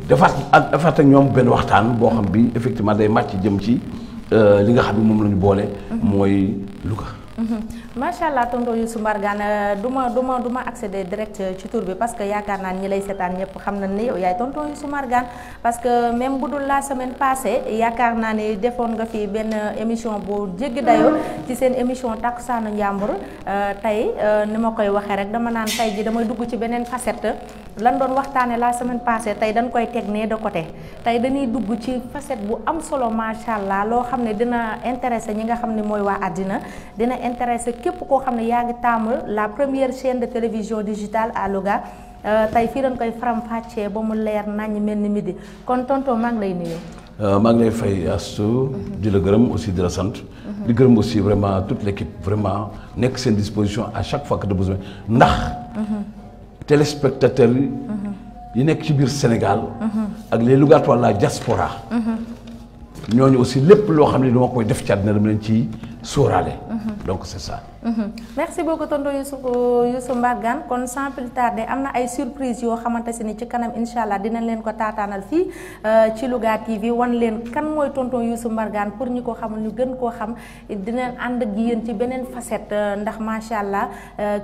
defaat ak ñoom benn waxtaan boo xam bi effectivement day màcc jëm ci li nga xam ne moom la ñu boole. mooy Louga. macha allah tonton Youssou Mbargane du ma accéder direct ci tour bi parce que yaakaar naa ñi lay seetaan ñëpp xam nañ ne yow yaay tonton Youssou Mbargane parce que même bu dul la semaine passée yaakaar naa ne defoon nga fi benn émission bu jéggi dayoo ci seen émission Takkusaanu Njàmbur tey ni ma koy waxee rek dama naan tey ji damay dugg ci beneen facette lan doon waxtaane la semaine passée tey dañ koy teg ne de côté tey dañuy dugg ci facette bu am solo macha allah loo xam ne dina intéressé ñi nga xam ne mooy waa àddina dina intéressé képp koo xam ne yaa ngi taamu la première chaîne de télévision digitale à Louga tey fii dañ koy faram-fàccee ba mu leer naññ mel ni midi kon tonton maa ngi lay nuyu. maa ngi lay fay Astou di la gërëm aussi di la sant. di gërëm aussi vraiment toute l'équipe vraiment nekk seen disposition à chaque fois que de besoin ndax. téléspectateurs yi nekk ci biir Sénégal. ak les Lougatois la diaspora. ñooñu aussi lépp loo xam ne dama koy def ci àddina dama leen ci sóoraale. donc c'est ça. merci beaucoup tonton Youssou Mbargane kon sans plus tarder am na ay surprise yoo xamante si ni ci kanam incha allah dinañ leen ko taataanal fii ci Louga TV wan leen kan mooy tonton Youssou Mbargane pour ñu ko xamul ñu gën koo xam dinañ ànd ak yéen ci beneen facette ndax macha allah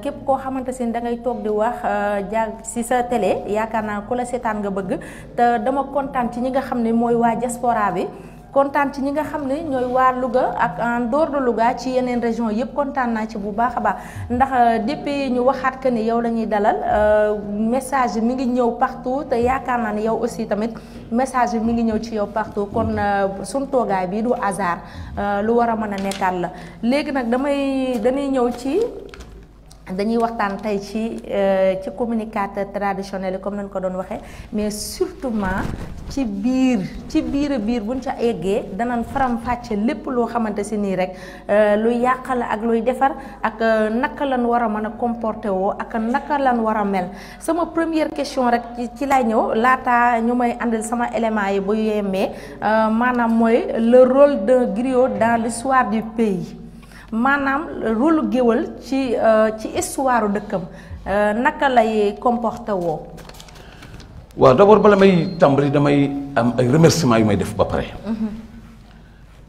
képp koo xamante si ni da ngay toog di wax jaar si sa télé yaakaar naa ku la seetaan nga bëgg te dama kontaan ci ñi nga xam ne mooy waa diaspora bi. kontaan ci ñi nga xam ne ñooy waa Louga ak en dehors de Louga ci yeneen région yëpp kontaan naa ci bu baax a baax ndax depuis ñu waxaat que ni yow la ñuy dalal message mi ngi ñëw partout te yaakaar naa ne yow aussi tamit message mi ngi ñëw ci yow partout kon suñ toogaay bi du hasard lu war a mën a nekkaat la léegi nag dañuy ñëw ci dañuy waxtaan tey ci communicateur traditionnel yi comme nañ ko doon waxee mais surtout ci biir buñ ca eggee danañ faram-fàcce lépp loo xamante si nii rek luy yàq la ak luy defar ak naka lan war a mën a comporter woo ak naka lan war a mel sama première question rek ci lay ñëw laata ñu may àndal sama élément yi bu yemmee maanaam mooy le rôle d'un griot dans l'histoire du pays. maanaam rôle géwël ci histoire dëkkam naka lay comporté woo. waaw d'abord bala may tàmbali damay am ay remerciements yu may def ba pare.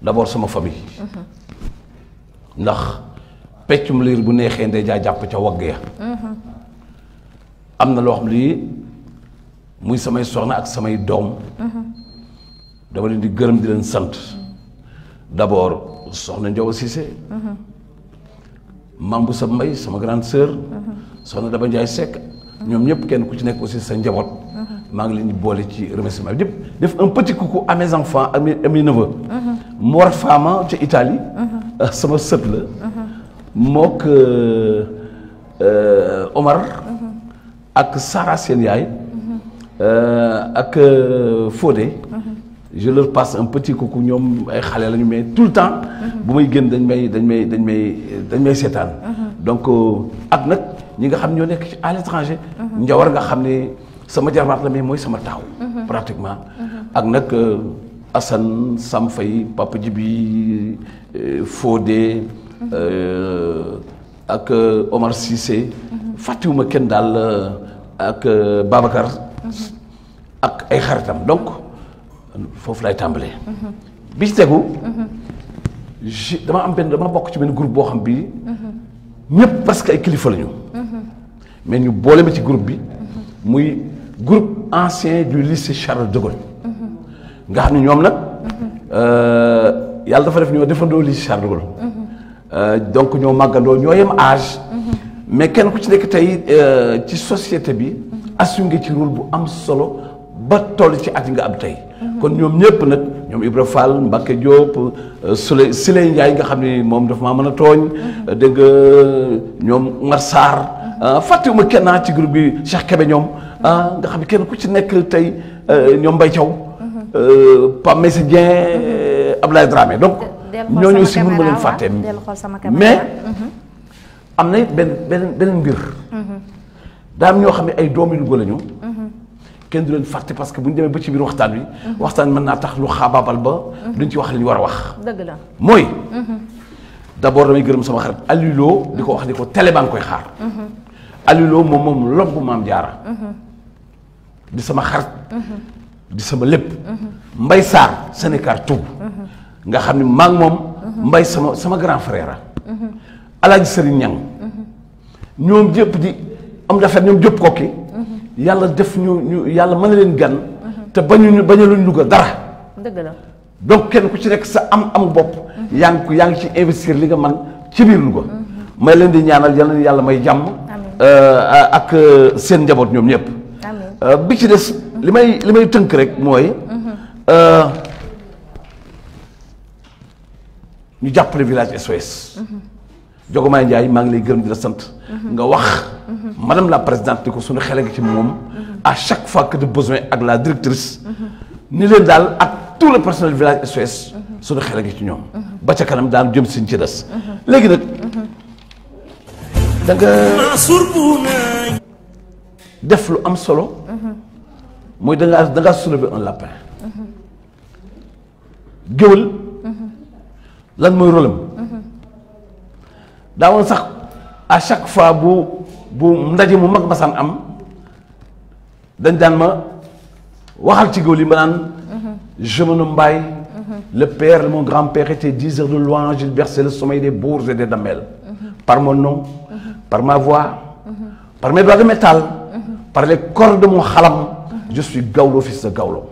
d'abord sama famille. ndax peccum liir bu neexee ndey jaa jàpp ca wagg ya. am na loo xam lii muy samay soxna ak samay doom. dama leen di gërëm di leen sant. d'abord soxna Ndiobo Cissé. Mambu sa Mbay sama grande sœur. soxna Daba Ndiaye Seck. ñoom ñëpp kenn ku ci nekk aussi sa njaboot. maa ngi leen di boole ci remerciement bi yëpp def un petit coucou à mes enfants à mes neveux. Mor Fama ca Italie. sama sët la. mook Omar. ak Sara seen yaay. ak Fodé. je leur passe un petit coucou ñoom ay xale lañu mais tout le temps bu may génn dañ may seetaan donc ak nag ñi nga xam ñoo nekk ci à l'étranger njawar nga xam ne sama jarbaat la mais mooy sama taaw pratiquement ak nag Assane Sam Faye Papa Djibi Fodé ak Omar Cissé fàttewuma kenn daal ak Babacar ak ay xaritam donc foofu lay tàmbalee. bi ci tegu. dama bokk ci benn groupe boo xam bi ñëpp parce que ay kilifa lañu. mais ñu boole ma ci groupe bi. muy groupe ancien du lycée Charles de Gaulle. nga xam ne ñoom nag. yàlla dafa def ñoo defandoo lycée Charles de Gaulle. donc ñoo màggandoo ñoo yem âge. mais kenn ku ci nekk tey ci société bi. assumé ci rôle bu am solo ba toll ci at yi nga am tey. kon ñoom ñëpp nag ñoom Ibra Fall Mbacke Diop Siley Ndiaye nga xam ne moom dafa maa mën a tooñ dégg nga ñoom Umar Sarr fàttewuma kenn ci groupe bi Cheikh Kébé ñoom nga xam ne kenn ku ci nekk tey ñoom Mbaye Thiaw Pape Meyssa Dieng Abdoulaye Dramé donc ñooñu aussi mënu ma leen fàtte mais am na beneen mbir daam ñoo xam ne ay doomi Louga lañu kenn du leen fàtte parce que bu ñu demee ba ci biir waxtaan wi. waxtaan mën naa tax lu xaabaabal ba. duñ ci wax li ñu war a wax. dëgg la mooy. d'abord damay gërëm sama xarit Aliou Lo di ko wax ni ko télé baa ngi koy xaar. Aliou Lo moom lomb maam jaara. di sama xarit di sama lépp Mbay Sarr Sénégal tout nga xam ne maa ngi moom Mbay sama grand frère a Alaaji Sëriñ Ñang ñoom jëpp di am dafa ñoom jëpp kokki yàlla def ñu yàlla mën na leen gan te bañaluñ Louga dara dëgg la donc kenn ku ci nekk sa am bopp yaa ngi ci investir li nga man ci biir Louga may leen di ñaanal yàlla may jàmm ak seen njaboot ñoom ñëpp bi ci des li may tënk rek mooy ñu jàppale village SOS Jogomaay Ndiaye maa ngi lay gërëm di la sant nga wax madame la présidente di ko suñu xele gi ci moom à chaque fois que de besoin ak la directrice ni leen daal ak tout le personnel village SOS suñu xele gi ci ñoom ba ca kanam daan jëm siñ ci des léegi nag da nga def lu am solo mooy da ngaa soulever un lapin géwël lan mooy rôle am daawoon sax à chaque fois bu ndaje mu mag masaan am dañ daan ma waxal ci géwël yi ma naan je me nomme Mbaye le père de mon grand-père était diseur de louanges, il berçait le sommeil des bourges et des damels par mon nom par ma voix par mes doigts de métal par les cordes de mon khalam je suis Gawlo, fils de Gawlo.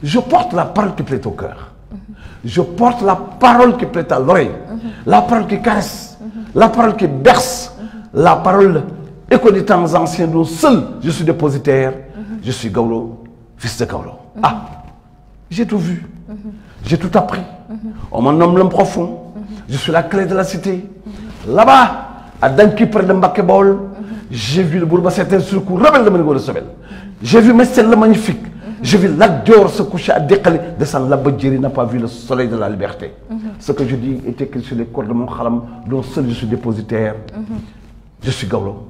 Je porte la parole qui plaît au cœur. Je porte la parole qui plaît à l'oreille. La parole qui caresse. La parole qui berce. La parole écho des temps anciens dont seul je suis dépositaire. Je suis Gawlo, fils de Gawlo. Ah, j'ai tout vu. J'ai tout appris. On me nomme l'homme profond. Je suis la clé de la cité. Là-bas, à Danki près de Mbaké Baol, j'ai vu le Bourba Sétel sur le coup rebelle de Manigo de Sobel. J'ai vu Messel le magnifique. J'ai vu Lac Dior se coucher à Décalé. Descendre la Badjiri n'a pas vu le soleil de la liberté. Ce que je dis était écrit sur les cordes de mon khalam, dont seul je suis dépositaire. Je suis Gawlo,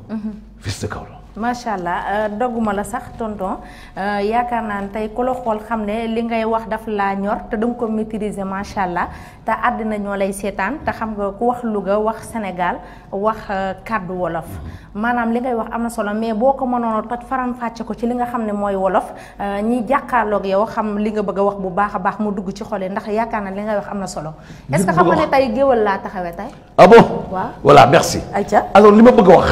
fils de Gawlo. macha allah dogguma la sax tonton yaakaar naa ne tey ku la xool xam ne li ngay wax daf laa ñor te danga ko maîtriser macha allah te àddina ñoo lay seetaan te xam nga ku wax Louga wax Sénégal wax kàddu wolof maanaam li ngay wax am na solo mais boo ko mënoon a toj faram fàcce ko ci li nga xam ne mooy wolof ñi jàkkaarloog yow xam li nga bëgg a wax bu baax a baax mu dugg ci xol yi ndax yaakaar naa li ngay wax am na solo. est-ce que xam nga ne tey géwël laa taxawee tey. ah bon waaw voilà merci. ayca alors li ma bëgg a wax.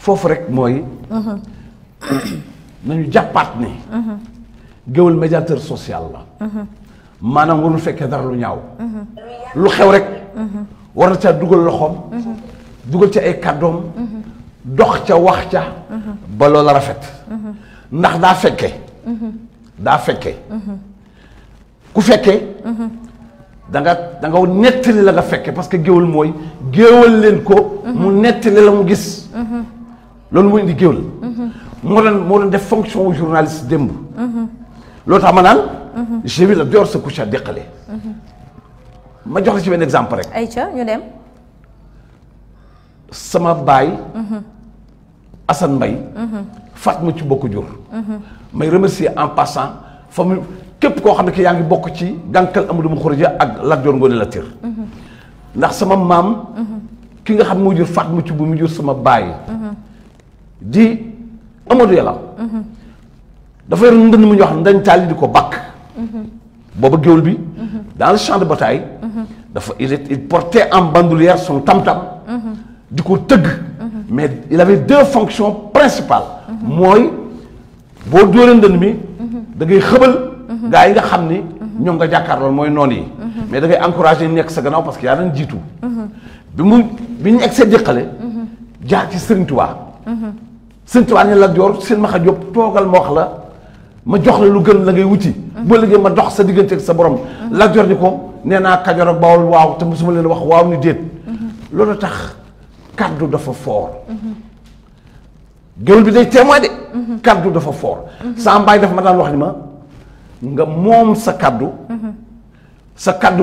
foofu rek mooy nañu jàppaat ne géwël médiateur social la maanaam warul fekkee dara lu ñaaw lu xew rek war na ca dugal loxoom dugal ca ay kàddoom dox ca wax ca ba loola rafet ndax daa fekke ku fekkee da nga nettali la nga fekke parce que géwël mooy géwël leen ko mu nettali la mu gis loolu mooy indi géwël moo doon def fonction journaliste démb loolu tax ma naan j'ai vu la Dior se coucher à Décalé ma jox la ci benn exemple rek ayca ñu dem sama baay Assane Mbaye Fatma ci bokk jur may remercier en passant famille képp koo xam ne ki yaa ngi bokk ci gànkal Amadou Mokhoroja ak Lat Dior Ngoné Latyr ndax sama maam ki nga xam moo jur Fatma ci bu mu jur sama baay di Amadou Yàlla dafa yor ndënd mu ñu wax ndañ taali di ko bakk booba géwël bi dans le champ de bataille dafa il portait en bandoulière son tam-tam di ko tëgg mais il avait deux fonctions principales mooy boo dóoree ndënd mi da ngay xëbal gaa yi nga xam ni ñoom nga jàkkaarlool mooy noonu yi mais da ngay encouragé nekk sa gannaaw parce que yaa dañ jiitu bi ñu egg see Décalé jaar ci Serigne Touba Serigne Touba ne Lat Dior seen maxa Jóob toogal ma wax la ma jox la lu gën la ngay wuti boo liggéey ma dox sa diggante ak sa borom Lat Dior ni ko nee naa Kajoor ak Bawol waaw te mosuma leen wax waaw ni déet loolu tax kaddu dafa fort géwél bi day témoin de kaddu dafa fort sa mbaay daf ma daan wax ni ma nga moom sa kaddu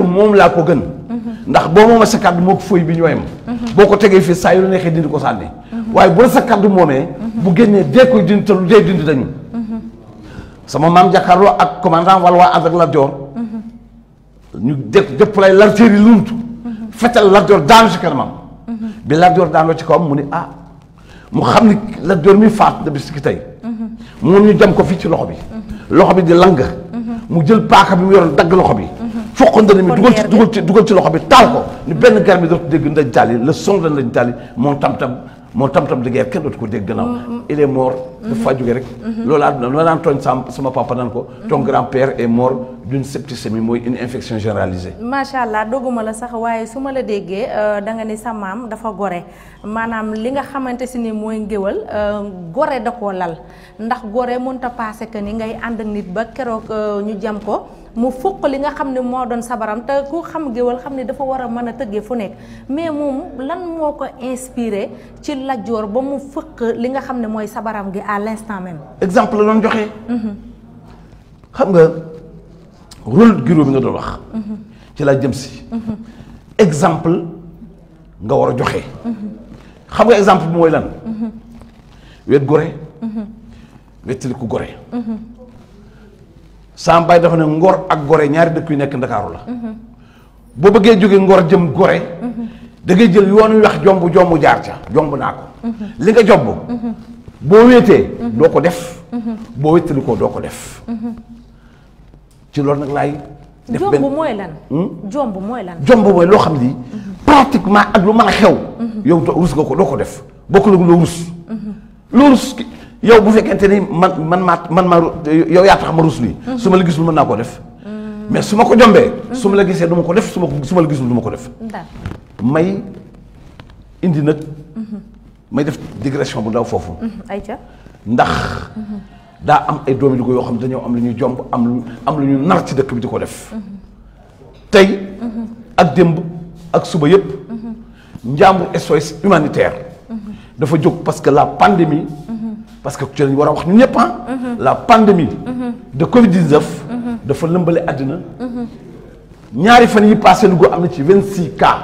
moom laa ko gën ndax boo moomee sa kaddu moo ko fëy bi ñooyam boo ko tegee fii saa yu la neexee dindi ko sànni waaye bu la sa kaddu moomee bu génnee dee koy dindi te lu dee dindi dañu sama maam jàkkaarloo ak commandant wala waa ànd ak Lat Dior ñu jëpp lay larteer yi luntu fetal Lat Dior daanu ci kanamam bi Lat Dior daanoo ci kawam mu ni mu xam ni Lat Dior mi faat da bis ki tey moom ñu jam ko fii ci loxo bi loxo bi di lang mu jël paaka bi mu yoroon dagg loxo bi foqandana mi dugal ci loxo bi taal ko ni benn gar bi dootu dégg Ndeye Tally le son de Ndeye Tally moo tam-tam de guerre kenn dootu ko dégg gannaaw il est mort dafa jóge rek loolu la daan tooñ sama papa nan ko ton grand-père est mort d'une septicémie mooy une infection généralisée. macha allah dogguma la sax waaye su ma la déggee da nga ni sa maam dafa gore maanaam li nga xamante si ni mooy ngéwal gore da koo lal ndax gore mënta paase que ni ngay ànd ak nit ba keroog ñu jam ko mu fukk li nga xam ne moo doon sabaram te ku xam géwal xam ne dafa war a mën a tëggee fu nekk mais moom lan moo ko inspiré ci Lat Joor ba mu fëkk li nga xam ne mooy sabaram gi à l'instant même. exemple la doon joxe. xam nga rôle giro bi nga doon wax. ci laa jëm si. exemple nga war a joxe. xam nga exemple bi mooy lan. wet gore. wettali ku gore. Sam Baye dafa ne Ngor ak Gorée ñaari dëkk yu nekk Ndakaaru la. boo bëggee jóge Ngor jëm Gorée. da ngay jël yoon wi wax jomb jaar ca jomb naa ko. li nga jomb. boo wéetee. doo ko def. boo wéttali ko doo ko def. ci loolu nag laay. def benn jomb mooy lan. jomb mooy lan. jomb mooy loo xam ni. pratiquement ak lu mën a xew. yow rus nga ko doo ko def bokkul ak loo rus. loo rus yow bu fekkente ni man maa yow yaa tax ma rus lii. su ma la gisul mën naa koo def. mais su ma ko jombee. su ma la gisee du ma ko def su ma la gisul du ma ko def. may indi nag. may def digression bu ndaw foofu. ayca ndax. daa am ay doomi Louga yoo xam ne dañoo am lu ñuy jomb am lu ñu nar ci dëkk bi di ko def. tey. ak démb ak suba yëpp. Njàmbur SOS humanitaire. dafa jóg parce que la pandémie. parce que ci lañu war a wax ñun ñëpp la pandémie. de Covid-19. dafa lëmbale àddina. ñaari fan yi passé Louga am na ci 26 cas.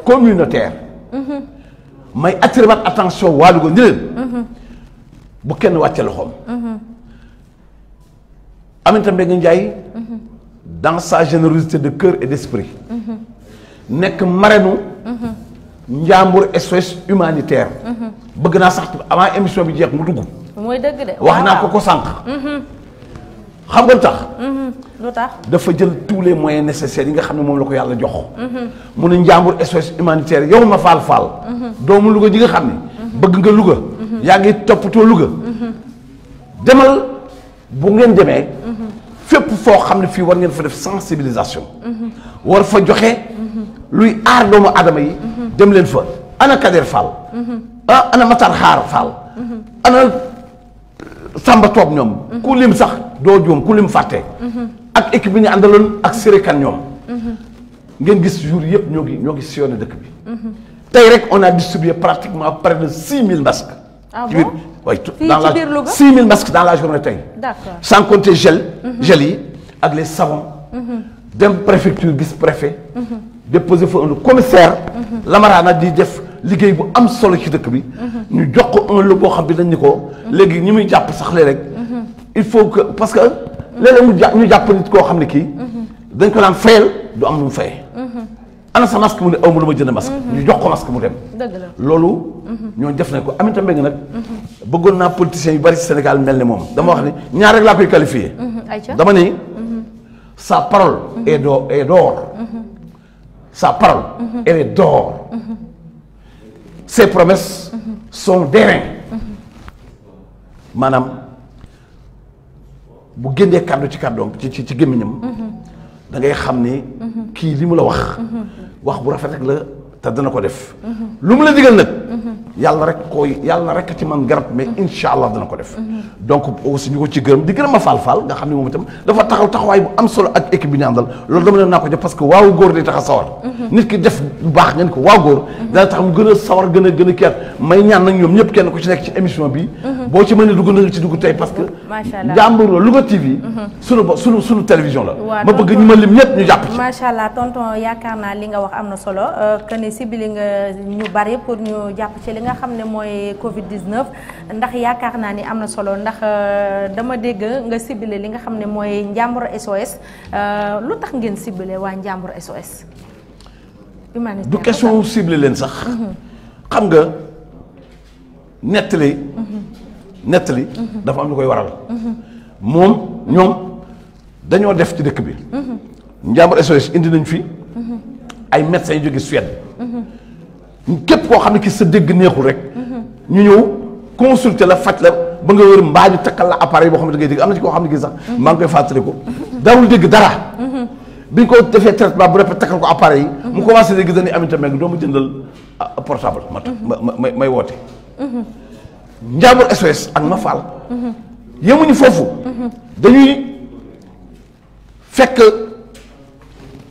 communautaire. may attirer votre attention waa Louga ni leen. bu kenn wàcce loxoom. Aminata Mbengue Ndiaye. dans sa générosité de cœur et d'esprit. nekk marraine. Njàmbur SOS humanitaire. bëgg naa sax avant émission bi jeex mu dugg. mooy dëgg de wax naa ko sànq. xam nga lu tax. lu tax dafa jël tous les moyens nécessaires yi nga xam ne moom la ko yàlla jox. mu ne Njàmbur SOS humanitaire yow ma faal. doomu Louga ji nga xam ne. bëgg nga Louga. yaa ngi toppatoo Louga. demal bu ngeen demee. fépp foo xam ne fii war ngeen fa def sensibilisation. war fa joxe. luy aar doomu aadama yi. dem leen fa ana Kader Fall. ana Matar Xaar Fall. ana Samba Toob ñoom. ku lim sax doo juum ku lim fàtte. ak équipe bi ñu àndaloon ak Sérékan ñoom. ngeen gis jour yëpp ñoo ngi sillonné dëkk bi. tey rek on a distribué pratiquement près de 6000 masques. ah bon oui fii ci biir Louga 6000 masques dans la journée tey. d'accord sans compter gel yi ak les savons. dem préfecture gis préfet. déposer fa un commissaire. Lamarana di def liggéey bu am solo ci dëkk bi. ñu jox ko un lot boo xam bi dañ ni ko. léegi ñi muy jàpp sax léeg rek. il faut que parce que léeg-léeg ñu jàpp nit koo xam ne kii. dañ ko naan fayal du am lu mu fayee. ana sa masque mu ne aw ma lu ma jënd masque. ñu jox ko masque mu dem. dëgg la loolu. ñooñu def nañ ko Aminata Mbengue nag. bëggoon naa politiciens yu bari ci Sénégal mel ni moom. dama wax ni ñaar rek laa koy qualifié. dama ni sa parole est d'or. Sa parole, elle est d'or. Ses promesses sont d'airain. maanaam bu génnee kàddu ci kàddoom ci gémmiñam da ngay xam ni kii li mu la wax bu rafet rek la te dana ko def. lu mu la digal nag. yàlla rek ci man garab mais incha allah dana ko def. donc aussi ñu ko ci gërëm di gërëm ma faal nga xam ne moom itam dafa taxawaay bu am solo ak équipe bi ñu àndal loolu dama leen naa ko def parce que waaw góor day tax a sawar. nit ki def bu baax ngeen ko waaw góor. dana tax mu gën a sawar gën a kii may ñaan nag ñoom ñëpp kenn ku ci nekk ci émission bi. boo ci mën a dugg na nga ci dugg tey parce que. macha allah Njàmbur la Louga TV. sunu télévision la. ma bëgg ñu ma lim ñëpp ñu jàpp ci. macha allah tonton yaakaar naa li nga wax am na solo que ni sibili nga ñu bari pour ñu jàpp ci li nga xam ne mooy Covid 19 ndax yaakaar naa ni am na solo ndax dama dégg nga sibile li nga xam ne mooy Njàmbur SOS lu tax ngeen sibile waa Njàmbur SOS. humanitaire du question ciblé leen sax. xam nga nettali. nettali dafa am lu koy waral moom ñoom dañoo def ci dëkk bi Njàmbur SOS indi nañ fi ay médecins yu jóge Suède képp koo xam ne ki sa dégg neexul rek ñu ñëw consulter la faj la ba nga wër mbaa ñu takkal la appareil boo xam ne da ngay dégg am na ci koo xam ne kii sax maa ngi koy fàttaliku daawul dégg dara bi ñu ko defee traitement bu répété takkal ko appareil yi mu commencé dégg dañuy Aminata Mbengue doo ma jëndal portable may woote Njàmbur SOS ak ma faal yemuñu foofu dañuy fekk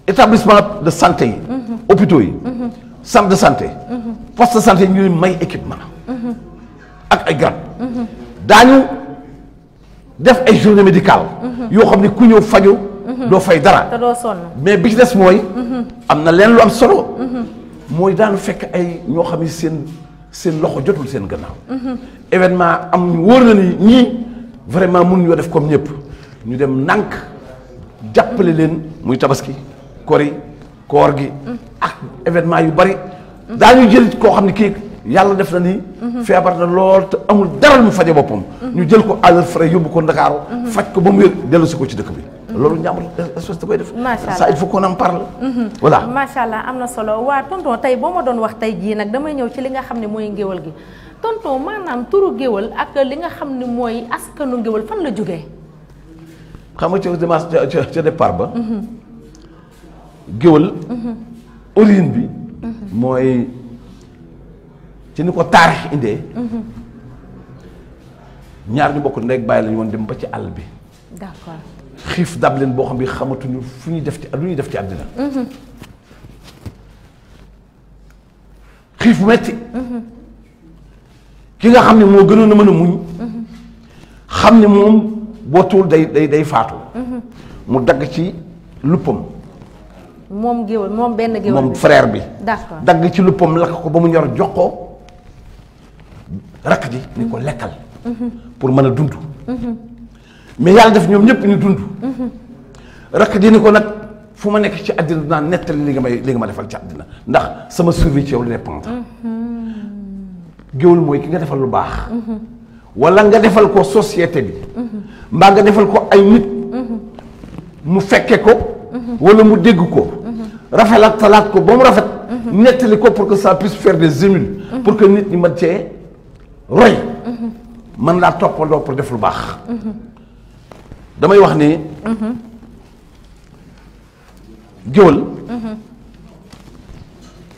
établissement de santé yi hôpitaux yi centre de santé poste de santé ñuy may équipement ak ay garab daañu def ay journée médicale yoo xam ne ku ñëw faju doo fay dara te doo sonn mais bi ci des mooy am na leen lu am solo mooy daanu fekk ay ñoo xam ne seen loxo jotul seen gannaaw événement am ñu wóor na ni ñii vraiment mun ñoo def comme ñëpp ñu dem nànk jàppale leen muy tabaski kori koor gi ak événement yu bari daañu jël koo xam ne kii yàlla def na ni feebar na lool te amul dara lu mu faje boppam ñu jël ko à leurs frais yóbbu ko Ndakaaru faj ko ba mu wér dellu si ko ci dëkk bi loolu Njàmbur SOS da koy def ça il faut qu'on en parle voilà macha allah am na solo waa tonton tey boo ma doon wax tey jii nag damay ñëw ci li nga xam ne mooy ngéwal gi tonton maanaam turu géwal ak li nga xam ne mooy askanu ngéwal fan la jógee xam nga ca départ ba géwal origine bi mooy ci ni ko taarix indee ñaar ñu bokk ndey ak bàyyi lañu woon dem ba ci àll bi d'accord xiif dab leen boo xam bi xamatuñu fu ñuy def ci lu ñuy def ci àddina xiif bu metti ki nga xam ne moo gënoon a mën a muñ xam ne moom bootuwul day faatu mu dagg ci luppam moom géwal moom benn géwal moom frère bi d'accord dagg ci luppam lakk ko ba mu ñor jox ko rakk ji ni ko lekkal pour mën a dund mais yàlla def ñoom ñëpp ñu dund rakk ji ni ko nag fu ma nekk ci àddina dinaa nettali li nga ma defal ci àddina ndax sama survie ci yow la dépendre géwal mooy ki nga defal lu baax wala nga defal ko société bi mbaa nga defal ko ay nit mu fekke ko wala mu dégg ko rafetal talaat ko ba mu rafet nettali ko pour que ça puisse faire des émules pour que nit ñi mën cee roy man laa toppandoo pour def lu baax damay wax ni géwal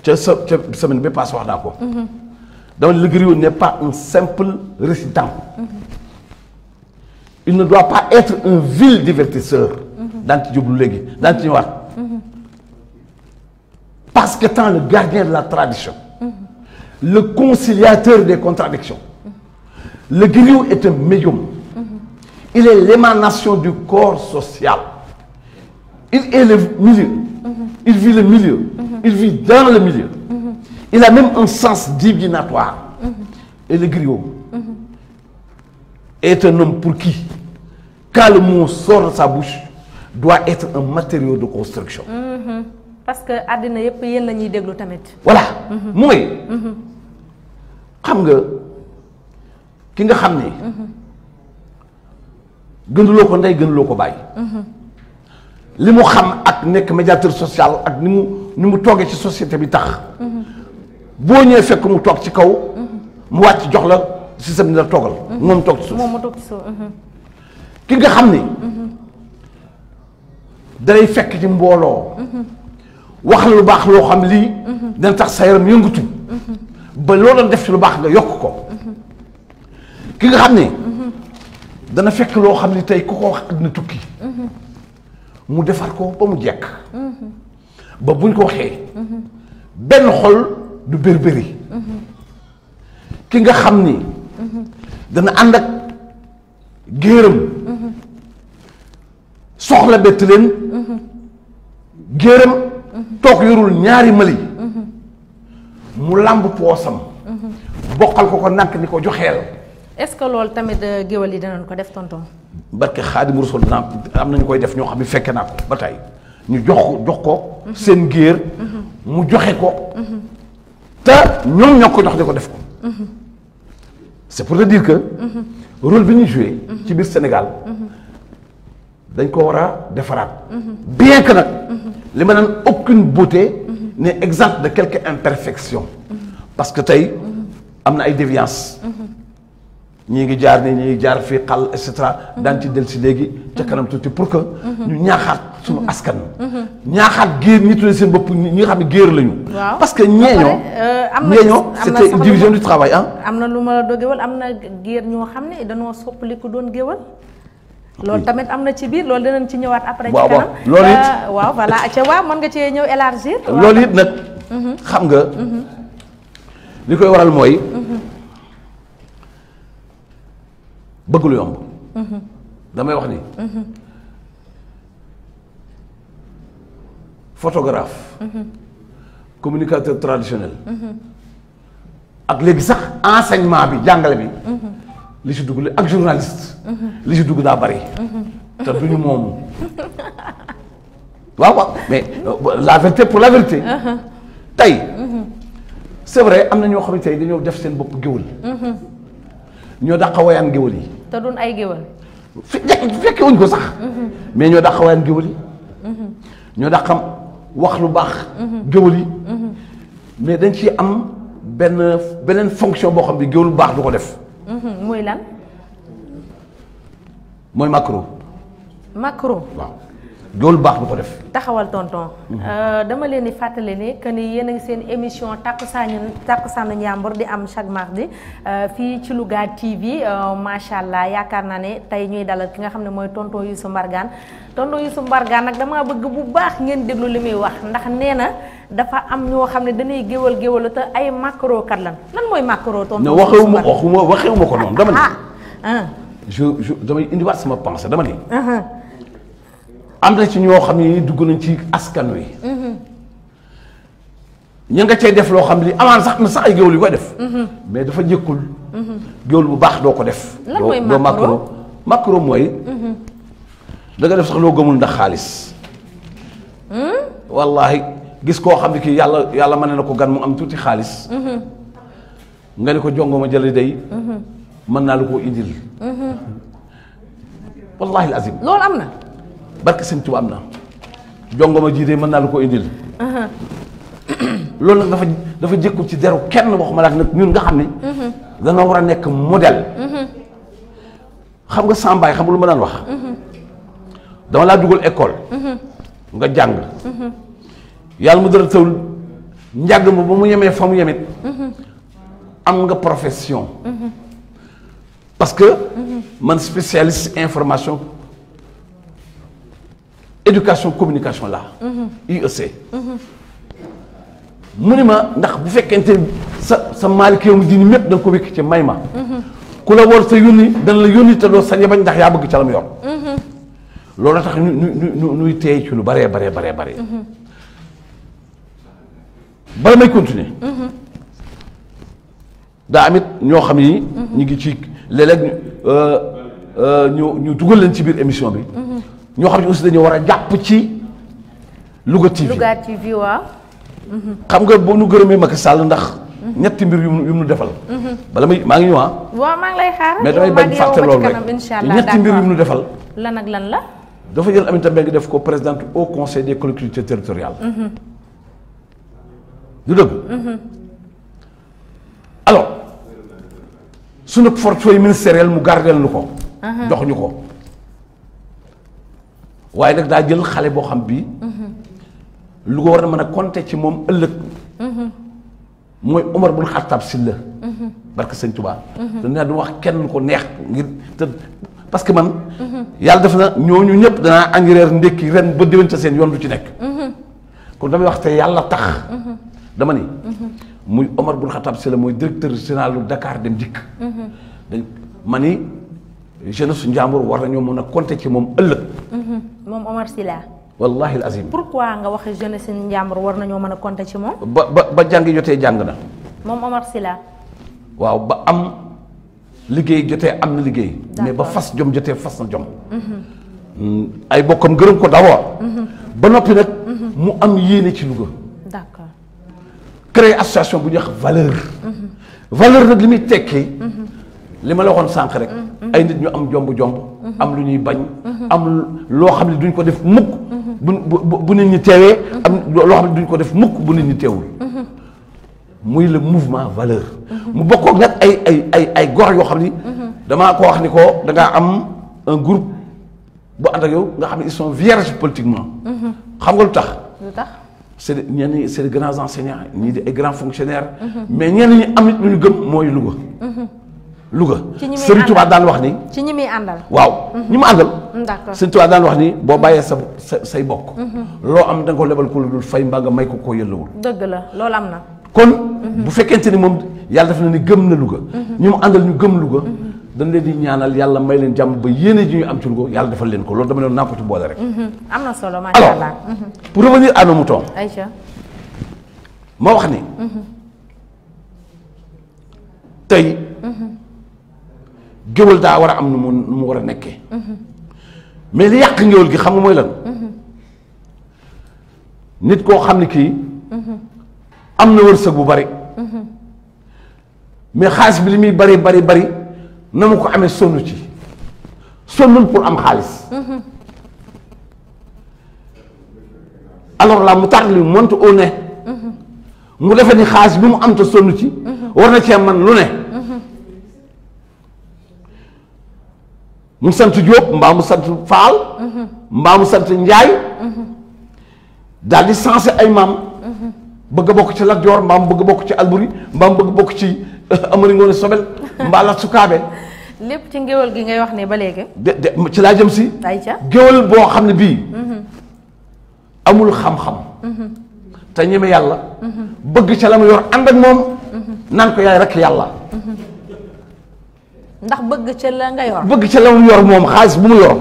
ca semaine bi passe wax naa ko dama le griot n'est pas un simple récitant il ne doit pas être un vil divertisseur daan ci jublu léegi daan ci ñëwaat parce qu'étant le gardien de la tradition le conciliateur des contradictions le griot est un médium il est l'émanation du corps social il est le milieu il vit le milieu il vit dans le milieu il a même un sens divinatoire et le griot est un homme pour qui quand le mot sort de sa bouche doit être un matériau de construction parce que àddina yépp yéen la ñuy déglu tamit voilà mooy xam nga ki nga xam ne gënuloo ko ndey gënuloo ko bàyyi li mu xam ak nekk médiateur social ak ni mu toogee ci société bi tax boo ñëwee fekk mu toog ci kaw mu wàcc jox la système bi la toogal moom toog ci suuf moom mu toog ci suuf ki nga xam ni dalay fekk ci mbooloo wax la lu baax loo xam lii dana tax sa yaram yëngatu ba loo doon def ci lu baax nga yokk ko ki nga xam ne dana fekk loo xam ni tey ku ko wax àddina tukki mu defar ko ba mu jekk ba buñ ko waxee benn xol du bérbéri ki nga xam ni dana ànd ak géeram soxla bett leen géeram toog yorul ñaari mali mu làmb poosam bokkal ko nànk ni ko joxeel est-ce que loolu tamit géwal yi danañ ko def tonton barke Xaadimu Rasuul am nañu koy def ñoo xam ne fekke naa ko ba tey ñu jox ko seen géer mu joxe ko te ñoom ñoo ko jox di ko def ko c'est pour te dire que rôle bi ñuy joué ci biir Sénégal dañ ko war a defaraat bien que nag li ma naan aucune beauté n'est exempte de quelques imperfections parce que tey am na ay déviances ñii ngi jaar ni ñii ngi jaar fii xal et cetera daan ci del si léegi ca kanam tuuti pour que ñu ñaaxaat suñu askan ñaaxaat géer ñi tuddee seen bopp ñi nga xam ne géer lañu parce que ñeeñoo c'était une division du travail am na lu ma la dogewal am na géer ñoo xam ne dañoo soppaliku doon géwal loolu tamit am na ci biir loolu dinañ ci ñëwaat après ci kanam loolu it waaw voilà ca waaw mën nga cee ñëw élargir loolu it nag xam nga li koy waral mooy bëgg lu yomb damay wax ni photographe communicateur traditionnel ak léegi sax enseignement bi jàngale bi li ci dugg ak journaliste li ci dugg daa bari te duñu moomu waaw mais la vérité pour la vérité tey c'est vrai am na ñoo xam ne tey dañoo def seen bopp géwël ñoo dàq wayaan géwël yi te duñ ay géwël fekke wuñ ko sax mais ñoo dàq wayaan géwël yi ñoo dàq xam wax lu baax géwël yi mais dañ ci am beneen fonction boo xam ne géwël bu baax du ko def muy lan mooy macro waaw géwël bu baax du ko def taxawal tonton dama leen di fàttali ni que ni yéen a ngi seen émission takkusaanu njàmbur di am chaque mardi fii ci Louga TV macha allah yaakaar naa ne tey ñuy dalal ki nga xam ne mooy tonton Youssou Mbargane tonton Youssou Mbargane nag damaa bëgg bu baax ngeen déglu li muy wax ndax nee na dafa am ñoo xam ne dañuy géwal te ay macro kat lan mooy macro tonton waxewuma ko noonu dama ni damay indiwaat sama pensée dama ni am na ci ñoo xam ne dugg nañ ci askan wi ña nga cay def loo xam ne amaan sax na sax ay géwél yu koy def mais dafa jëkkul géwél bu baax doo ko def doo macro mooy da nga def sax loo gëmul ndax xaalis wallahi gis koo xam ne kii yàlla mën na ko gan mu am tuuti xaalis nga ne ko jongo ma jële day mën naa la koo indil wallahi al azim loolu am na barke sëñ Tuubaa am na jongoma ji de mën naa la ko indil loolu nag dafa jëkkul ci deru kenn waxuma la nag ñun nga xam ne dana war a nekk modèle xam nga sambaay xam nga lu ma daan wax dama laa dugal école nga jàng yàlla mu dara tawul njàng ma ba mu yemee fa mu yemit am nga profession parce que man spécialiste information éducation communication la IEC mu ni ma ndax bu fekkente sa maalik yow mu dini mépp da nga ko wékk ci may ma ku la war sa yónni dana la yónni te doo sañ bañ ndax yaa bëgg ca la mu yor loolu tax nuy teey ci lu bare bala may continuer daa amit ñoo xam ni ñu ngi ci léeg-léeg ñu dugal leen ci biir émission bi ñoo xam ne aussi dañoo war a jàpp ci Louga TV waaw. xam nga boo nu gërëmee Macky Sall ndax ñetti mbir yu mu defal. bala maa ngi ñëw waaw maa ngi lay xaar. mais damay bañ fàtte loolu rek ñetti mbir yu mu defal. lan ak lan la. dafa jël Aminata Mbengue def ko présidente au conseil des collectivités territoriales. du dëgg. alors sunu portefeuille ministériel mu gardeel nu ko. jox ñu ko. waaye nag daa jël xale boo xam bi lu ko war na mën a compter ci moom ëllëg mooy Omar bun Xattaab Silla barke sëñ Tuubaa dana du wax kenn lu ko neex ngir te parce que man yàlla def na ñooñu ñëpp danaa añ reer ndékki ren ba déwén ca seen yoon du ci nekk kon damay wax te yàlla tax dama ni muy Omar bun Xattaab Silla mooy directeur général lu Dakar Dem Dikk ma ni jeunesse Njàmbur war nañoo mën a compter ci moom ëllëg moom Omar Sylla wallahi azim pourquoi nga wax jeunesse Njàmbur war nañoo mën a compter ci moom ba jàngi jotee jàng na moom Omar Sylla waaw ba am liggéey jotee am na liggéey mais ba fas jom jotee fas na jom ay bokkam gërëm ko d'abord ba noppi nag mu am yéene ci Louga d'accord créer association bu ñuy wax valeur valeur nag li muy tekki li ma la waxoon sànq rek ay nit ñu am jomb am lu ñuy bañ am loo xam ne duñ ko def mukk bu nit ñi teewee am loo xam ne duñ ko def mukk bu nit ñi teewul muy le mouvement valeur mu bokkook nag ay gox yoo xam ni damaa ko wax ni ko da ngaa am un groupe bu ànd ak yow nga xam ne ils sont vierges politiquement xam nga lu tax c'est ñenn ñi c'est des grands enseignants ñii di ay grands fonctionnaires mais ñenn ñi am nit lu ñu gëm mooy Louga Sëriñ Tuubaa daan wax ni ci ñi muy àndal waaw ñi mu àndal d'accord Sëriñ Tuubaa daan wax ni boo bàyyee say bokk loo am da nga ko lebal ko lu dul fay mbaa nga may ko koo yëllawul dëgg la loolu am na kon bu fekkente ni moom yàlla def na ni gëm na Louga ñu mu àndal ñu gëm Louga dañ leen di ñaanal yàlla may leen jàmm ba yéene ji ñu am ci Louga yàlla defal leen ko loolu dama ne naa ko ci boole rek am na solo macha allah pour revenir à nos moutons Aïcha ma wax ni tey géwël daa war a am nu mu war a nekkee mais li yàq ngéwël gi xam nga mooy lan nit koo xam ne kii am na wërsëg bu bari mais xaalis bi li muy bari na mu ko amee sonn ci sonnul pour am xaalis alors là mu tardé monte au nez mu defee ni xaalis bi mu am te sonn ci war na cee man lu ne mu sant Diop mbaa mu sant Faal mbaa mu sant Njaay daal di sensé ay maam bëgg a bokk ci Lat Joor mbaa mu bëgg a bokk ci Alburi mbaa mu bëgg a bokk ci Amari Ngoone Sobel mbaa Lat Sukaabe lépp ci ngéwël gi ngay wax ne ba léegi de ci laa jëm si Aïcha géwël boo xam ne bii amul xam-xam te ñeme yàlla bëgg ca la mu yor ànd ak moom naan ko yaay rek yàlla ndax bëgg ca la nga yor bëgg ca la mu yor moom xaalis bu mu yor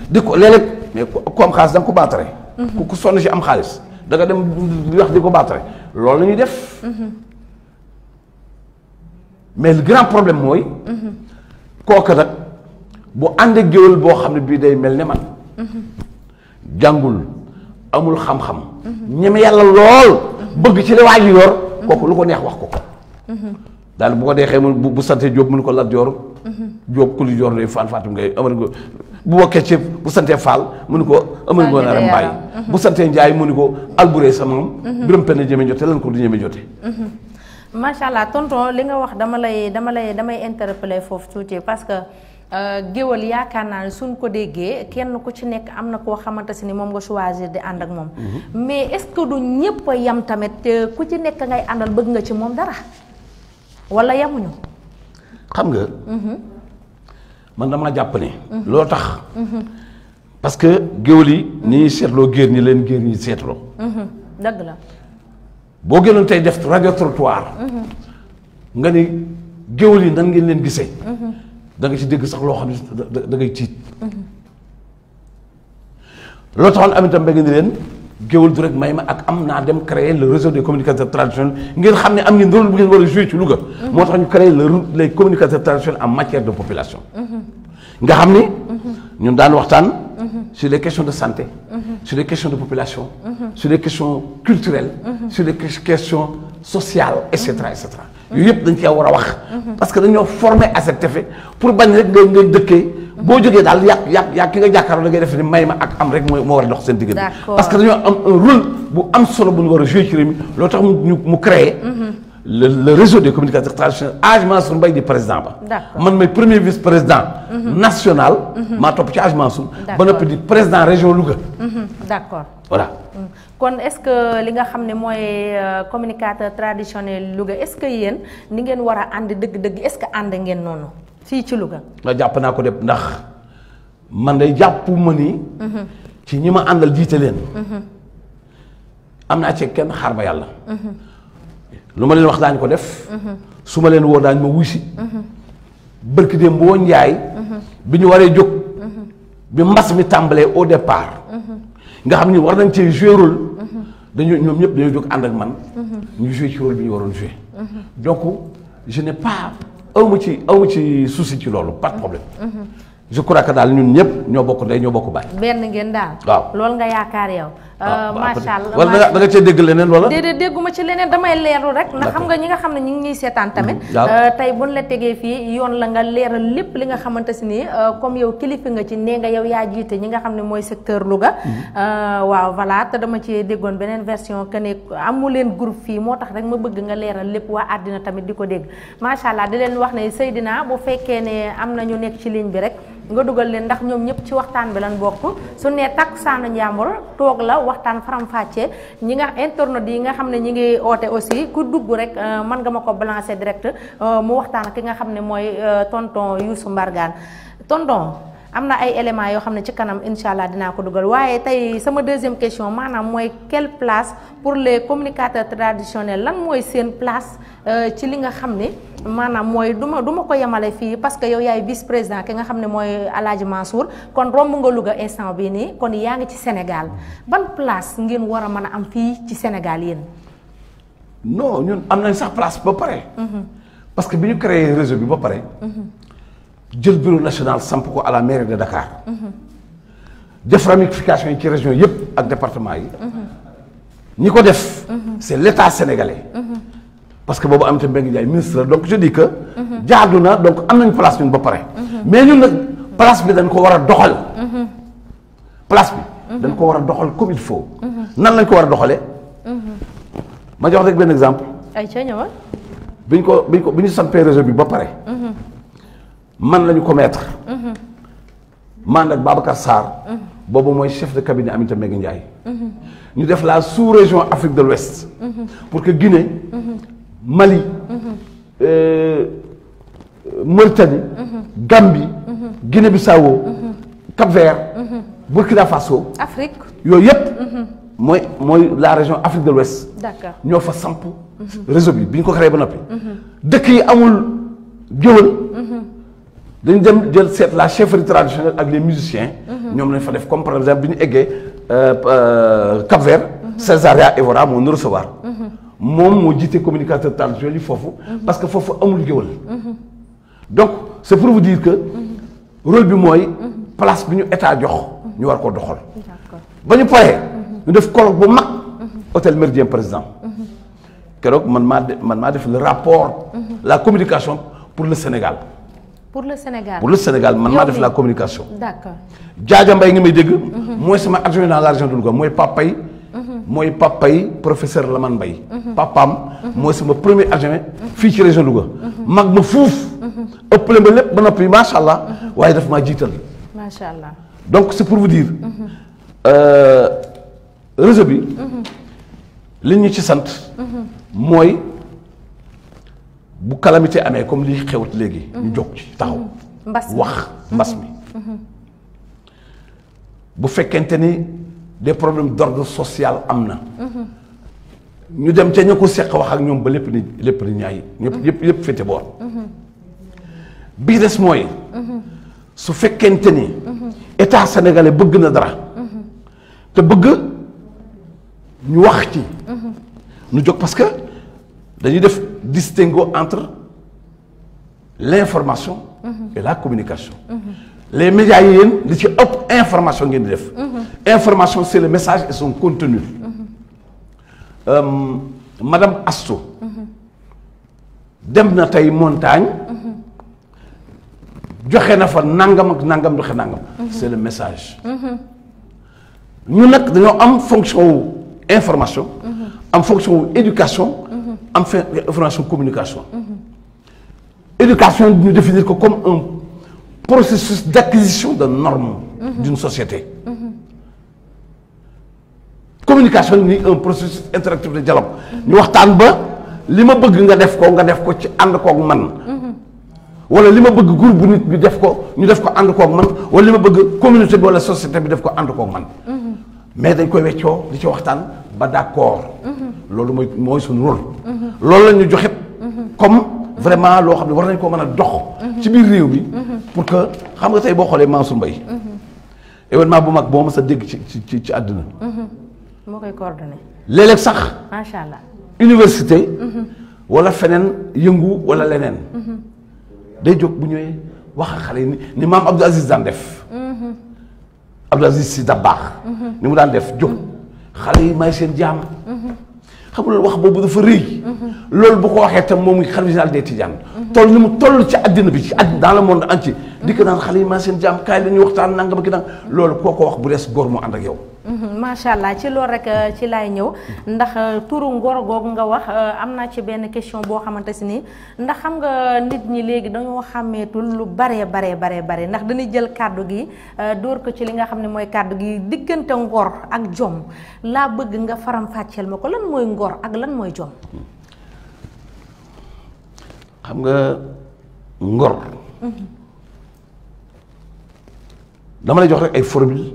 di ko léeg-léeg mais ku am xaalis da nga ko baatare ku sonn si am xaalis da nga dem di wax di ko baatare loolu la ñuy def mais le grand problème mooy kooka nag bu ànd ak géwël boo xam ne bii day mel ne man jàngul amul xam-xam ñeme yàlla lool bëgg ci la waa ji yor kooku lu ko neex wax ko daal bu ko deexee mu bu santee Jóob mu ni ko Lat Joor Jóob ku li joor day Faal Fatim ngay Amari Ngoone bu bokkee ci bu santee Faal mu ni ko Amari Ngoone Aram Mbaay bu santee Njaay mu ni ko Alburé sa moom Biram Penda ñeme jote lan ko du ñeme jote macha allah tonton li nga wax damay interpeller foofu tuuti parce que géwël yaakaar naa ne suñ ko déggee kenn ku ci nekk am na koo xamante si ni moom nga choisir di ànd ak moom mais est-ce que du ñëpp a yam tamit ku ci nekk ngay àndal bëgg nga ci moom dara wala yamuñu xam nga man damaa jàpp ne loo tax parce que géwël yi ni ñuy seetloo géer ñi leen géer ñi seetloo dëgg la boo génnoon tey def radio trottoir nga ni géwël yi nan ngeen leen gisee da nga ci dégg sax loo xam ne da ngay tiit loo taxoon am itam mbéy ni leen géwël du rek may ma ak am naa dem créer le réseau des communicateurs traditionnels ngeen xam ne am ngeen rôle bu ngeen war a jouer ci Louga moo tax ñu créer les communicateurs traditionnels en matière de population nga xam ni ñun daan waxtaan sur les questions de santé sur les questions de population sur les questions culturelles sur les questions sociales et cetera yooyu yëpp dañ cee war a wax parce que dañoo formé à cet effet pour bañ rek ngay dëkkee boo jógee daal yàq ki nga jàkkaarloo da ngay def ni may ma ak am rek moo war a dox seen diggante parce que dañoo am un rôle bu am solo bu ñu war a jouer ci réew mi loolu tax mu créé le réseau des communicateurs traditionnels Hadj Mansour Mbaye di président ba man may premier vice président national maa topp ci Hadj Mansour ba noppi di président région Louga d'accord voilà kon est-ce que li nga xam ne mooy communicateur traditionnel Louga est-ce que yéen ni ngeen war a ànd dëgg-dëgg est-ce que ànd ngeen noonu fii ci Louga nga jàpp naa ko def ndax man day jàpp ma ni ci ñi ma àndal jiite leen am naa ci kenn xaar ba yàlla lu ma leen wax daañu ko def su ma leen woo daañu ma wuy si bërki dem boo njaay bi ñu waree jóg bi mbas mi tàmbalee au départ nga xam ni war nañ cee jouer rôle dañu ñoom ñëpp dañoo jóg ànd ak man ñu jouer ci rôle bi ñu waroon jouer donc je n'ai pas awma ci souci ci loolu pas de problème je crois que daal ñun ñëpp ñoo bokk ndey ñoo bokk baay. benn ngeen daal. waaw loolu nga yaakaar yow. macha allah wala da nga cee dégg leneen wala. déedéet dégguma ci leneen damay leerlu rek. ndax xam nga ñi nga xam ne ñu ngi ñuy seetaan tamit. tey buñ la tegee fii yoon la nga leeral lépp li nga xamante si nii comme yow kilifa nga ci nee nga yow yaa jiite ñi nga xam ne mooy secteur Louga. waaw voilà te dama ci déggoon beneen version que ne amu leen groupe fii moo tax rek ma bëgg nga leeral lépp waa àddina tamit di ko dégg macha allah di leen wax ne Seydina bu fekkee ne am na ñu nekk ci ligne bi rek. nga dugal leen ndax ñoom ñëpp ci waxtaan bi lan bokk su nee takk saanu njàmbur toog la waxtaan faram-fàccee ñi nga internet yi nga xam ne ñi ngi oote aussi ku dugg rek mën nga ma ko balancer direct mu waxtaan ki nga xam ne mooy tonton Youssou Mbargane tonton am na ay éléments yoo xam ne ci kanam incha allah dinaa ko dugal waaye tey sama deuxième question maanaam mooy quelle place pour les communicateurs traditionnels lan mooy seen place ci li nga xam ne maanaam mooy du ma ko yemale fii parce que yow yaay vice président ki nga xam ne mooy Alaaji Mansour kon romb nga Louga instant bii nii kon yaa ngi ci Sénégal ban place ngeen war a mën a am fii ci Sénégal yéen. non ñun am nañ sax place ba pare. parce que bi ñu créé réseau bi ba pare. jël bureau national samp ko à la mairie de Dakar. def ramification yi ci région yëpp ak département yi. ñi ko def. c'est l'État sénégalais. parce que boobu am te Mbengue Ndiaye ministre donc je dis que. jaadu na donc am nañ place ñun ba pare. mais ñun nag place bi dañ ko war a doxal. place bi. dañ ko war a doxal comme il faut. nan lañ ko war a doxalee. ma jox rek benn exemple. ay ca ñëwal. bi ñu sampee réseau bi ba pare. man lañu ko mettre. man ak Babacar Sarr. boobu mooy chef de cabinet Aminata Mbengue Ndiaye. ñu def la sous-région Afrique de l'Ouest. pour que Guinée. Mali. Mauritanie. Gambie. Guinée-Bissau. Cap-Vert. Burkina Faso. Afrique. yooyu yëpp. mooy la région Afrique de l'Ouest. d'accord ñoo fa samp. réseau bi ñu ko créé ba noppi. dëkk yi amul géwël. dañu dem jël seet la chefferie traditionnelle ak les musiciens. ñoom lañ fa def comme par exemple bi ñu eggee Cap-Vert. Césaria Evora moo ñu recevoir. moom moo jiite communicateur traditionnel yi foofu. parce que foofu amul géwël. donc c'est pour vous dire que. rôle bi mooy. place bi ñu état jox. ñu war ko doxal. ba ñu paree. ñu def colloque bu mag. hôtel Méridien Président. keroog man maa def le rapport. la communication pour le Sénégal. pour le Sénégal pour le Sénégal man maa def la communication. d'accord. Jaaja Mbaye ngi may dégg. mooy sama adjoint dans la région de Louga mooy papay. mooy papay professeur Lamane Mbaye. papaam mooy sama premier adjoint fii ci région de Louga. mag ma fuuf. ëppale ma lépp ba noppi macha allah waaye daf maa jiital. macha allah donc c'est pour vous dire. réseau bi. li ñu ci sant. mooy bu calamité amee comme li xewut léegi. ñu jóg ci taxaw. wax mbas mi. bu fekkente ni des problèmes d'ordre social am na. ñu dem ca ña ko seq wax ak ñoom ba lépp ni ñaay yëpp féete boor. bii des mooy. su fekkente ni. état sénégalais bëgg na dara. te bëgg ñu wax ci. ñu jóg parce que dañuy def distinguo entre l'information. et la communication. les médias yi yéen li ci ëpp information ngeen di def. information c'est le message et son contenu. madame Astou. dem na tey montagne. joxe na fa nangam ak nangam doxe nangam. c'est le message. ñu nag dañoo am fonction wu information. am fonction wu éducation. am information communication. éducation ñu définir ko comme un processus d'acquisition de normes. d'une société. communication ni un processus interactif de dialogue. ñu waxtaan ba li ma bëgg nga def ko ci ànd koog man. wala li ma bëgg groupe bu nit bi def ko ñu def ko ànd koog man wala li ma bëgg communauté bi wala société bi def ko ànd koog man. mais dañ koy weccoo di ci waxtaan ba d'accord. loolu mooy suñu rôle. loolu la ñu joxe comme vraiment loo xam ne war nañ ko mën a dox. ci biir réew mi. pour que xam nga tey boo xoolee Mansour Mbaye. événement bu mag boo mës a dégg ci àdduna. moo koy coordonné. léeg-léeg sax. macha allah. université. wala feneen yëngu wala leneen. day jóg bu ñëwee wax ak xale yi ni maam Abdou Aziz daan def. Abdou Aziz Sy Dabakh. ni mu daan def jóg xale yi may seen jaam. xam nga loolu wax boobu dafa rëy. loolu bu ko waxee tam moom xalifa général des Tidianes. toll ni mu toll ci àddina bi ci àddina dans le monde entier. di ko naan xale yi may seen jaam kaay la ñuy waxtaan nangam ak nang loolu koo ko wax bu des góor mu ànd ak yow. macha allah ci loolu rek ci laay ñëw ndax turu ngor googu nga wax am naa ci benn question boo xamante si nii ndax xam nga nit ñi léegi dañoo xàmmeetul lu bare ndax dañuy jël kàddu gi dóor ko ci li nga xam ne mooy kàddu gi diggante ngor ak jom laa bëgg nga faram fàcceel ma ko lan mooy ngor ak lan mooy jom. xam nga ngor. dama lay jox rek ay formule.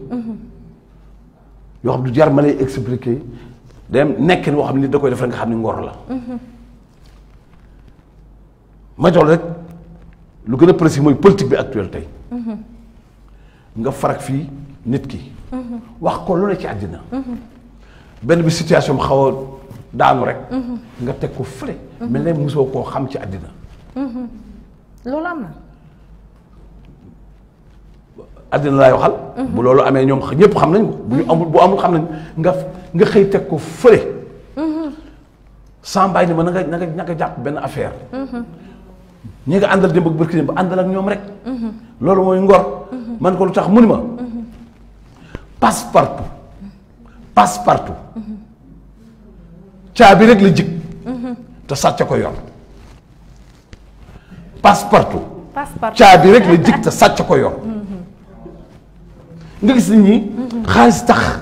yoo xam du jar ma lay expliquer dem nekkin boo xam ne nit da koy def rek nga xam ne ngor la. ma jox rek lu gën a précis mooy politique bi actuelle tey. nga farak fii nit ki. wax ko lu ne ci àddina. benn bi situation bi xaw a daanu rek. nga teg ko fële. mel ne mosoo koo xam ci àddina. loolu am na. àddina laay waxal. bu loolu amee ñoom ñëpp xam nañ ko. bu amul xam nañ nga xëy teg ko fële. sans bàyyi ni ma na nga jàpp benn affaire. ñi nga àndal démb ak barki démb ba àndal ak ñoom rek. loolu mooy ngor. man ko lu tax mu ni ma. passe partout. caabi rek la jig. te sàcc ko yor. passe partout. caabi rek la jig te sàcc ko yor. nga gis nit ñi xaalis tax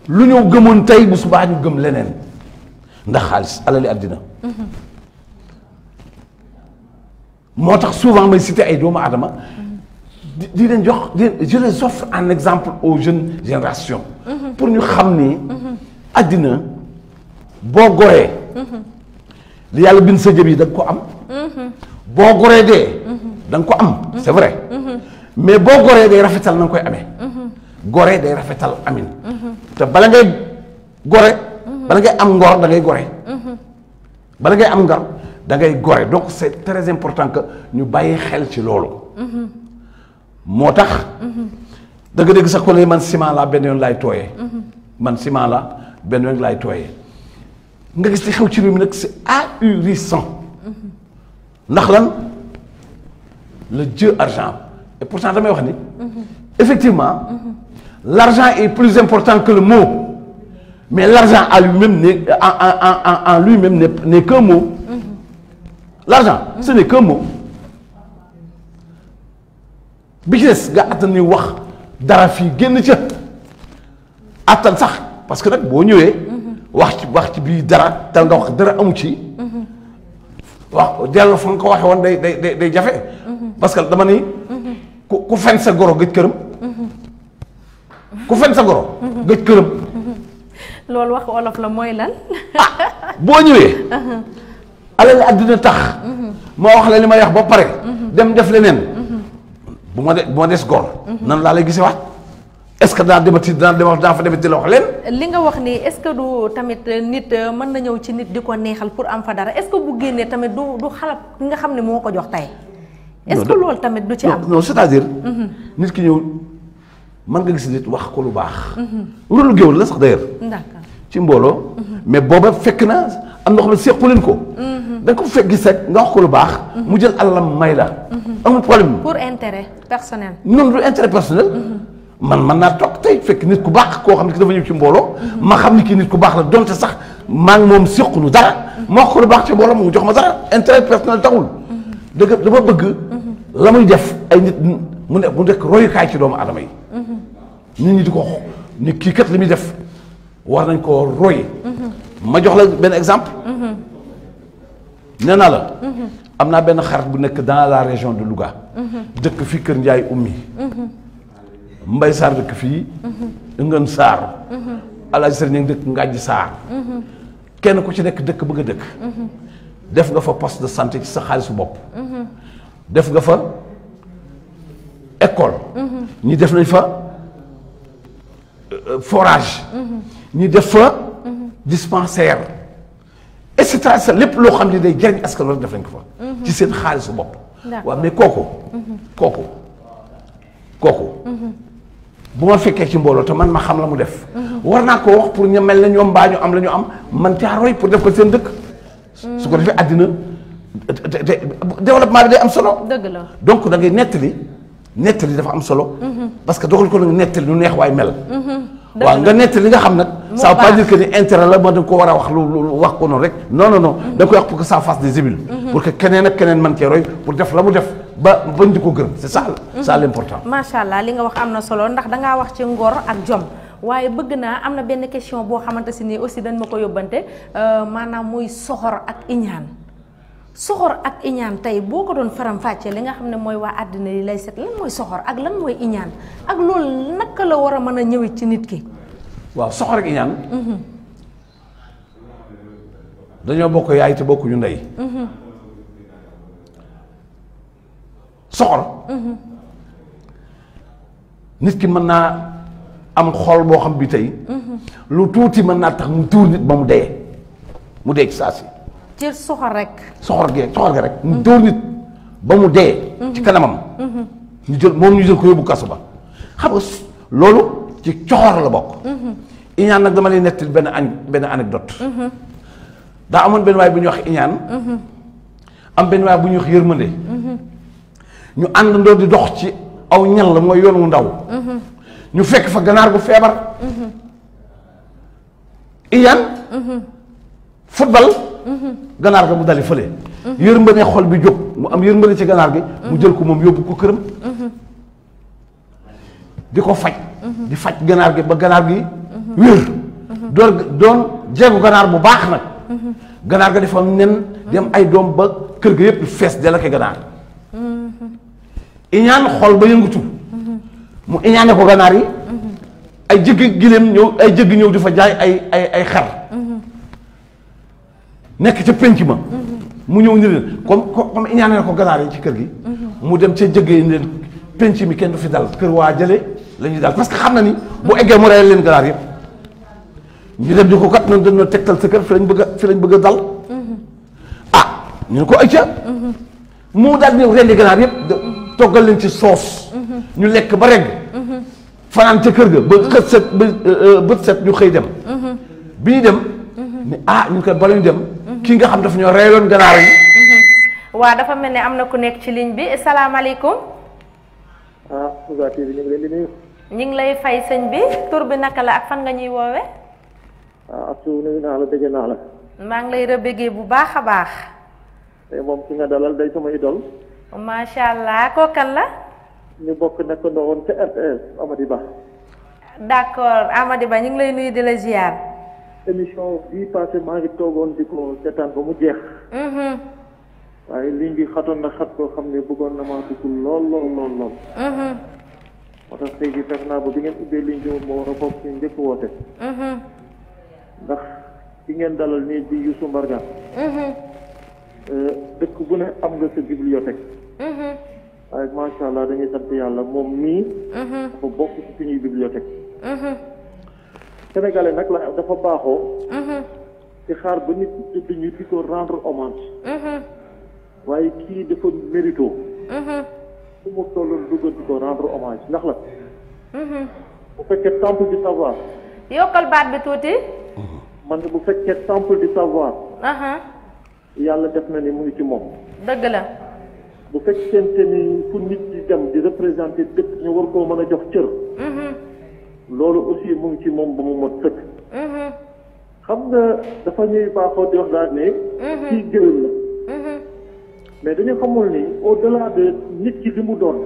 lu ñëw gëmoon tey bu subaa ñu gëm leneen ndax xaalis alali àddina moo tax souvent may citer ay doomu aadama di leen jox je les offre en exemple aux jeunes générations pour ñu xam ni àddina boo goree li yàlla bind sa jëb yi da nga ko am boo goree dee da nga ko am c'est vrai mais boo goree day rafetal na nga koy amee gore day rafetal amin te bala ngay gore bala ngay am ngor da ngay gore bala ngay am ngor da ngay gore donc c'est très important que ñu bàyyi xel ci loolu moo tax da nga dégg sax ko ne man ciment la benn yoon laay tooyee man ciment la benn yoon laay tooyee nga gis li xew ci réew mi nag c'est ahurissant ndax lan le dieu argent et pourtant damay wax ni effectivement l'argent est plus important que le mot mais l'argent à lui-même en lui-même n'est qu'un mot. L'argent ce n'est qu'un mot. bi ci des nga attan ni wax dara fii génn ca attan sax parce que nag boo ñëwee wax ci bii dara te nga wax dara amu ci wax dellu fa nga ko waxee woon day jafe parce que dama ni ku fen sa goro gëj këram ku fen sa goro gëj këram loolu wax olof la mooy lan boo ñëwee alal àddina tax ma wax la li may wax ba pare dem def leneen bu ma des gor nan laa lay gisee waat est-ce que dinaa fa demati di la wax leen li nga wax nii est-ce que du tamit nit mën na ñëw ci nit di ko neexal pour am fa dara est-ce que bu génnee tamit du xalab ki nga xam ne moo ko jox tey est-ce que loolu tamit du ci am non c'est-à-dire nit ki ñëw mën nga gis nit wax ko lu baax rôle géwél la sax d'ailleurs d'accord ci mbooloo mais booba fekk na am na xam ne sequ leen ko da nga ko fekk gis rek nga wax ko lu baax mu jël alalam may la amul problème pour intérêt personnel non du intérêt personnel man naa toog tey fekk nit ku baax koo xam ne ki dafa ñëw ci mbooloo ma xam ni kii nit ku baax la donte sax maa ngi moom sequnu dara ma wax ko lu baax ci mbooloo mu jox ma dara intérêt personnel taxul dëgg dama bëgg la muy def ay nit mu nekk royukaay ci doomu aadama yi nit ñi di ko ni kii kat li muy def war nañ koo roy ma jox la benn exemple nee naa la am naa benn xarit bu nekk dans la région de Louga dëkk fii Kër Ndiaye Oumy Mbay Sarr dëkk fii Ngën Sarr Alaaji Sëriñ dëkk Ngàjji Sarr kenn ku ci nekk dëkk bëgg a dëkk def nga fa poste de santé ci sa xaalisu bopp def nga fa école ñi def nañ fa forage ñi def fa dispensaire et cetera lépp loo xam ne day jariñ askan wi def nañ ko fa ci seen xaalisu bopp waaw mais kooku bu ma fekkee ci mbooloo te man ma xam la mu def war naa ko wax pour ñu mel ne ñoom mbaa ñu am la ñu am man caa roy pour def ko seen dëkk su ko defee àddina développement bi day am solo dëgg la donc da ngay nettali dafa am solo parce que dogal ko nag nettali lu neex waay mel waaw nga nettali li nga xam nag ça veut pas dire que ni intérêt la ma da nga ko war a wax lu wax ko noonu rek non da koy wax pour que ça fasse des émules pour que keneen ak keneen man cee roy pour def la mu def ba bañ di ko gërëm c'est ça l'important macha allah li nga wax am na solo ndax dangaa wax ci ngor ak jom waaye bëgg naa am na benn question boo xamante si nii aussi dañ ma ko yóbbante maanaam muy soxor ak iñaan tey boo ko doon faram-fàccee li nga xam ne mooy waa àddina yi lay set lan mooy soxor ak lan mooy iñaan ak loolu naka la war a mën a ñëwee ci nit ki. waaw soxor ak iñaan dañoo bokk yaay te bokkuñu ndey. soxor nit ki mën naa am xol boo xam bi tey lu tuuti mën naa tax mu tuur nit ba mu dee ci saa si. ci soxor rek. soxor gi rek mu dóor nit ba mu dee. ci kanamam. ñu jël ko yóbbu kaso ba xam nga loolu ci coxor la bokk. iñaan nag dama lay nettali benn anecdote. daa amoon benn waay bu ñuy wax iñaan. am benn waay bu ñuy wax yërmande. ñu àndandoo di dox ci aw ñal la mooy yoon wu ndaw. ñu fekk fa ganaar gu feebar. iñaan. football. ganaar ga mu dali fële. yërmande xol bi jóg mu am yërmande ci ganaar gi. mu jël ko moom yóbbu ko këram. di ko faj. di faj ganaar gi ba ganaar gi wér. doon jeegu ganaar bu baax nag. ganaar ga dafa nen dem ay doom ba kër ga yëpp fees dell ak ganaar. iñaan xol ba yëngutu. mu iñaane ko ganaar yi. ay jëgg gileem ñëw di fa jaay ay xar. nekk ca penc ma mu ñëw ni leen comme iñaane na ko ganaar yi ci kër gi mu dem ca jëggee ni leen penc mi kenn du fi dal kër waa jële la ñuy dal parce que xam na ni bu eggee mu reyal leen ganaar yëpp ñu dem di ko kat noonu dañoo tegtal sa kër fi lañ bëgg a dal ñu ne ko acca mu daal ñëw rendi ganaar yëpp toggal leen ci soos ñu lekk ba regg fanaan ca kër ga ba xët set bët set ñu xëy dem bi ñu dem ni ñu koy bala ñu dem kii nga xam dafa ñoo reyloon ganaar yi. waa dafa mel ne am na ku nekk ci ligne bi salaamaaleykum. Touba TV ñu ngi leen di nuyu. ñu ngi lay fay sëñ bi tur bi naka la ak fan nga ñuy woowe Astou nuyu naa la dégg naa la. maa ngi lay rëbbégee bu baax a baax. tey moom ki nga dalal day sama idole. macha allah kookan la. ñu bokk nekkandoo woon ca RTS Amady Ba. d'accord Amady Ba ñu ngi lay nuyu di la ziar. émission bii passé maa ngi toogoon di ko seetaan ba mu jeex. waaye ligne bi xatoon na xat koo xam ne bëggoon na maa dugg lool. moo tax tey jii fekk naa ba bi ngeen ubbee ligne bi moo war a bokk ñu njëkk woote. ndax ki ngeen dalal nii di Youssou Mbargane. dëkk bu ne am nga sa bibliothèque. waaye macha allah dañuy sant yàlla moom mii. dafa bokk ci suñuy bibliothèque. Sénégalais nag la dafa baaxoo. ci xaar ba nit ñi ñu di ko rendre hommage. waaye kii dafa mérito. fu mu tolloon dugg di ko rendre hommage ndax la. bu fekkee temple du savoir. yokkal baat bi tuuti. man bu fekkee temple du savoir. yàlla def na ni mu ngi ci moom. dëgg la. bu fekkente ni fu nit di dem di représenter dëkk ñu war koo mën a jox cër. loolu aussi mu ngi ci moom ba mu mot sëkk. xam nga dafa ñuy baaxoo di wax daal ne. kii géwél la. mais dañu xamul ni au delà de nit ki li mu doon.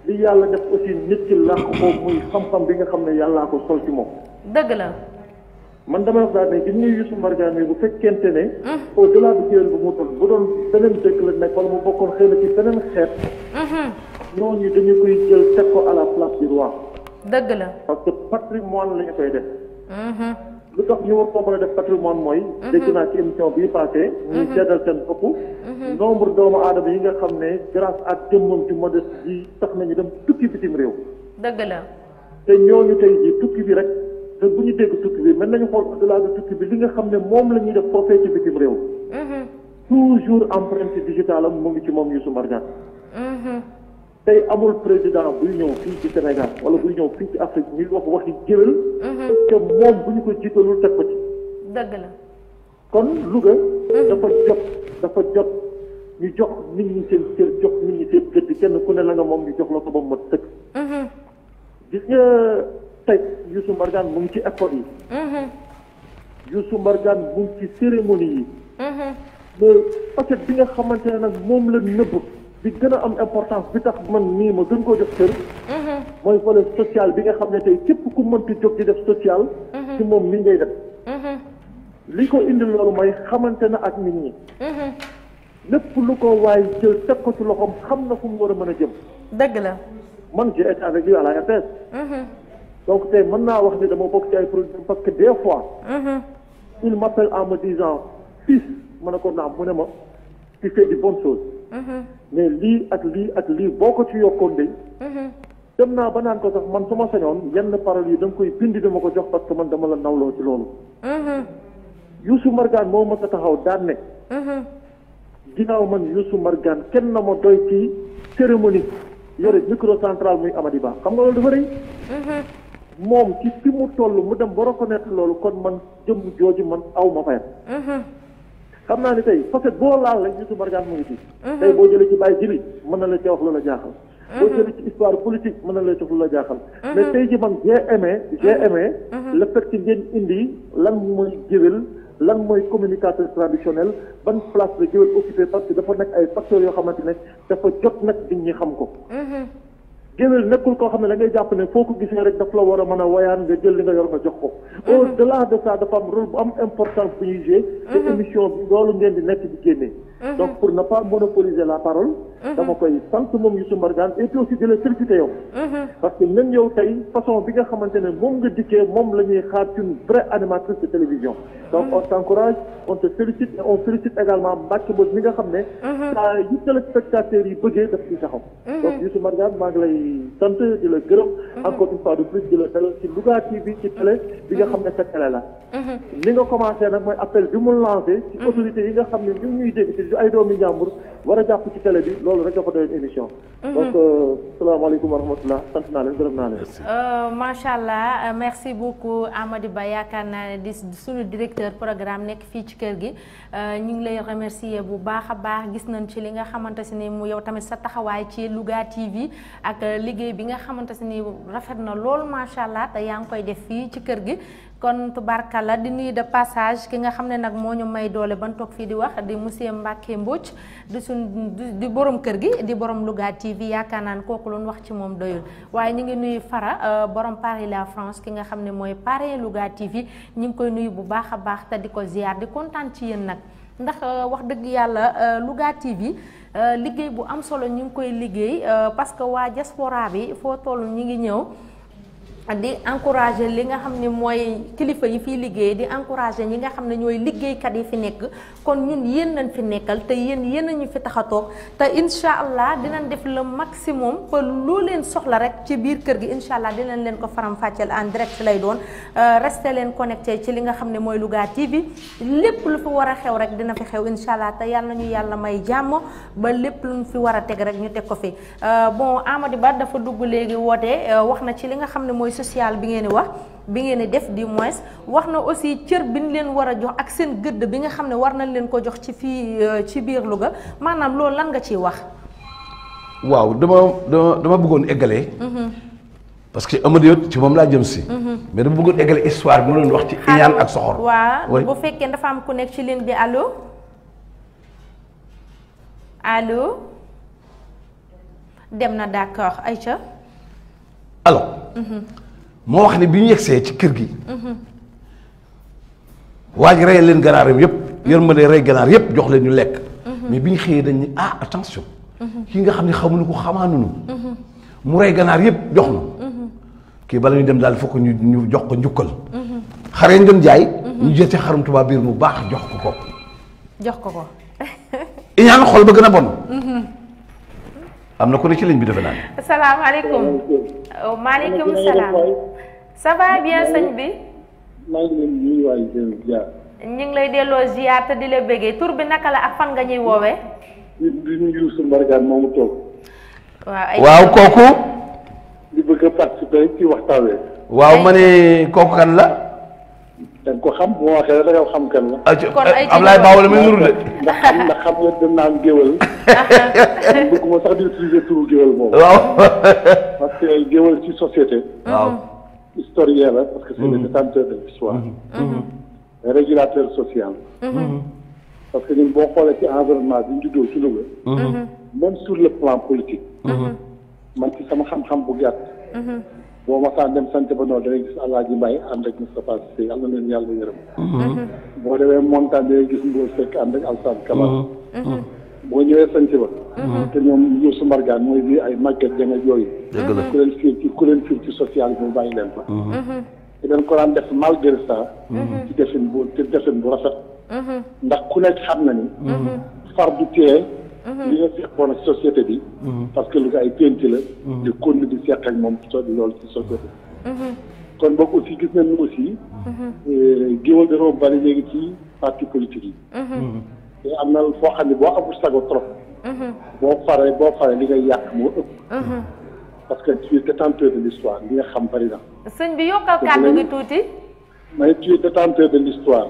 li yàlla def aussi nit ki làq ko muy xam-xam bi nga xam ne yàllaa ko sol ci moom. dëgg la. man damay wax daal ne gis nga Youssou Mbargane bu fekkente ne. au delà de géwél bu mu doon bu doon beneen dëkk la nekk wala mu bokkoon xëy na ci beneen xeet. ñooñu dañu koy jël teg ko à la place du roi. dëgg la. parce que patrimoine la ñu koy def. lu tax ñu war koo mën a def patrimoine mooy. dégg naa ci émission bii passé. ñuy seddal seen bopp. nombre doomu aadama yi nga xam ne grâce ak jëmmam ci modeste ji tax nañu dem tukki bitim réew. dëgg la. te ñooñu tey jii tukki bi rek te bu ñu dégg tukki bi mën nañu xool au-delà de tukki bi li nga xam ne moom la ñuy def foofee ci bitim réew. toujours empreinte digitale am mu ngi ci moom Youssou Mbargane. tey amul président buy ñëw fii ci Sénégal wala buy ñëw fii ci Afrique ñuy wax waxi géwél. te moom bu ñu ko jiitalul teg ko ci. dëgg la. kon Louga. dafa jot ñu jox nit ñi seen cër jox nit ñi seen gëdd kenn ku ne la nga moom ñu jox la ko ba mu mat sëkk. gis nga tey Youssou Mbargane mu ngi ci école yi. Youssou Mbargane mu ngi ci cérémonie yi. mais peut-être bi nga xamante ne nag moom la nëbb bi gën a am importance bi tax man nii ma gën koo jox kër. mooy volet social bi nga xam ne tey képp ku mënti jóg di def social. ci moom mi ngay def. li ko indi loolu mooy xamante na ak nit ñi. lépp lu ko waay jël teg ko ci loxoom xam na fu mu war a mën a jëm. dëgg la. man j'ai été avec lui à la RTS. donc tey mën naa wax ni dama bokk ci ay produits parce que des fois. il m'appelle en me disant fils ma ne ko naam mu ne ma tu fais de bonnes choses. mais lii ak lii ak lii boo ko ci yokkoon de. dem naa ba naan ko sax man su ma sañoon yenn paroles yi da nga koy bind dama ko jox parce que man dama la nawloo ci loolu. Youssou Mbargane moo mës a taxaw daan ne. ginnaaw man Youssou Mbargane kenn na ma doy ci cérémonie yore microcentral muy Amady Ba xam nga loolu dafa rëy. moom ci fi mu toll mu dem ba reconnaître loolu kon man jëm jooju man aw ma fayam. xam naa ni tey peut-être boo laal rek Youssou Mbargane mu ngi ci. tey boo jëlee ci Baye Jili mën na la ca wax lu la jaaxal. boo jëlee ci histoire politique mën na la ca wax lu la jaaxal. mais tey ji man j'ai aimé le fait que ngeen indi lan mooy géwél lan mooy communicateur traditionnel ban place la géwél occupé parce que dafa nekk ay facteurs yoo xamante ne dafa jot nag nit ñi xam ko. géwél nekkul koo xam ne da ngay jàpp ne foo ko gisee rek daf la war a mën a woyaan nga jël li nga yor nga jox ko. au delà de ça dafa am rôle bu am importance bu ñuy jouer. te émission bi loolu ngeen di nekk di génne. donc pour ne pas monopoliser la parole. dama koy sant moom Youssou Mbargane et puis aussi di la féliciter yow. parce que même yow tey façon bi nga xamante ne moom nga dikkee moom la ñuy xaar une vraie animatrice de télévision. donc on t'encourage on te félicite et on félicite également Mbacke Mbodj mi nga xam ne. saa yu téléspectateurs yi bëggee daf ciy taxaw. donc Youssou Mbargane maa ngi lay sant di la gërëm. encore une fois de plus di la dalal ci Louga TV ci télé bi nga xam ne sa télé la. li nga commencé nag mooy appel bi mu lancé. ci autorités yi nga xam ne ñu ngi ñuy dégg ci ay doomi njàmbur war a jàpp ci télé bi loolu rek dafa doon émission. donc salaamaaleykum wa rahmatulah sant naa leen gërëm naa leen. macha allah merci beaucoup Amady Ba yaakaar naa ne di suñu directeur programme nekk fii ci kër gi ñu ngi lay remercier bu baax a baax gis nañ ci li nga xamante si ni mu yow tamit sa taxawaay ci Louga TV ak liggéey bi nga xamante si ni rafet na loolu macha allah te yaa ngi koy def fii ci kër gi. kon tubarkalla di nuyu de passage ki nga xam ne nag moo ñu may doole ban toog fii di wax di monsieur Mbacke Mbodj di borom kër gi di borom Louga TV yaakaar naa ne kooku lu wax ci moom doyul waaye ñu ngi nuyu Fara borom Paris la France ki nga xam ne mooy parrain Louga TV ñu ngi koy nuyu bu baax a baax te di ko ziar di kontaan ci yéen nag ndax wax dëgg yàlla Louga TV liggéey bu am solo ñu ngi koy liggéey parce que waa diaspora bi foo toll ñu ngi ñëw. di encourager li nga xam ne mooy kilifa yi fiy liggéey di encourager ñi nga xam ne ñooy liggéeykat yi fi nekk kon ñun yéen nañ fi nekkal te yéen a ñu fi tax a toog te incha allah dinañ def le maximum ba loo leen soxla rek ci biir kër gi incha allah dinañ leen ko faram-fàcceel en direct lay doon rester leen connecté ci li nga xam ne mooy Louga TV lépp lu fi war a xew rek dina fi xew incha allah te yàlla nañu yàlla may jàmm ba lépp luñ fi war a teg rek ñu teg ko fi bon Amady Ba dafa dugg léegi woote wax na ci li nga xam ne mooy social bi ngeen di wax bi ngeen di def du moins wax na aussi cër bi ñu leen war a jox ak seen gëdd bi nga xam ne war nañ leen ko jox ci fii ci biir Louga maanaam loolu lan nga ciy wax. waaw dama bëggoon eggalee. parce que Amady ci moom laa jëm si. mais dama bëggoon eggale histoire bi ma doon wax ci iñaan ak soxor. waaw bu fekkee dafa am ku nekk ci ligne bi allo allo dem na d'accord Aïcha. alors. moo wax ne bi ñu yegsee ci kër gi. waa ji rey leen ganaaram yëpp. yërmande rey ganaar yëpp jox leen ñu lekk. mais bi ñu xëyee dañ ni attention. kii nga xam ne xamuñu ko xamaanuñu. mu rey ganaar yëpp jox na. kii bala ñu dem daal fokk ñu jox ko njukkal. xare ñu doon jaay. ñu jël ci xarum tubaab biir mu baax jox ko ko. jox ko ko. iñaan xol ba gën a bon. am na ko ne ci ligne bi defe naa ne. asalaamaaleykum. maaleykum salaam. ça va bien sëñ bi. maa ngi leen di nuyu waay jërëjëf. ñu ngi lay delloo ziar te di la bëggee tur bi naka la ak fan nga ñuy woowee. di nuyu Youssou Mbargane moomu toog. waaw kooku. di bëgg a participer ci waxtaan wi. waaw ma ne kooku kan la. da nga ko xam bu ma waxee da nga xam kan la. kon ay Ablaye Ba wala muy nuru de. ndax xam nga dem naan géwël. bëgguma sax di utiliser turu géwël boobu. waaw. parce que géwël ci société. waaw. historien la parce que c'est le détenteur de l'histoire. régulateur social. parce que ñun boo xoolee ci environnement bi ñu juddoo ci Louga. même sur le plan politique. man ci sama xam-xam bu gàtt. boo ma saa dem sant ba noonu da ngay gis Alaaji Mbaye ànd ak Moustapha Cissé yàlla na leen yàlla yërëm. boo demee montagne da ngay gis Mbour Seck ànd ak Alassane Camara. boo ñëwee sant ba. te ñoom Youssou Mbargane mooy bi ay màgget janga yooyu. dëgg la ku leen fiir ci social bi mu bàyyi leen fa. te dañ ko daan def malgré ça. ci defin bu rafet. ndax ku nekk xam na ni. far du tee. li nga seqoon ak société bi. parce que lu ko ay pénc la. di kon di seq ak moom loolu ci société bi. kon boog aussi gis nañ ni aussi. géwël dafa bari léegi ci parti politique yi. te am na foo xam ne boo amul sago trop. boo faree li ngay yàq moo ëpp. parce que tu es détenteur de l'histoire li nga xam bari na. sëñ bi yokkal kàddu gi tuuti. mais tu es détenteur de l'histoire.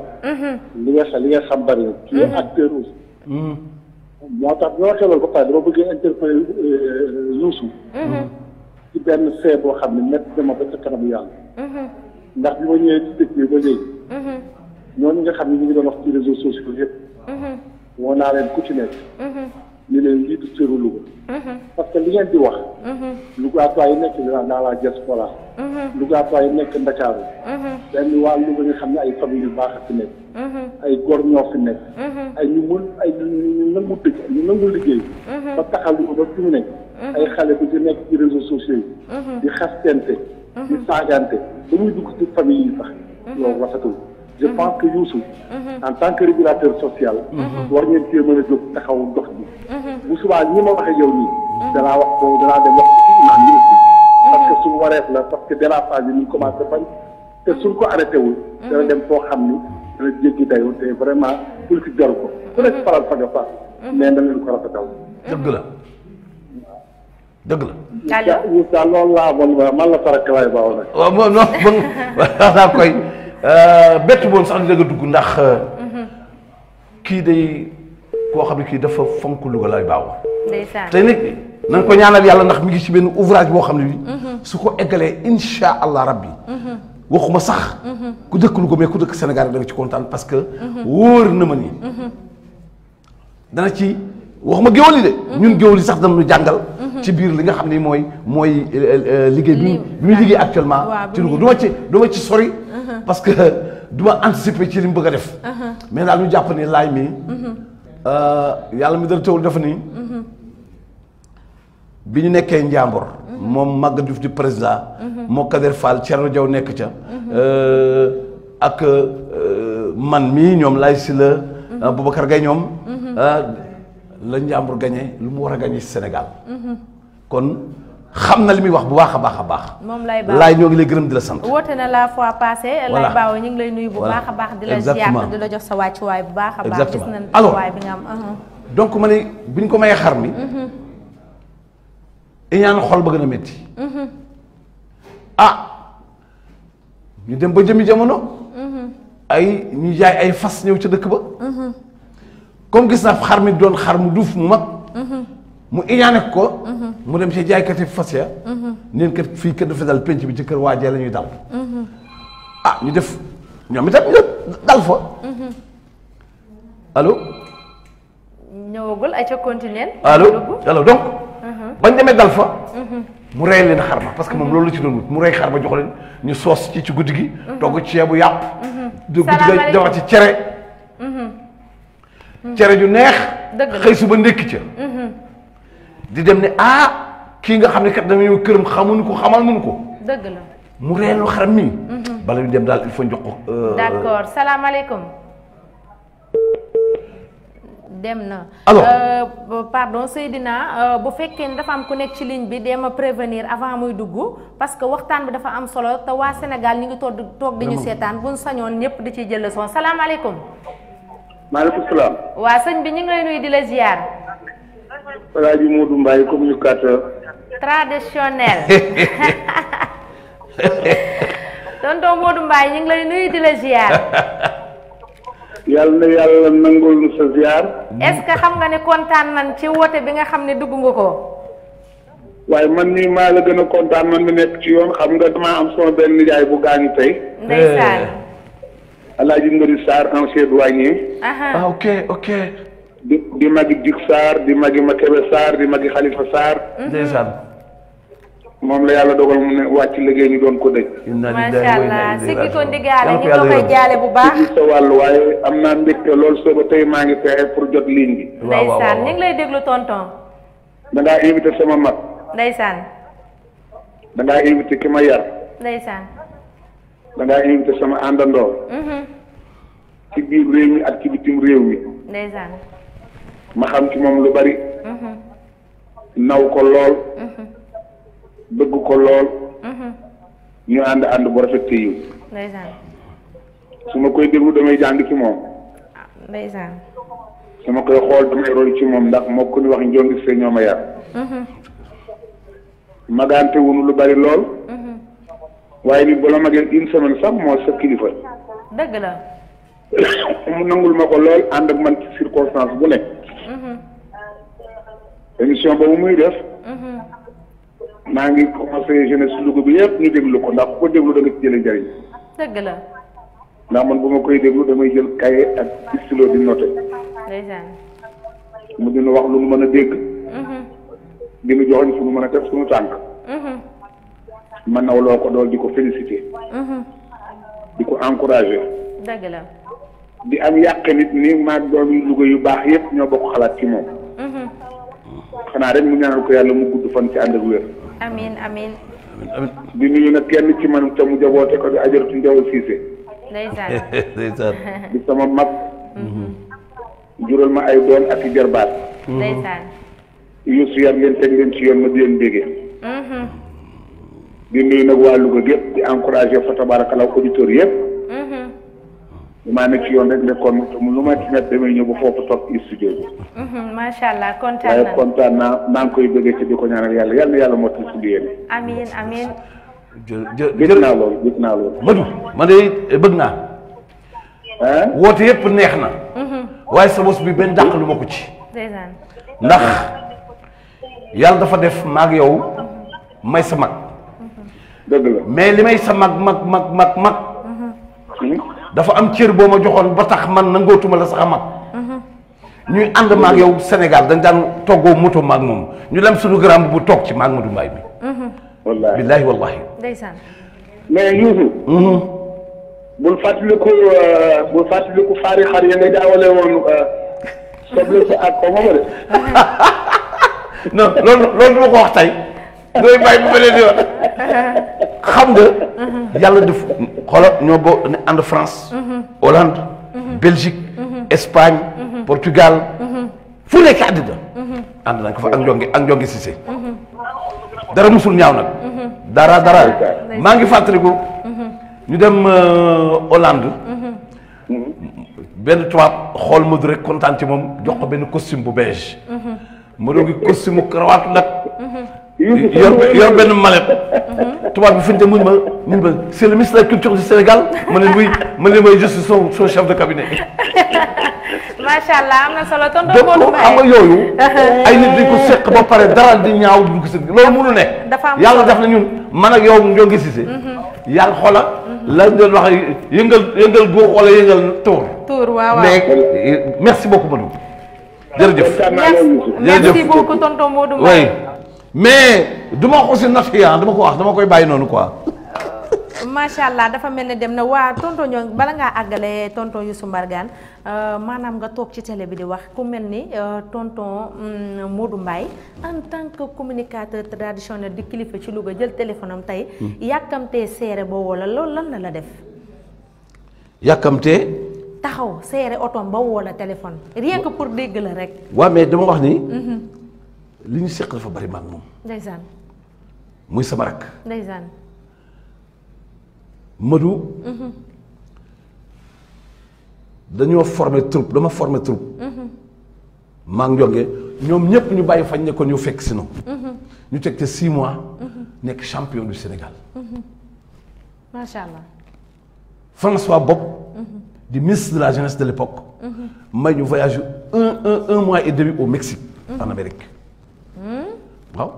li nga xam bari na. tu es acteur aussi. moo tax bi ma waxee loolu ba pare dama bëgg interpeller Youssou. ci benn fee boo xam ne métti na ma ba ca kanamu yàlla. ndax bi ma ñëwee ci dëkk bi ba léegi. ñooñu nga xam ne ñu ngi doon wax ci réseaux sociaux yëpp. woo naa leen ku ci nekk. ñu leen lii du cëru Louga. parce que li ngeen di wax. Lougaatois yi nekk dans la diaspora. Lougaatois yi nekk Ndakaaru. benn waa Louga nga xam ne ay famille yu baax a fi nekk. ay góor ñoo fi nekk. ay ñu nangu liggéey. ba taxal ba fi mu nekk. ay xale bu ci nekk ci réseaux sociaux yi. di xastente. di saagante ba muy dugg ci famille yi sax. loolu rafetul. je pense que Youssou. en tant que régulateur social. war ngeen cee mën a jóg taxaw dox bi. bu subaa ñi ma waxee yow nii. danaa dem wax ci imam ministre parce que suñu wareef la parce que dérapage yi ñu commencé bañ te suñ ko arrêté wul. dana dem foo xam ni dana jéggi dayoo te vraiment politique jaru ko. ku nekk faral fa nga far. mais na leen ko rafetal. dëgg la dëgg la. allo Moussa loolu laa amoon man la faral kawaay baaw nag. waaw moom non wax naa koy bett moom sax di dëgg dugg ndax kii day koo xam ne kii dafa fonk Louga lay baaw. ndeysaan te nit nañ ko ñaanal yàlla ndax mi ngi ci benn ouvrage boo xam ne bi su ko eggalee insha allah rabbi waxuma sax ku dëkk Louga mais ku dëkk Sénégal da nga ci kontaan parce que wóor na ma ni dana ci waxuma géwël yi de ñun géwël yi sax danañu jàngal ci biir li nga xam ne mooy liggéey bi muy liggéey actuellement ci Louga du ma ci sori parce que du ma anticiper ci li mu bëgg a def mais daal ñu jàpp ne laay mi yàlla mi dara tawul dafa nii bi ñu nekkee Njàmbur moom Maguette Diouf di président moo Kader Fall Thierno Diaw nekk ca ak man mii ñoom lay si la Boubacar Gaye ñoom la Njàmbur gagné lu mu war a gagné Sénégal kon xam na li muy wax bu baax a baax a baax. moom lay baaw laay ñoo ngi lay gërëm di la sant. woote na la fois passée. voilà lay baaw ñu ngi lay nuyu bu baax a baax. di la ziar di la jox sa wàccuwaay bu baax a baax. gis nañ taxawaay bi nga am. donc ma ne bi ñu ko mayee xar mi. iñaan xol ba gën a métti. ñu dem ba jëmi jamono. ay ñu jaay ay fas ñëw ca dëkk ba. comme gis naa xar mi doon xar mu duuf mu mag. mu iñaane ko. mu dem ci jaaykati fas ya. neen kat fii kër dafa dal penc bi ci kër waajee la ñuy dal. ñu def ñoom itam ñu dal fa. allo. ñëwagul ay ca continuer. allo donc. bañ demee dal fa. mu rey leen xar ma parce que moom loolu la ci doon wut mu rey xar ma jox leen ñu soos ci guddi gi. togg ceebu yàpp. guddi gi defar ci cere. cere ju neex. xëy suba ndékki ca. di dem ne kii nga xam ne kat dama ñëw këram xamuñu ko xamal mënu ko. dëgg la mu reelu xaram mi. bala ñu dem daal il faut jox ko. d'accord salaamaaleykum. dem na. alors pardon Seydina bu fekkee ne dafa am ku nekk ci ligne bi dee ma prévenir avant muy dugg parce que waxtaan bi dafa am solo te waa Sénégal ñu ngi toog di ñu seetaan buñ sañoon ñëpp di ciy jël leçon salaamaaleykum. maaleykum salaam. waa sëñ bi ñu ngi lay nuyu di la ziar. Alaaji Modou Mbaye communicateur. traditionnel. tonton Modou Mbaye ñu ngi lay nuyu di la ziar. yàlla na yàlla nangul nu sa ziar. est-ce que xam nga ne kontaan man ci woote bi nga xam ne dugg nga ko. waaye man nii maa la gën a kontaan man mi nekk ci yoon xam nga damaa am sama benn nijaay bu gaañu tey. ndeysaan. Alaaji Ngari Sarr ancien douanier. ok. di magi Dik Sarr di magi Makebe Sarr di magi Khalifa Sarr. ndeysaan. moom la yàlla dogal mu ne wàcc liggéey ñu doon ko dëj. macha allah sikki ko ndigaale ñu ko koy jaale bu baax. ci sa wàll waaye am naa mbégte lool soo ba tey maa ngi fexe pour jot ligne bi. ndeysaan ñu ngi lay déglu tonton. da ngaa invité sama mag. ndeysaan. da ngaa invité ki ma yar. ndeysaan. da ngaa invité sama àndandoo. ci biir réew mi ak ci bitim réew mi. ndeysaan. ma xam ci moom lu bari. naw ko lool. bëgg ko lool. ñu ànd bu rafet te yiw. ndeysaan. su ma koy déglu damay jàng ci moom. ndeysaan. su ma koy xool damay roy ci moom ndax moo ko ni wax njongi see ñoo ma yar. magante wunu lu bari lool. waaye nit bu la magee une semaine sax moo sa kilifa. dëgg la. mu nangul ma ko lool ànd ak man ci circonstance bu nekk. émission boobu muy def. maa ngi commencé jeunesse Louga bi yëpp ñu déglu ko ndax ku ko déglu da nga ci jëlee njëriñ. dëgg la. ndax man bu ma koy déglu damay jël cahier ak stylo di noté. ndeysaan. mu dina wax lu nu mën a dégg. di nu joxoñ fu nu mën a def suñu tànk. man nawloo ko dool di ko félicité. di ko encouragé. dëgg la. di am yàq nit ni maag doomi Louga yu baax yëpp ñoo bokk xalaat ci moom. xanaa rek mu ñaanal ko yàlla mu gudd fan ci ànd ak wér. amiin. di nuyu nag kenn ci man te mu jaboote ko di ajaratu Njaw Siise. ndeysaan. di sama mag. jural ma ay doon ak i jarbaat. ndeysaan. Youssou yar ngeen teg leen ci yoon ma di leen bégee. di nuyu nag waa Louga gépp di encouragé fa tabaarakallaa auditeurs yëpp. maa nekk ci yoon rek nekkoon lu ma ci nekk damay ñëw ba foofu toog ci studio bi. macha allah kontaan waaye kontaan naa maa ngi koy bëggee ci di ko ñaanal yàlla yal na yàlla mottali suñu yéene. amiin. gis naa loolu. Madou man de bëgg naa. woote yëpp neex na. waaye sa bos bi benn dàq lu ma ko ci. ndax yàlla dafa def maag yow may sa mag. dëgg la mais li may sa mag. dafa am cër boo ma joxoon ba tax man nangootuma la sax a mag. ñuy ànd maag yow Sénégal dañ daan toggoo moto maag moom ñu dem suñu grand bu toog ci maag Madou Mbaye bi. wallaahi billaahi wallaahi. ndeysaan. mais Youssou. bul fàttaliku faari xar ya nga jaawale woon soble si ak xaw ma de. non loolu du ma ko wax tey. doy bàyyi bu beneen yoon. xam nga. yàlla def xoolal ñoo bo ànd France. Hollande. Belgique. Espagne. Portugal. fu nekk àddina. ànd nañ ko fa ak njongi Cissé. dara musul ñaaw nag. dara maa ngi fàttaliku. ñu dem Hollande. benn tubaab xool Modou rek kontaan ci moom jox ko benn costume bu beige. Modou ngi costume cravate nag. yor benn mallette. tubaab bi fi ñu te mun ma c'est le ministre de la culture du Sénégal ma ne oui ma ne mooy je suis son chef de cabinet. macha allah am na solo tonton donc Modou Mbaye xam nga yooyu. ay nit dañ ko seq ba pare dara di ñaaw duñ ko seq loolu mënu ne. dafa am yàlla def na ñun man ak yow ñoo ngi Cissé. yàlla xoola la doon wax yëngal góor wala yëngal tuur. waaw mais merci beaucoup Madou. jërëjëf merci beaucoup tonton Modou Mbaye. oui mais du ma ko si noté dama ko wax dama koy bàyyi noonu quoi. macha allah dafa mel ne dem na waa tonton ñoo bala ngaa àggale tonton Youssou Mbargane maanaam nga toog ci télé bi di wax ku mel ni tonton Modou Mbaye en tant que communicateur traditionnel di kilifa ci Louga jël téléphone am tey. yàkkamtee seere boo wala loolu lan la def. yàkkamtee. taxaw seere otoom ba woo la téléphone rien que pour dégg la rek. waaw mais dama wax ni. li ñu seq dafa bari maag moom. ndeysaan. muy sama rak. ndeysaan. Madou. dañoo formé troupe dama formé troupe. maa ngi jógee ñoom ñëpp ñu bàyyi fañ ne ko ñu fekk si noonu. ñu teg te 6 mois. nekk champion du Sénégal. macha allah. François Bob. di ministre de la jeunesse de l'époque. may ñu voyage un mois et demi au Mexique. en Amérique. waaw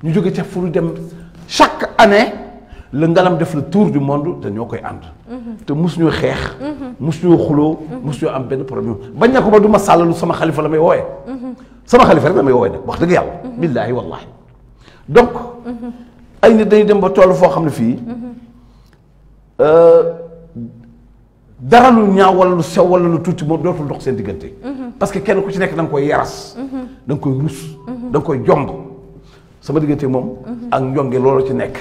ñu jóge ca fu ñu dem chaque année la ngalam def le tour du monde te ñoo koy ànd. te mus ñoo xeex. mus ñoo xuloo. mus ñoo am benn problème bañ na ko ba du ma sàllalu sama xalifa la may wooyee. sama xalifa rek la may wooyee nag wax dëgg yàlla. billaahi wallaahi. donc ay nit dañuy dem ba toll foo xam ne fii dara lu ñaaw wala lu sew wala lu tuuti moom dootul dox seen diggante. parce que kenn ku ci nekk da nga koy yaras. da nga koy rus. da nga koy jomb sama diggante moom. ak njonge loolu ci nekk.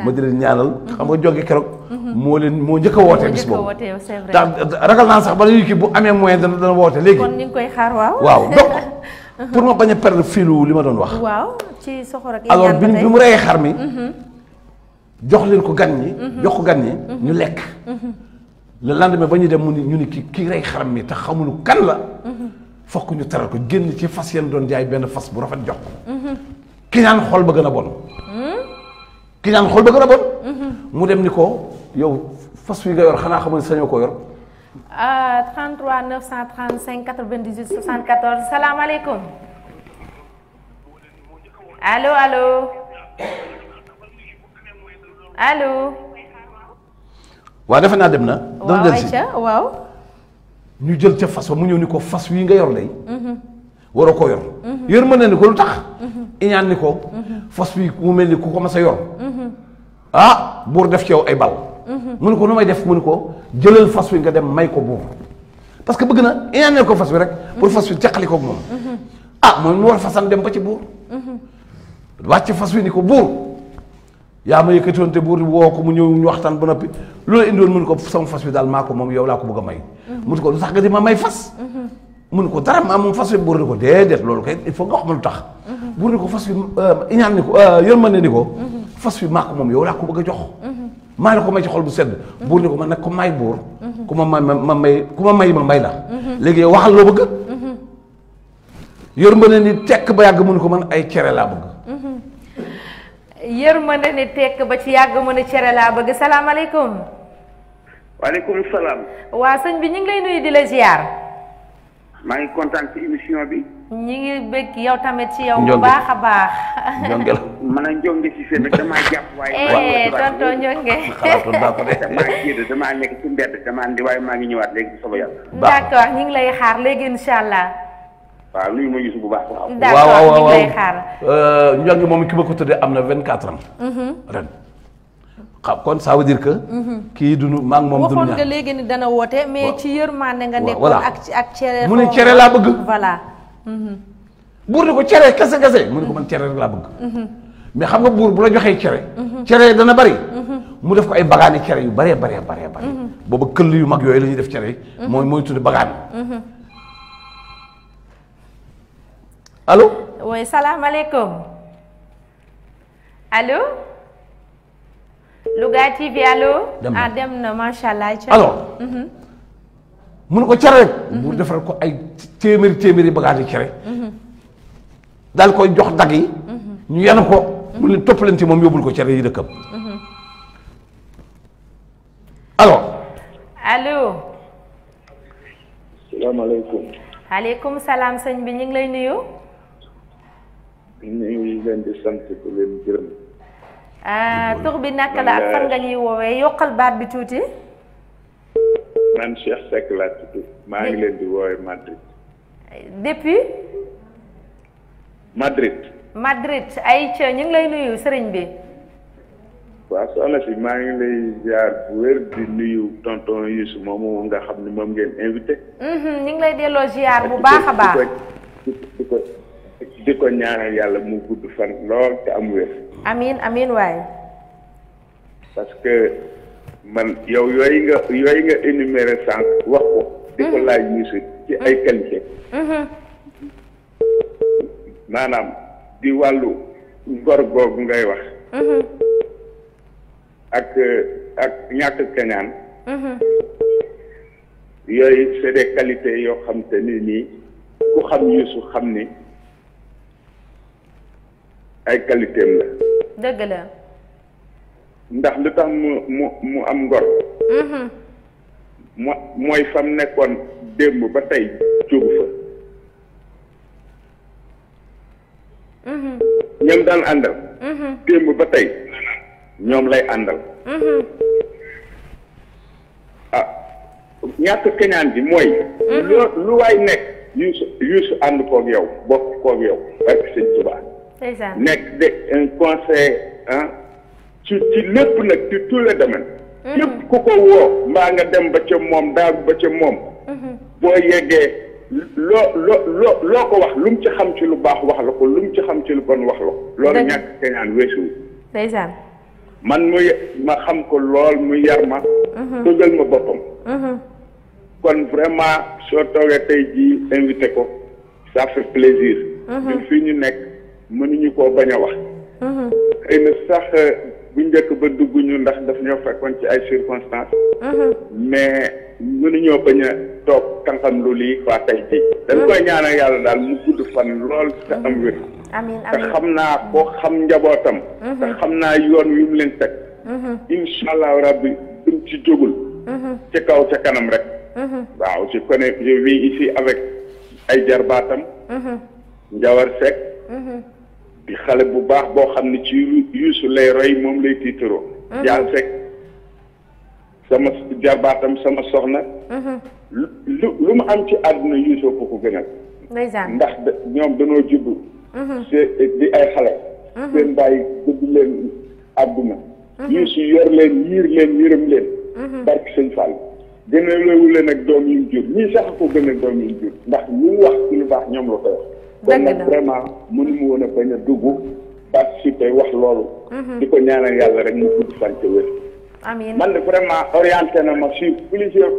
ma di leen ñaanal. xam nga jonge keroog. moo njëkk a woote bis boobu. ragal naa sax ba ñu kii bu amee moyen dana woote léegi. kon ñu ngi koy xaar waaw. waaw donc pour ma bañ a perdre filu li ma doon wax. waaw ci soxor ak alors bi mu reyee xar mi. jox leen ko gan ñi. jox ko gan ñi ñu lekk. le lendemain ba ñu dem mu ni ñu ni kii rey xaram mi te xamuñu kan la. fokk ñu teral ko génn ci fas yéen doon jaay benn fas bu rafet jox ko. ki ñaan xol ba gën a bon. ki ñaan xol ba gën a bon. mu dem ni ko yow fas wi nga yor xanaa xamuñ sañoo ko yor. 33 935 98 74 salaamaaleykum. allo allo. allo. waaw defe naa dem na. dana del si waaw. ñu jël ca fas wa mu ñëw ni ko fas wi nga yor lay. waroo ko yor. yor mën na ni ko lu tax. iñaan ni ko. fas wi mu mel ni ku ko mas a yor. ah buur def ci yow ay bal. mu ne ko nu may def mu ne ko jëlal fas wi nga dem may ko buur. parce que bëgg na iñaan ne ko fas wi rek. pour fas wi teqali ko moom. ah mooy mu war fasan dem ba ci buur. wàcc fas wi ni ko buur. yaa ma yëkkatoon te buur woo ko mu ñëw ñu waxtaan ba noppi loolu indiwoon mu ne ko sama fas wi daal maa ko moom yow laa ko bëgg a may. mu ne ko lu tax nga di ma may fas. mu ne ko dara maa moom fas wi buur ni ko déedéet loolu kay il faut nga wax ma lu tax. buur ni ko fas wi iñaan ni ko yërmande ni ko. fas wi maa ko moom yow laa ko bëgg a jox. maa la ko may ci xol bu sedd. buur ni ko man nag ko may buur. ku ma may ma may la. léegi yow waxal loo bëgg. yërmande ni tekk ba yàgg mu ne ko man ay cere laa bëgg. yërmande ni tekk ba ci yàgg mu ne cere laa bëgg salaamaaleykum. waaleykum salaam. waa sëñ bi ñu ngi lay nuyu di la ziar. maa ngi kontaan ci émission bi. ñi ngi bëgg yow tamit ci yow. bu baax a baax. njonge la. man a njonge si seen nag damaa jàpp waaye. tonton njonge. xalaatoon naa ko de. damaa nekk ci mbedd damaa andi waaye maa ngi ñëwaat léegi bu soobee yàlla. d'accord ñu ngi lay xaar léegi incha allah. waaw nuyu ma Youssou bu baax waaw. d'accord ñu ngi lay xaar. njonge moom ki ma ko tuddee am na 24 ans. ren. xam kon ça veut dire que. kii dunu maa ngi moom dunu ñaar waxoon nga léegi ni dana woote mais ci yërmande nga nekkoon ak cere. mu ne cere laa bëgg. voilà. buur ni ko cere kese kese mu ne ko man cere rek laa bëgg. mais xam nga buur bu la joxee cere. cere dana bari. mu def ko ay bagaani cere yu baree baree baree bari. booba këll yu mag yooyu la ñuy def cere yi. mooy tudd bagaan. allo. oui salaamaaleykum. allo. Louga TV allo. dem na macha allah. alors. mu ne ko cere rek. buur defaral ko ay téeméeri bagaani cere. daal koy jox dag yi. ñu yenn ko. mu leen topp leen ci moom yóbbul ko cere yi dëkkam. alors. allo. salaamaaleykum. aleykum salaam sëñ bi ñu ngi lay nuyu. ñu ngi leen di sant di leen gërëm. tur bi naka la ak fan nga ñuy woowee yokkal baat bi tuuti. man Cheikh Seck laa tudd maa ngi leen di woowee Madrid. depuis. Madrid. ay ca ñu ngi lay nuyu sëriñ bi. waaw soxna si maa ngi lay ziar bu wér di nuyu tonton Youssou moomu nga xam ne moom ngeen invité. ñu ngi lay delloo ziar bu baax a baax. di ko ñaanal yàlla mu gudd fan lool te am wér. amiin waay. parce que man yow yooyu nga énuméré sànq wax ko di ko laaj Youssou ci ay qualité maanaam di wàllu ngor googu ngay wax ak ñàkk kañaan yooyu c'est des qualités yoo xam te ni nii ku xam Youssou xam ni ay qualité am la dëgg la ndax lu tax mu am ngor mooy fam nekkoon démb ba tey jógu fa ñoom daan àndal démb ba tey ñoom lay àndal ñàkk keñaan bi mooy lu waay nekk Youssou ànd koog yow bokk koog yow ak sëñ Tuubaa nekk de un conseil ci lépp nag ci tous les domaines képp ku ko woo mbaa nga dem ba ca moom daagu ba ca moom boo yeggee loo ko wax lu mu ci xam ci lu baax wax la ko lu mu ci xam ci lu bon wax la ko loolu ñàkk keñaan weesuwu ndeysaan man ma xam ko lool mu yar ma dëggal ma boppam kon vraiment soo toogee tey jii invité ko ça fait plaisir ñun fii ñu nekk mënuñu koo bañ a wax xëy na sax bu njëkk ba dugg ñu ndax daf ñoo fekkoon ci ay circonstances mais mënuñoo bañ a toog tànkam lu lii waa tey jii dañ koy ñaanal yàlla daal mu gudd fan lool te am wér amiin te xam naa ko xam njabootam te xam naa yoon wi mu leen teg incha allah rabbi duñ ci jógul ci kaw ca kanam rek waaw je connais je vis ici avec ay jarbaatam Njawar Seck di xale bu baax boo xam ne ci Youssou lay roy moom lay tiitaroo Dial Seck sama jarbaatam sama soxna lu mu am ci àdduna Youssou ko ko gënal ndax ñoom dañoo juddu di ay xale seen bàyyi gëdd leen àdduna Youssou yor leen yiir leen yërëm leen barki sëñ Fall gën a lewu leen ak doom yu jur ñii sax ko gën a doom yu jur ndax lu mu wax ci lu baax ñoom la koy wax kon nag vraiment mënu mu woon a bañ a dugg participer wax loolu di ko ñaanal yàlla rek mu gudd fan ca wér amiin man de vraiment orienté na ma sur plusieurs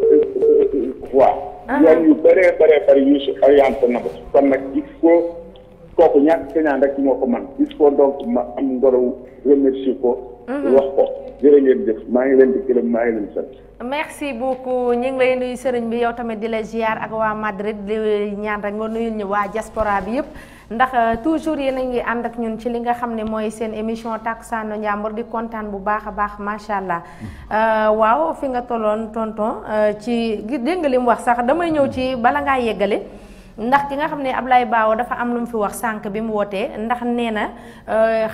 voies yoon yu bëree bëri Youssou orienté na ma kon nag il faut kooku ñàkk keñaan rek moo ko man il faut donc ma am ngoro remercier ko wax ko jërë ngeen jëf maa ngi leen di gërëm maa ngi leen sant merci beaucoup ñu ngi lay nuyu sëriñ bi yow tamit di la ziar ak waa Madrid di ñaan rek nga nuyul ñu waa diaspora bi yëpp ndax toujours yéen a ngi ànd ak ñun ci li nga xam ne mooy seen émission Takkusaanu Njàmbur di kontaan bu baax a baax macha allah waaw fi nga tolloon tonton ci dégg nga li mu wax sax damay ñëw ci bala ngaa yeggale ndax ki nga xam ne Ablaye Bawo dafa am lu mu fi wax sànq bi mu wootee ndax nee na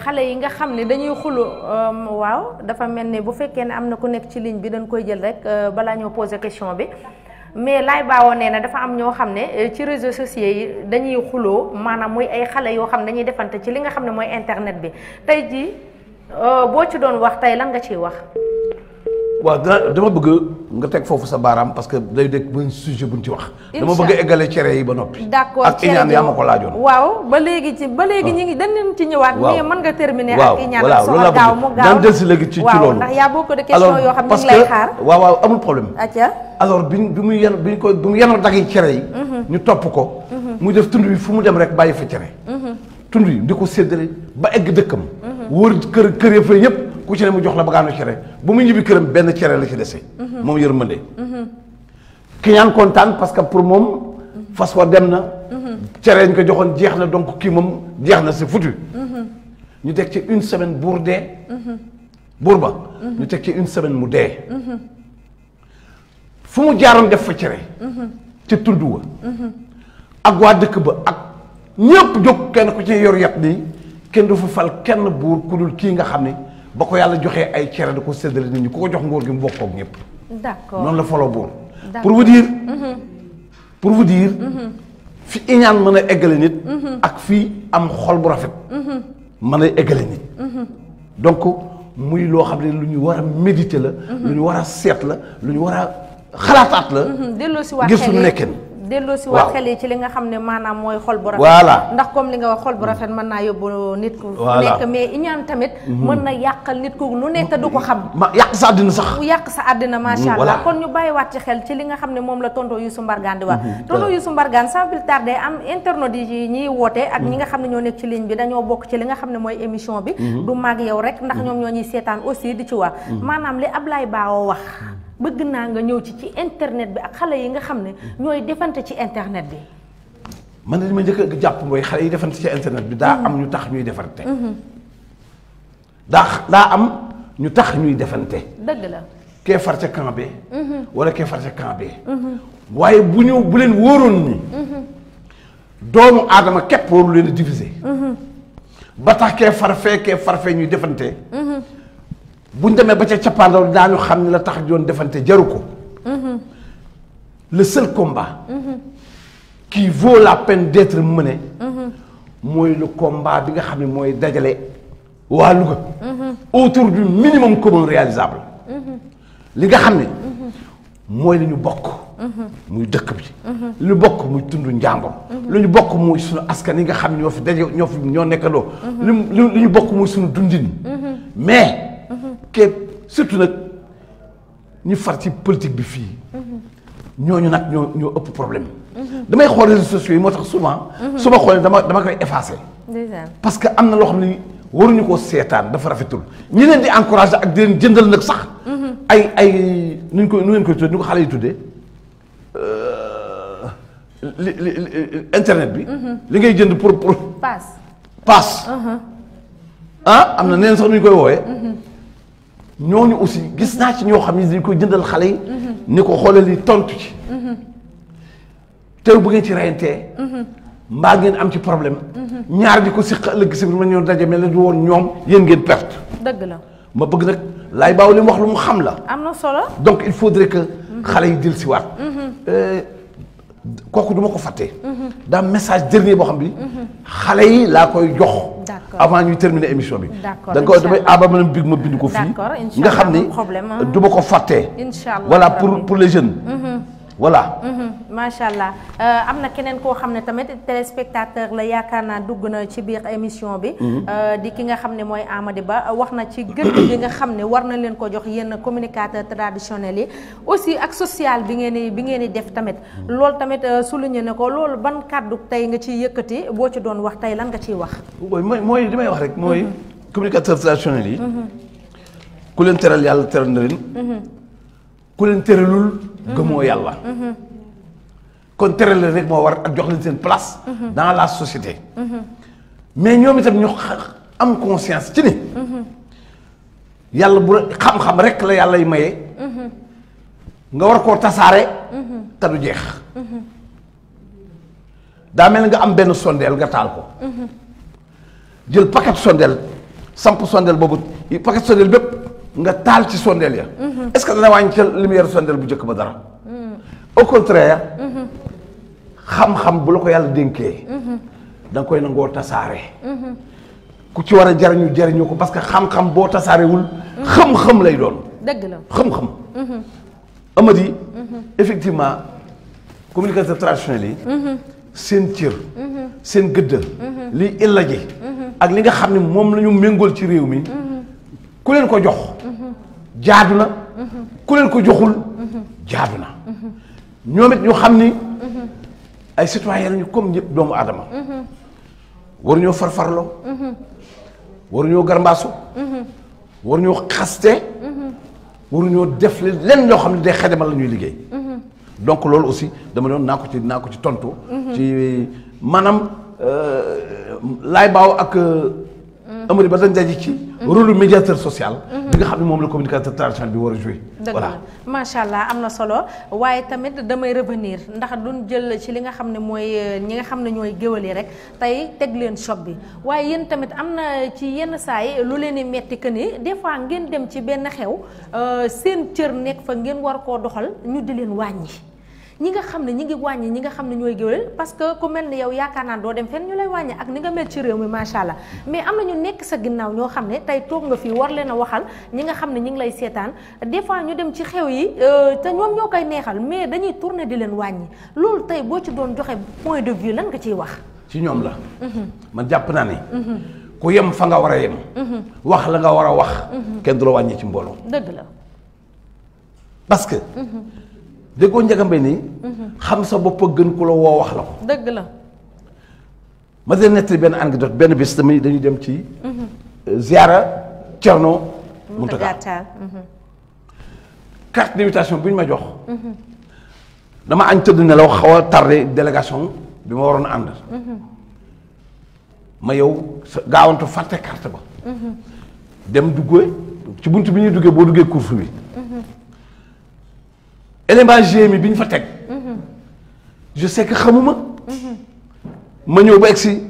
xale yi nga xam ne dañuy xulu waaw dafa mel ni bu fekkee ne am na ku nekk ci ligne bi dañ koy jël rek balaa ñoo poser question bi mais Laye Bawo nee na dafa am ñoo xam ne ci réseaux sociaux yi dañuy xuloo maanaam muy ay xale yoo xam ne dañuy defante ci li nga xam ne mooy internet bi tey jii boo ci doon wax tey lan nga ciy wax. waaw dama bëgg nga teg foofu sa baaraam parce que day dégg benn sujet buñ ci wax. dama bëgg a eggale cere yi ba noppi. d'accord ak iñaan yaa ma ko laajoon. waaw ba léegi ñi ngi dañ leen ci ñëwaat. mais mën nga terminer ak iñaan voilà loolu laa gaaw mu bëgg gaaw daan del si léegi ci loolu. waaw ndax y a beaucoup de questions yoo xam ne ñu ngi lay xaar. waaw amul problème. acca alors bi mu yenoo daggi cere yi. ñu topp ko. mu def tund bi fu mu dem rek bàyyi fa cere. tund yi di ko séddale ba egg dëkkam. wër kër ya fa yëpp. ku ci ne mu jox la bagaanu cere bu mu ñibbi këram benn cere la ci dese. moom yërmande. ki ñaan kontaan parce que pour moom fas wa dem na. cere ñu ko joxoon jeex na donc kii moom jeex na c'est foutu. ñu teg ci une semaine buur dee. buur ba. ñu teg ci une semaine mu dee. fu mu jaaroon def fa cere. ca tund wa. ak waa dëkk ba ak ñëpp jóg kenn ku ci yor yat nii kenn du fa fal kenn buur ku dul kii nga xam ne. ba ko yàlla joxee ay cere da ko séddale nit ñi ku ko jox nguur gi mu bokk ak ñëpp. d'accord noonu la faloo buur. pour vous dire. fi iñaan mën a eggale nit. ak fii am xol bu rafet. mën a eggale nit. donc muy loo xam ne lu ñu war a méditer la. lu ñu war a seet la lu ñu war a xalaataat la. delloosiwaat ngir suñu nekkeen. delloo si wax xel yi ci li nga xam ne maanaam mooy xol bu rafet. voilà ndax comme li nga wax xol bu rafet mën naa yóbbu nit ku nekk mais iñaan tamit mën na yàqal nit ku lu nekk du ko xam. yàq sa àddina sax. yàq sa àddina macha allah kon ñu bàyyiwaat ci xel ci li nga xam ne moom la tonton Youssou Mbargane di wax. tonton Youssou Mbargane sans plus tarder am internaute yi ñiy woote ak ñi nga xam ne ñoo nekk ci ligne bi dañoo bokk ci li nga xam ne mooy émission bi. du mag yow rek ndax ñoom ñoo ñuy seetaan aussi di ci wax. maanaam li Ablaye Bao wax. bëgg naa nga ñëw ci internet bi ak xale yi nga xam ne ñooy defante ci internet bi. man de li ma njëkk a jàpp mooy xale yi defante ci internet bi daa am ñu tax ñuy defante. daa am ñu tax ñuy defante. dëgg la. kee far ca camp bi. wala kee far ca camp bi. waaye bu leen wóoroon ni. doomu aadama képp waru leen a diviser. ba tax kee farfee ñuy defante. buñ demee ba ca cappaandaw daañu xam ne la tax doon defante jaru ko. le seul combat. qui vaut la peine d'être mené. mooy le combat bi nga xam ne mooy dajale waa Louga. autour du minimum commun réalisable. li nga xam ne. mooy li ñu bokk. muy dëkk bi. li ñu bokk muy tund njàmbur. li ñu bokk muy suñu askan yi nga xam ne ñoo fi daje ñoo nekkandoo. li ñu bokk muy suñu dundin. mais. surtout nag ñu far ci politique bi fii. ñooñu nag ñoo ëpp problème. damay xool réseaux sociaux yi moo tax souvent. su ma xoolee dama koy effacer. parce que am na loo xam ne waruñu koo seetaan dafa rafetul ñi leen di encourager ak di leen jëndal nag sax. ay nu ngeen koy tuddee nu ko xale yi tuddee internet bi. li ngay jënd pour. pass. am na neen sax nu ñu koy woowee. ñooñu aussi gis naa ci ñoo xam ne dañ koy jëndal xale yi. ni ko xoolal li tontu ci. teew bu ngeen ci reyantee. mbaa ngeen am ci problème. ñaar di ko siq ëllëg si biir ma ñëw daje mel ne du woon ñoom yéen ngeen perte. dëgg la ma bëgg nag laay baaw li mu wax lu mu xam la. am na solo. donc il faudrait que xale yi dellu si waat. kooku du ma ko fàtte. daa message dernier boo xam bi. xale yi laa koy jox. avant ñuy terminer émission bi. d'accord da nga koy damay abama big ma bind ko fii. nga xam ni du ma ko fàtte. voilà pour les jeunes. voilà. macha allah am na keneen koo xam ne tamit téléspectateur la yaakaar naa dugg na ci biir émission bi. di ki nga xam ne mooy Amady Ba wax na ci gëdd bi nga xam ne war na leen ko jox yenn communicateur traditionnels yi aussi ak social bi ngeen di def tamit loolu tamit souligné ne ko loolu ban kàddu tey nga ciy yëkkati boo ci doon wax tey lan nga ciy wax. mooy li may wax rek mooy. communicateur traditionnels yi. ku leen teral yàlla teral na leen. ku leen teralul. gëmoo yàlla. kon teral leen rek moo war ak jox leen seen place. dans la société. mais ñoom itam ñu am conscience ci ni. yàlla bu xam-xam rek la yàlla y maye. nga war koo tasaare. te du jeex. daa mel nga am benn sondeel nga taal ko. jël paquet sondeel samp sondeel boobu paquet sondeel bépp nga taal ci sondeel ya. est-ce que dana wàññi ca lumière sondeel bu njëkk ba dara. au contraire. xam-xam bu la ko yàlla dénkee. da nga koy nangoo tasaare. ku ci war a jariñu ko parce que xam-xam boo tasaarewul. xam-xam lay doon. dëgg la xam-xam. Amady. effectivement communicateur traditionnel yi. seen cër. seen gëdd. li illa ji. ak li nga xam ne moom la ñu méngool ci réew mi. ku leen ko jox. jaadu na. ku leen ko joxul. jaadu na. ñoom it ñu xam ni. ay citoyen lañu comme ñëpp doomu aadama. waruñoo farfarloo. waruñoo garmbaasu. waruñoo xaste. waruñoo def leen loo xam ne day xajamal la ñuy liggéey. donc loolu aussi dama doon naa ko ci tontu. ci maanaam laay baaw ak Amady Ba dañ daje ci. rôle médiateur social. bi nga xam ne moom la communicateur traditionnel bi war a jouer. voilà macha allah am na solo waaye tamit damay revenir ndax duñ jël ci li nga xam ne mooy ñi nga xam ne ñooy géwël yi rek tey teg leen choc bi waaye yéen tamit am na ci yenn saa yi lu leen di metti que ni des fois ngeen dem ci benn xew seen cër nekk fa ngeen war koo doxal ñu di leen wàññi. ñi nga xam ne ñi ngi wàññi ñi nga xam ne ñooy géwél parce que ku mel ni yow yaakaar naa doo dem fenn ñu lay wàññi ak ni nga mel ci réew mi macha allah mais am na ñu nekk sa ginnaaw ñoo xam ne tey toog nga fii war leen a waxal ñi nga xam ne ñi ngi lay seetaan des fois ñu dem ci xew yi te ñoom ñoo koy neexal mais dañuy tourner di leen wàññi loolu tey boo ci doon joxe point de vue lan nga ciy wax. ci ñoom la. man jàpp naa ne. ku yem fa nga war a yem. wax la nga war a wax. kenn du la wàññi ci mbooloo. dëgg la. parce que. déggoo Ndiaga Mbaye nii. xam sa bopp gën ku la woo wax la ko. dëgg la. ma dee nettali benn anecdote benn bis tamit dañuy dem ci. ziara Thierno Mountaga carte d'invitation bi ñu ma jox. dama añ tëdd nelaw xaw a tardé délégation bi ma waroon a ànd. ma yow gaawantu fàtte carte ba. dem duggee ci bunt bi ñuy duggee boo duggee couvre bi. élément GMI bi ñu fa teg. je sais que xamuma. ma ñëw ba egsi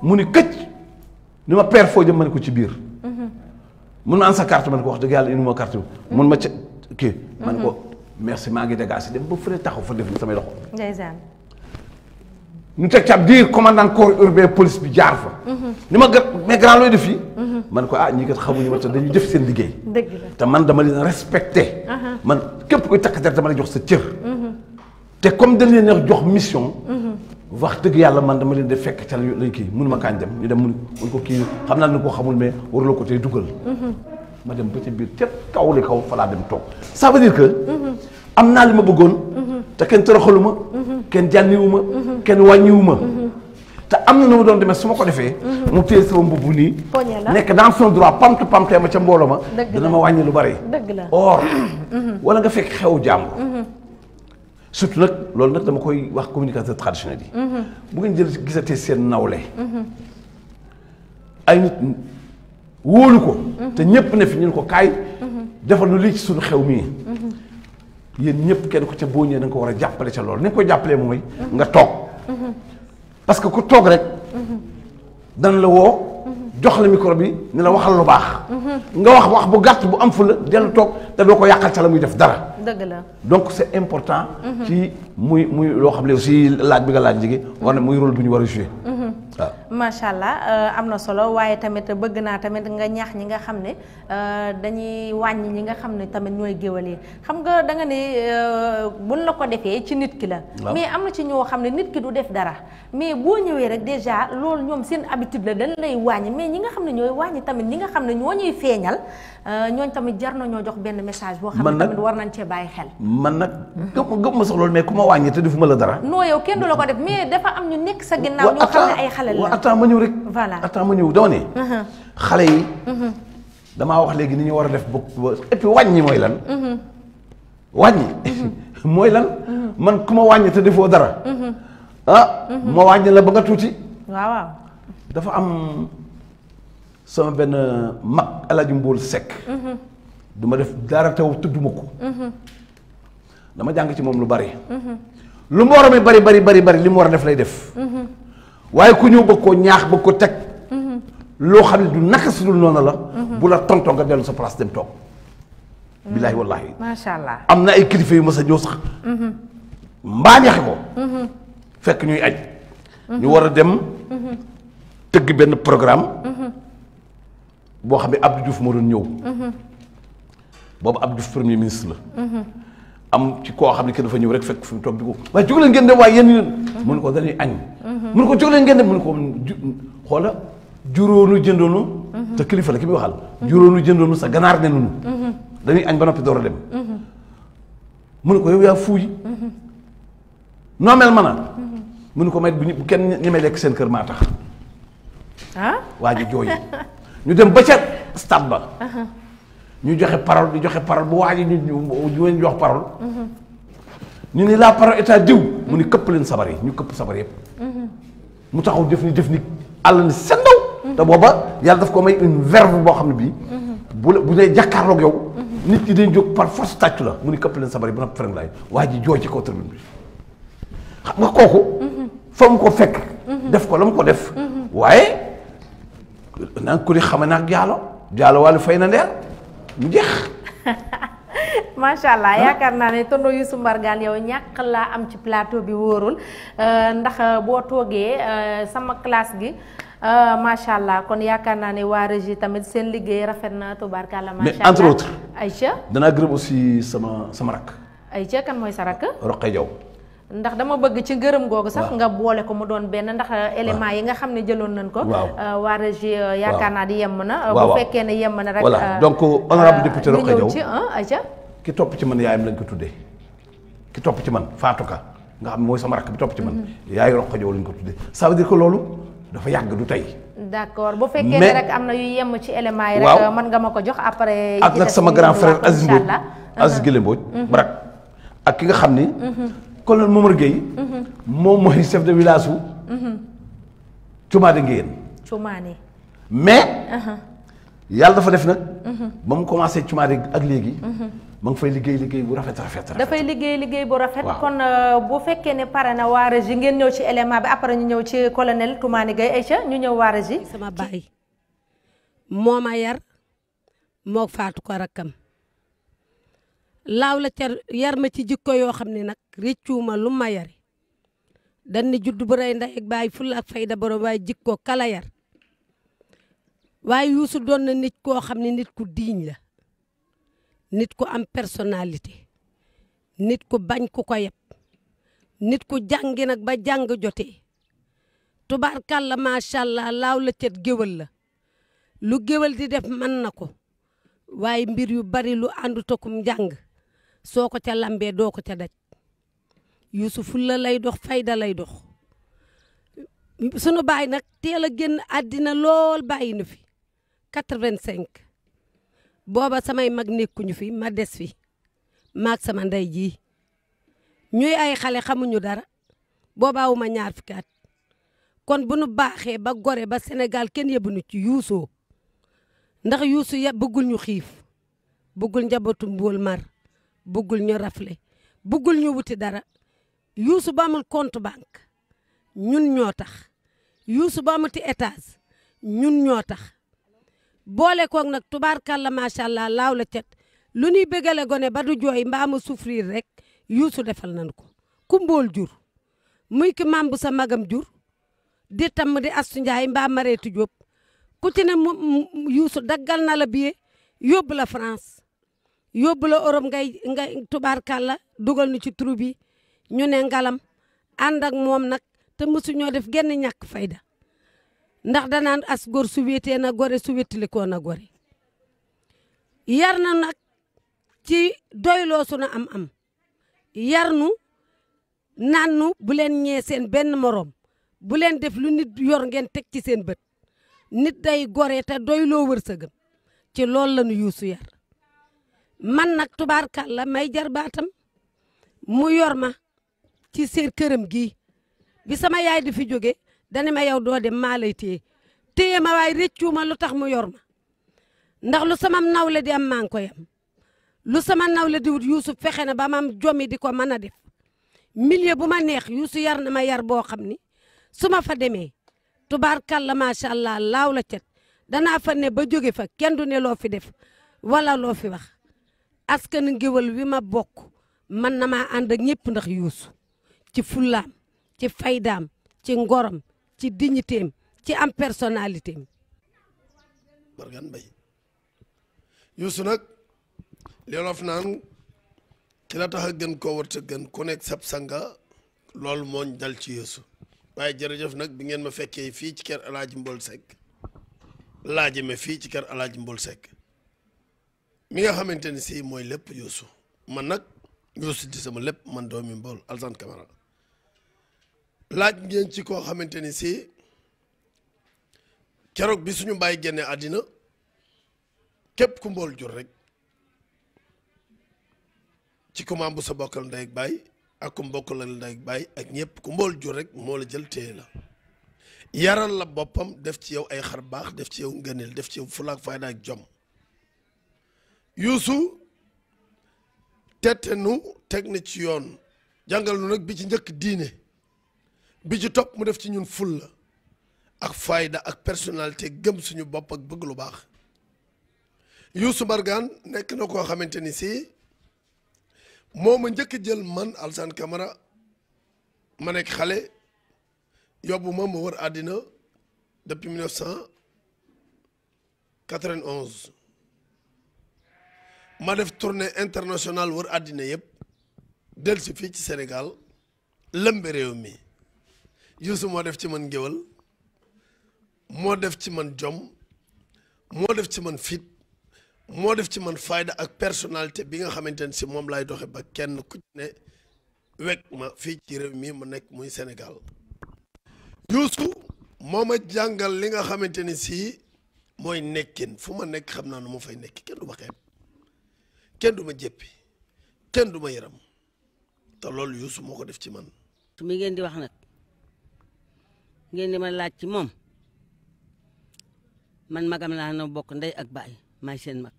mu ni këcc ni ma père foo jëm ma ne ko ci biir. mun ma an sa carte ma ne ko wax dëgg yàlla indi ma carte bi. mun ma ca kii. ma ne ko merci maa ngi dégagé dem ba fële taxaw fa def ni samay loxo. ndeysaan. ñu teg ca ab diir commandant corps urbain police bi jaar fa. ni ma mais grand looy def fii. man ko ñii kat xamuñu ma te dañuy def seen liggéey. dëgg la te man dama leen respecté. man képp koy takk der dama la jox sa cër. te comme dañ leen jox mission. wax dëgg yàlla man dama leen di fekk ca lañ kii mënuma kaañ dem ñu dem mun ko kii xam naa ne ko xamul mais waruloo ko tey dugal. ma dem ba ca biir ca kaw li kaw fa laa dem toog. ça veut dire que. am naa li ma bëggoon. te kenn toroxaluma. kenn jànniwuma. kenn wàññiwuma. te am na nu mu doon demee su ma ko defee. mu téye sama mbubb nii. nekk dans son droit pamte pamtee ma ca mbooloo ma. dana ma wàññi lu bari. dëgg la or. wala nga fekk xew jàmbur. surtout nag loolu nag dama koy wax communicateur traditionnel yi. bu ngeen jël gisatee seen nawle. ay nit wóolu ko. te ñëpp ne fi ñu ne ko kaay. defal lu lii ci suñu xew mii. yéen ñëpp kenn ko ca boo ñëwee da nga ko war a jàppale ca loolu ni nga koy jàppalee mooy. nga toog. parce que ku toog rek. dan la woo. jox la micro bi ni la waxal lu baax. nga wax bu gàtt bu am fu la dellu toog te doo ko yàqal ca la muy def dara. dëgg la donc c'est important. ci muy loo xam ne aussi laaj bi nga laaj jigéen. war na muy rôle bu ñu war a jouer. waaw macha allah am na solo waaye tamit bëgg naa tamit nga ñaax ñi nga xam ne dañuy wàññi ñi nga xam ne tamit ñooy géwal yi xam nga da nga ne buñ la ko defee ci nit ki la. mais am na ci ñoo xam ne nit ki du def dara mais boo ñëwee rek déjà loolu ñoom seen habitude la dañ lay wàññi mais ñi nga xam ne ñooy wàññi tamit ñi nga xam ne ñoo ñuy feeñal ñooñ tamit jar na ñoo jox benn message boo xam ne tamit war nañ cee bàyyi xel. man nag gëm ma sax loolu mais ku ma wàññi te defuma la dara. non yow kenn du la ko def mais dafa am ñu nekk sa ginnaaw ñoo xam ne ay xale la. attends ma ñëw rek. voilà attends ma ñëw dama ne. xale yi. damaa wax léegi ni ñu war a def ba et puis wàññi mooy lan. wàññi. mooy lan. man ku ma wàññi te defoo dara. ma wàññi la ba nga tuuti. waaw. dafa am sama benn mag El Hadj Mbool Seck. du ma def dara taw tudduma ko. dama jàng ci moom lu bari. lu mu war a bari li mu war a def lay def. waaye ku ñëw bëgg koo ñaax bëgg ko teg. loo xam ne du naka si dul noonu la. bu la tontoo nga dellu sa place dem toog. billaahi wallaahi. macha allah am na ay kilifa yu mës a ñëw sax. mbaañaxe ko. fekk ñuy aj. ñu war a dem. tëgg benn programme. boo xam ne Abdou Diouf moo doon ñëw. boobu Abdou Diouf premier ministre la. am ci koo xam ne kenn dafa ñëw rek fekk fi mu toog di ko waaye jóg leen ngeen dem waaye yéen mu ne ko dañuy añ. mu ne ko jóg leen ngeen dem mu ne ko xoola juróonu jëndoonu. te kilifa la ki muy waxal. juróonu jëndoonu sa ganaar ne nunu dañuy añ ba noppi door a dem. mu ne ko yow yaa fuuy. noo mel ma na. mu ne ko may bu kenn ñemee lekk seen kër maa tax. waa ji jooy ñu dem ba ca stade ba. ñu joxe parole di joxe parole bu waa ji ñu jox parole. ñu ni la parole état diw. mu ni këpp leen sabar yi ñu këpp sabar yëpp. mu taxaw def ni àll ni sendaw. te booba yàlla daf ko may une verve boo xam ne bii. bu dee jàkkaarloog yow. nit ñi dañ jóg par force tàccu la mu ni këpp leen sabar yi ba noppi fereng laay waa ji jooy ci kaw tribune bi. xam nga kooku. fa mu ko fekk. def ko la mu ko def. waaye naan ku di xame naag jaalo wàllu fay na ndeer mu jeex. macha allah yaakaar naa ne tonton Youssou Mbargane yow ñàkk laa am ci plateau bi wóorul ndax boo toogee sama classe gi macha allah kon yaakaar naa ne waa régie tamit seen liggéey rafet na tubaarkàlla macha allah. mais entre autres. Aïcha danaa gërëm aussi sama rakk. Aïcha kan mooy sa rakk. Roqe Jaw. ndax dama bëgg ci ngërëm googu sax nga boole ko mu doon benn ndax élément yi nga xam ne jëloon nañ ko. waa régie yaakaar naa di yemm na. bu fekkee ne yemm na rek. voilà donc honorable député Roqe Jaw ci Aïcha. ki topp ci man yaayam lañ ko tuddee ki topp ci man Fatou Ka nga xam ne mooy sama rakk bi topp ci man. yaay Roqe Jaw lañ ko tuddee ça veut dire que loolu dafa yàgg du tey. d'accord bu fekkee ne rek am na yu yemm ci élément yi rek. mën nga ma ko jox après. ak nag sama grand frère Aziz Mbodj Aziz Guélé Mbodj barak ak ki nga xam ni. colonel Momar Gueye moom mooy chef de village su Cumaade Ngéyeen Cumaane mais yàlla dafa def nag ba mu commencé Cumaade ak léegi ma ngi fay liggéey bu rafet dafay liggéey bu rafet kon bu fekkee ne pare na waa régie ngeen ñëw ci élément bi après ñu ñëw ci colonel Toumani Gueye Aïcha ñu ñëw waa régie sama baay moo ma yar moo faatu ko rakkam laaw la ca yar ma ci jikko yoo xam ne nag réccuuma lu ma yari dañ ni judd bu rey ndey ak baay fulla ak fayda borom waaye jikko kala yar waaye Youssou doon na nit koo xam ne nit ku diiñ la nit ku am personnalité nit ku bañ ku ko yeb nit ku jàngi nag ba jàng jotee tubaarkàlla macha allah laaw la cet géwal la lu géwal di def mën na ko waaye mbir yu bari lu àndu takum njàng soo ko ca lambee doo ko ca daj Youssou fulla lay dox fayda lay dox sunu baay nag teel a génn àddina lool bàyyi na fi 85 booba samay mag nekkuñu fi ma des fi maag sama ndey ji ñuy ay xale xamuñu dara boobaa wu ma ñaar fukki at kon bu nu baaxee ba gore ba Sénégal kenn yëbunu ci Youssou ndax Youssou ya bëggul ñu xiif bëggul njabootu mbool mar bëggul ñu rafle bëggul ñu wuti dara Youssou ba amul compte banque ñun ñoo tax Youssou ba amuti étage ñun ñoo tax boole koog nag tubaarkàlla macha allah laaw la cet lu ñuy bégale gone ba du jooy mbaa mu souffrir rek Youssou defal nañ ko ku mbool jur muy ki maam bu sa magam jur di tam di Astu Njaay mbaa Mareetu Jóob ku ci ne Youssou daggal na la billet yóbbu la France yóbbu la Europe ngay tubaarkàlla dugal nu ci trou bi ñu ne ngalam ànd ak moom nag te mësu ñoo def genn ñàkk fayda ndax danaan as góor su wéetee na gore su wéttalikoo na gore yar na nag ci doyloo sunu am yar nu naan nu bu leen ñee seen benn morom bu leen def lu nit yor ngeen teg ci seen bët nit day gore te doyloo wërsëgam ci loolu la nu Youssou yar man nag tubaarkàlla may jar baatam mu yor ma ci seen këram gii bi sama yaay di fi jóge dani ma yow doo dem maa lay téye ma waaye réccu ma lu tax mu yor ma ndax lu sama nawle di am maa ngi koy am lu sama nawle di wut Youssou fexe na ba ma am jomi di ko mën a def milieu bu ma neex Youssou yar na ma yar boo xam ni su ma fa demee tubaarkàlla macha allah laaw la cet danaa fa ne ba jóge fa kenn du ne loo fi def wala loo fi wax askan ngéwal wi ma bokk man na maa ànd ak ñëpp ndax Youssou ci fullaam ci faydaam ci ngorom ci dignitéem ci am personnalité am. Mbargane Mbaye Youssou nag li Wolof naan ki la tax a gën koo war a gën ku nekk sab sanga loolu mooñ dal ci Youssou waaye jërëjëf nag bi ngeen ma fekkee fii ci kër Alaaji Mbol Seck laaje ma fii ci kër Alaaji Mbol Seck mi nga xamante ni si mooy lépp Youssou man nag Youssou di sama lépp man doomi Mbol Alsane Camara laaj ngeen ci koo xamante ni si keroog bi suñu bàyyi génne àddina képp ku Mbol jur rek ci ku maam bu sa bokkal ndey ak baay ak ku bokkal ndey ak baay ak ñëpp ku Mbol jur rek moo la jël téye la yaral la boppam def ci yow ay xar baax def ci yow ngëneel def ci yow fulaak fayda ak jom Youssou tette nu teg na ci yoon jàngal nu nag bi ci njëkk diine bi ci topp mu def ci ñun fulla ak fayda ak personnalité gëm suñu bopp ak bëgg lu baax Youssou Mbargane nekk na koo xamante ni si moo ma njëkk jël man Alassane Camara ma nekk xale yóbbu ma wër àddina depuis 1991 ma def tournée internationale wër àddina yëpp del si fii ci Sénégal lëmbe réew mi Youssou moo def ci man ngéwal moo def ci man jom moo def ci man fit moo def ci man fayda ak personnalité bi nga xamante ne si moom laay doxe ba kenn ku ne wekk ma fii ci réew mi ma nekk muy Sénégal Youssou moo ma jàngal li nga xamante ni si mooy nekkin fu ma nekk xam naa nu ma fay nekk kenn du ma xeeb kenn du ma jéppi kenn du ma yaram te loolu Youssou moo ko def ci man. su mi ngeen di wax nag ngeen di ma laaj ci moom man magam laa na bokk ndey ak baay maay seen mag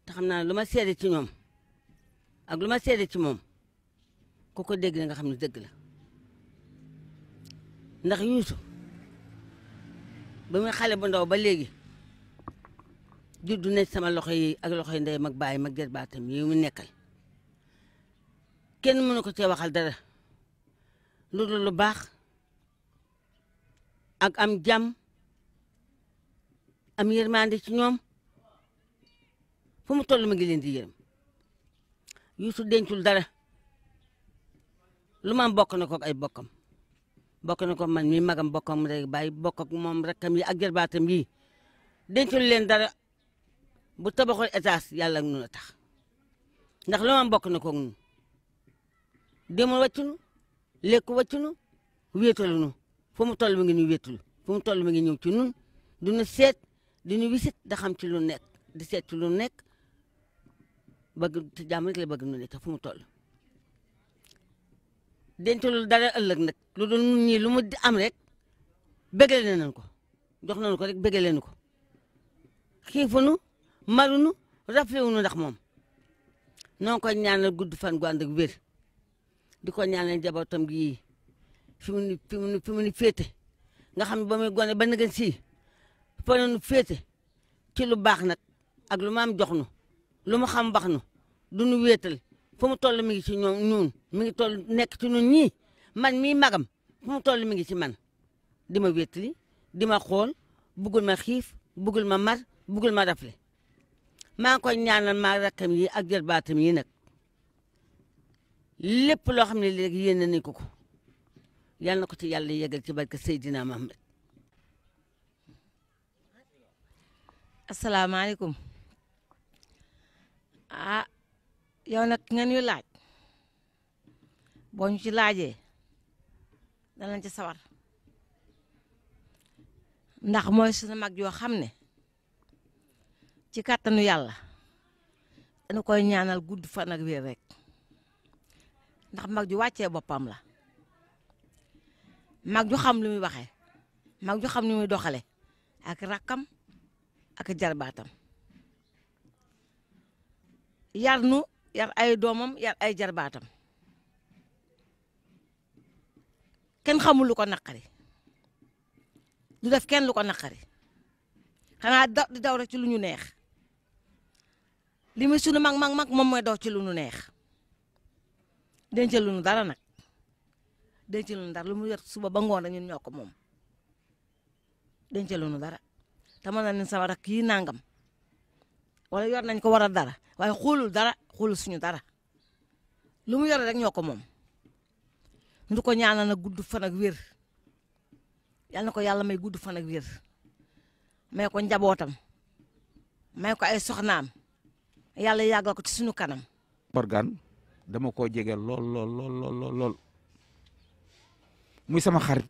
te xam naa lu ma seede ci ñoom ak lu ma seede ci moom ku ko dégg nga xam ne dëgg la ndax Youssou ba muy xale bu ndaw ba léegi juddu ne sama loxo yi ak loxo yi ndey mag baay mag jër baatam yi mu nekkal kenn mënu ko cee waxal dara lu dul lu baax ak am jàmm am yërmande ci ñoom fu mu toll ma ngi leen di yërëm Youssou dencul dara lu ma am bokk na ko ak ay bokkam bokk na ko man mi magam bokkam rek bàyyi bokk ak moom rakkam yi ak jarbaatam yi dencul leen dara bu tabaxul étage yàlla ak nun a tax ndax lu ma am bokk na ko ak nun demul wàccunu lekk wàccunu wéetalunu fu mu toll mi ngi ñu wéetalu fu mu toll mi ngi ñëw ci nun duñu seet di ñu wisit da xam ci lu nekk di seet ci lu nekk bëgg te jàmm rek la bëgg nu nekk fu mu toll dencalul dara ëllëg nag lu dul nun ñii lu mu am rek bëggale nañ ko jox nañu ko rek bëggale nañu ko xiifunu marunu raflewunu ndax moom noo koy ñaanal gudd fan gu ànd ak wér di ko ñaanal njabootam gi fi mu ni féete nga xam ne ba muy gone ba nëgën si fa nu féete ci lu baax nag ak lu ma am jox nu lu mu xam bax nu du nu wéetal fu mu toll mi ngi ci ñun mi ngi toll nekk ci ñun ñii man mii magam fu mu toll mi ngi ci man di ma wéetali di ma xool bugul ma xiif bugul ma mar bugul ma rafle maa ngi koy ñaanal maa rakkam yi ak jarbaatam yi nag lépp loo xam ne léegi yéene nañ ko yal na ko ci yàlla yegal ci barke Seydina Muhammad. asalaamaaleykum yow nag ngeen ñu laaj boo ñu ci laajee danañ ci sawar ndax mooy suñu mag yoo xam ne ci kàttanu yàlla dañu koy ñaanal gudd fan ak wér rek ndax mag ju wàccee boppam la mag ju xam lu muy waxee mag ju xam lu muy doxale ak rakkam ak jarbaatam yar nu yar ay doomam yar ay jarbaatam kenn xamul lu ko naqari du def kenn lu ko naqari xanaa di daw rek ci lu ñu neex li muy sunu mag moom mooy daw ci lu ñu neex dencal lu ñu dara nag dencal lu ñu dara lu mu yor suba ba ngoon ñun ñoo ko moom dencal lu ñu dara te mën na ne sama rakk yi nangam wala yor nañ ko war a dara waaye xoolul dara xoolul suñu dara lu mu yor rek ñoo ko moom ñu ko ñaanal na gudd fan ak wér yal na ko yàlla may gudd fan ak wér may ko njabootam may ko ay soxnaam yàlla yàggal ko ci suñu kanam. Mbargane dama koo jege lool muy sama xarit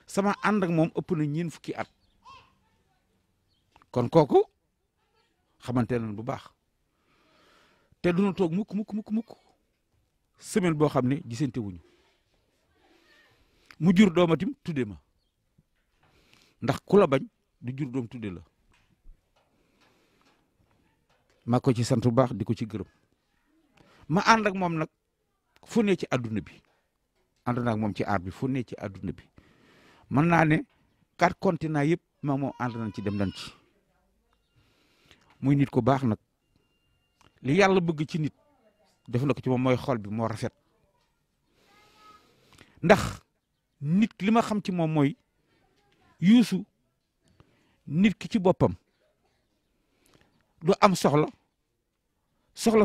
sama ànd ak moom ëpp na ñeen fukki at kon kooku xamante nañ bu baax te duñu toog mukk semaine boo xam ne gisante wuñu mu jur doomatim tudde ma ndax ku la bañ du jur doom tudde la maa ko ci sant bu baax di ko ci gërëm ma ànd ak moom nag fu ne ci àdduna bi ànd naa ak moom ci aar bi fu ne ci àdduna bi mën naa ne 4 continents yëpp maa moom ànd nañ ci dem nañ ci muy nit ku baax nag li yàlla bëgg ci nit def na ko ci moom mooy xol bi moo rafet ndax nit li ma xam ci moom mooy Youssou nit ki ci boppam du am soxla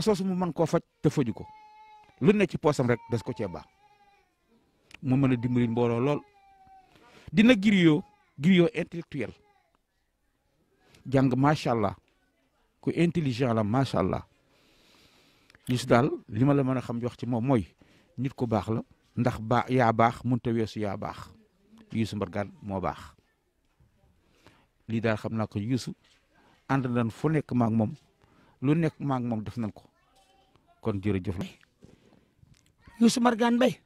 soosu mu mën koo faj te faju ko lu ne ci poosam rek des ko cee baax mu mën a dimbali mbooloo lool dina griot intellectuel jàng macha allah ku intelligent la macha allah Youssou daal li ma la mën a xam wax ci moom mooy nit ku baax la ndax yaa baax mënut a weesu yaa baax Youssou Mbargane moo baax lii daal xam naa ko Youssou ànd nañ fu nekk maak moom lu nekk maak moom def nañ ko kon jërëjëf la. Youssou Mbargane Mbaye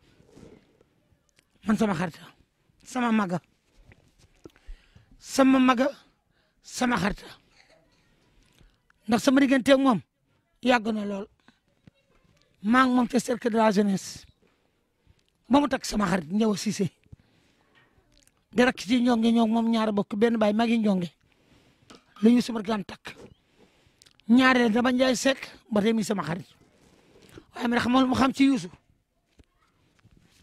man sama xarita sama maga sama xarita ndax sama diggante ak moom yàgg na lool maa ngi moom ca cercle de la jeunesse ba mu takk sama xarit Ndiaw Cissé di rakk ci ñonge ñoo moom ñaar bokk benn baay magi ñonge la Youssou Mbargane takk ñaareel dama Njaay Seck ba tey mi sama xarit waaye man xamal mu xam ci Youssou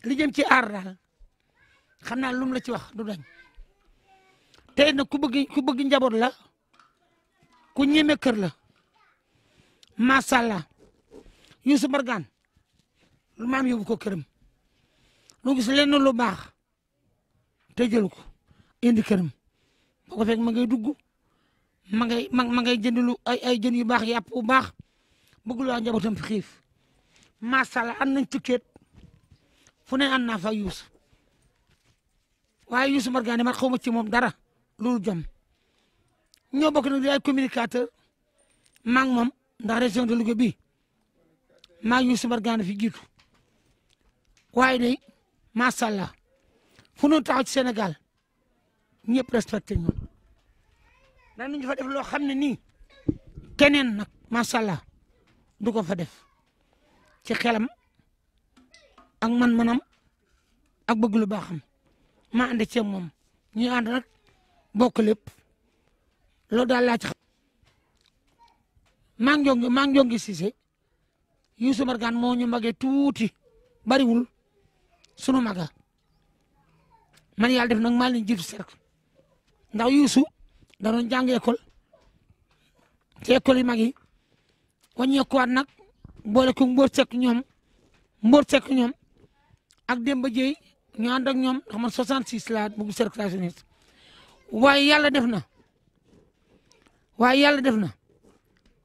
li jëm ci aar daal xam naa lu mu la ci wax du dañ tey nag ku bëgg njaboot la ku ñeme kër la macha allah Youssou Mbargane lu maam yóbbu ko këram lu gis lenn lu baax te jëlu ko indi këram boo ko fekk ma ngay dugg ma ngay jënd lu ay jën yu baax yàpp bu baax bëggul waa njabootam fi xiif macha allah am nañ tukkeet fu ne ànd naa fa Youssou waaye Youssou Mbargane man xaw ma ci moom dara loolu jom ñoo bokk nag di ay communicateur maa ngi moom ndax région de Louga bii maa ngi Youssou Mbargane fi jiitu waaye day macha allah fu ñu taxaw ci Sénégal ñëpp respecté ñu danañ fa def loo xam ne nii keneen nag macha allah du ko fa def ci xelam ak man-manam ak bëgg lu baaxam maa ànd ci moom ñuy ànd nag bokk lépp loolu daal laa ci xam maa ngi jongi Cissé Youssou Mbargane moo ñu magee tuuti bariwul sunu maga man yàlla def nag maa leen jiitu cercle ndax Youssou da doon jàng école ci école yi mag yi wàññeekuwaat nag boole ko Mbóor Seck ñoom ak Demba Dieye ñu ànd ak ñoom ndax man 66 laa bugg cercle la jeunesse waaye yàlla def na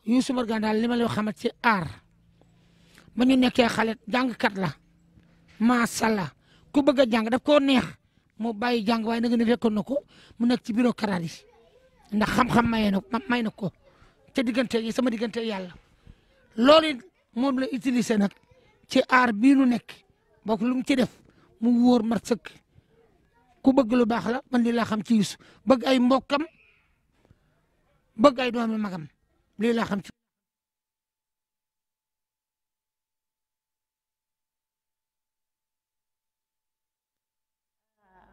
Youssou Mbargane daal li ma lay xamat ci aar ba ñu nekkee xale jàngkat la macha allah ku bëgg a jàng daf koo neex mu bàyyi jàng waaye nag ne fekkoon na ko mu nekk ci bureau karaat yi ndax xam-xam may na ko ca diggante yi sama diggante yàlla loolu it moom la utiliser nag ci aar bii nu nekk bokk lu mu ci def mu wóor mat sëkk ku bëgg lu baax la man lii laa xam ci Youssou bëgg ay mbokkam bëgg ay doomi magam lii laa xam ci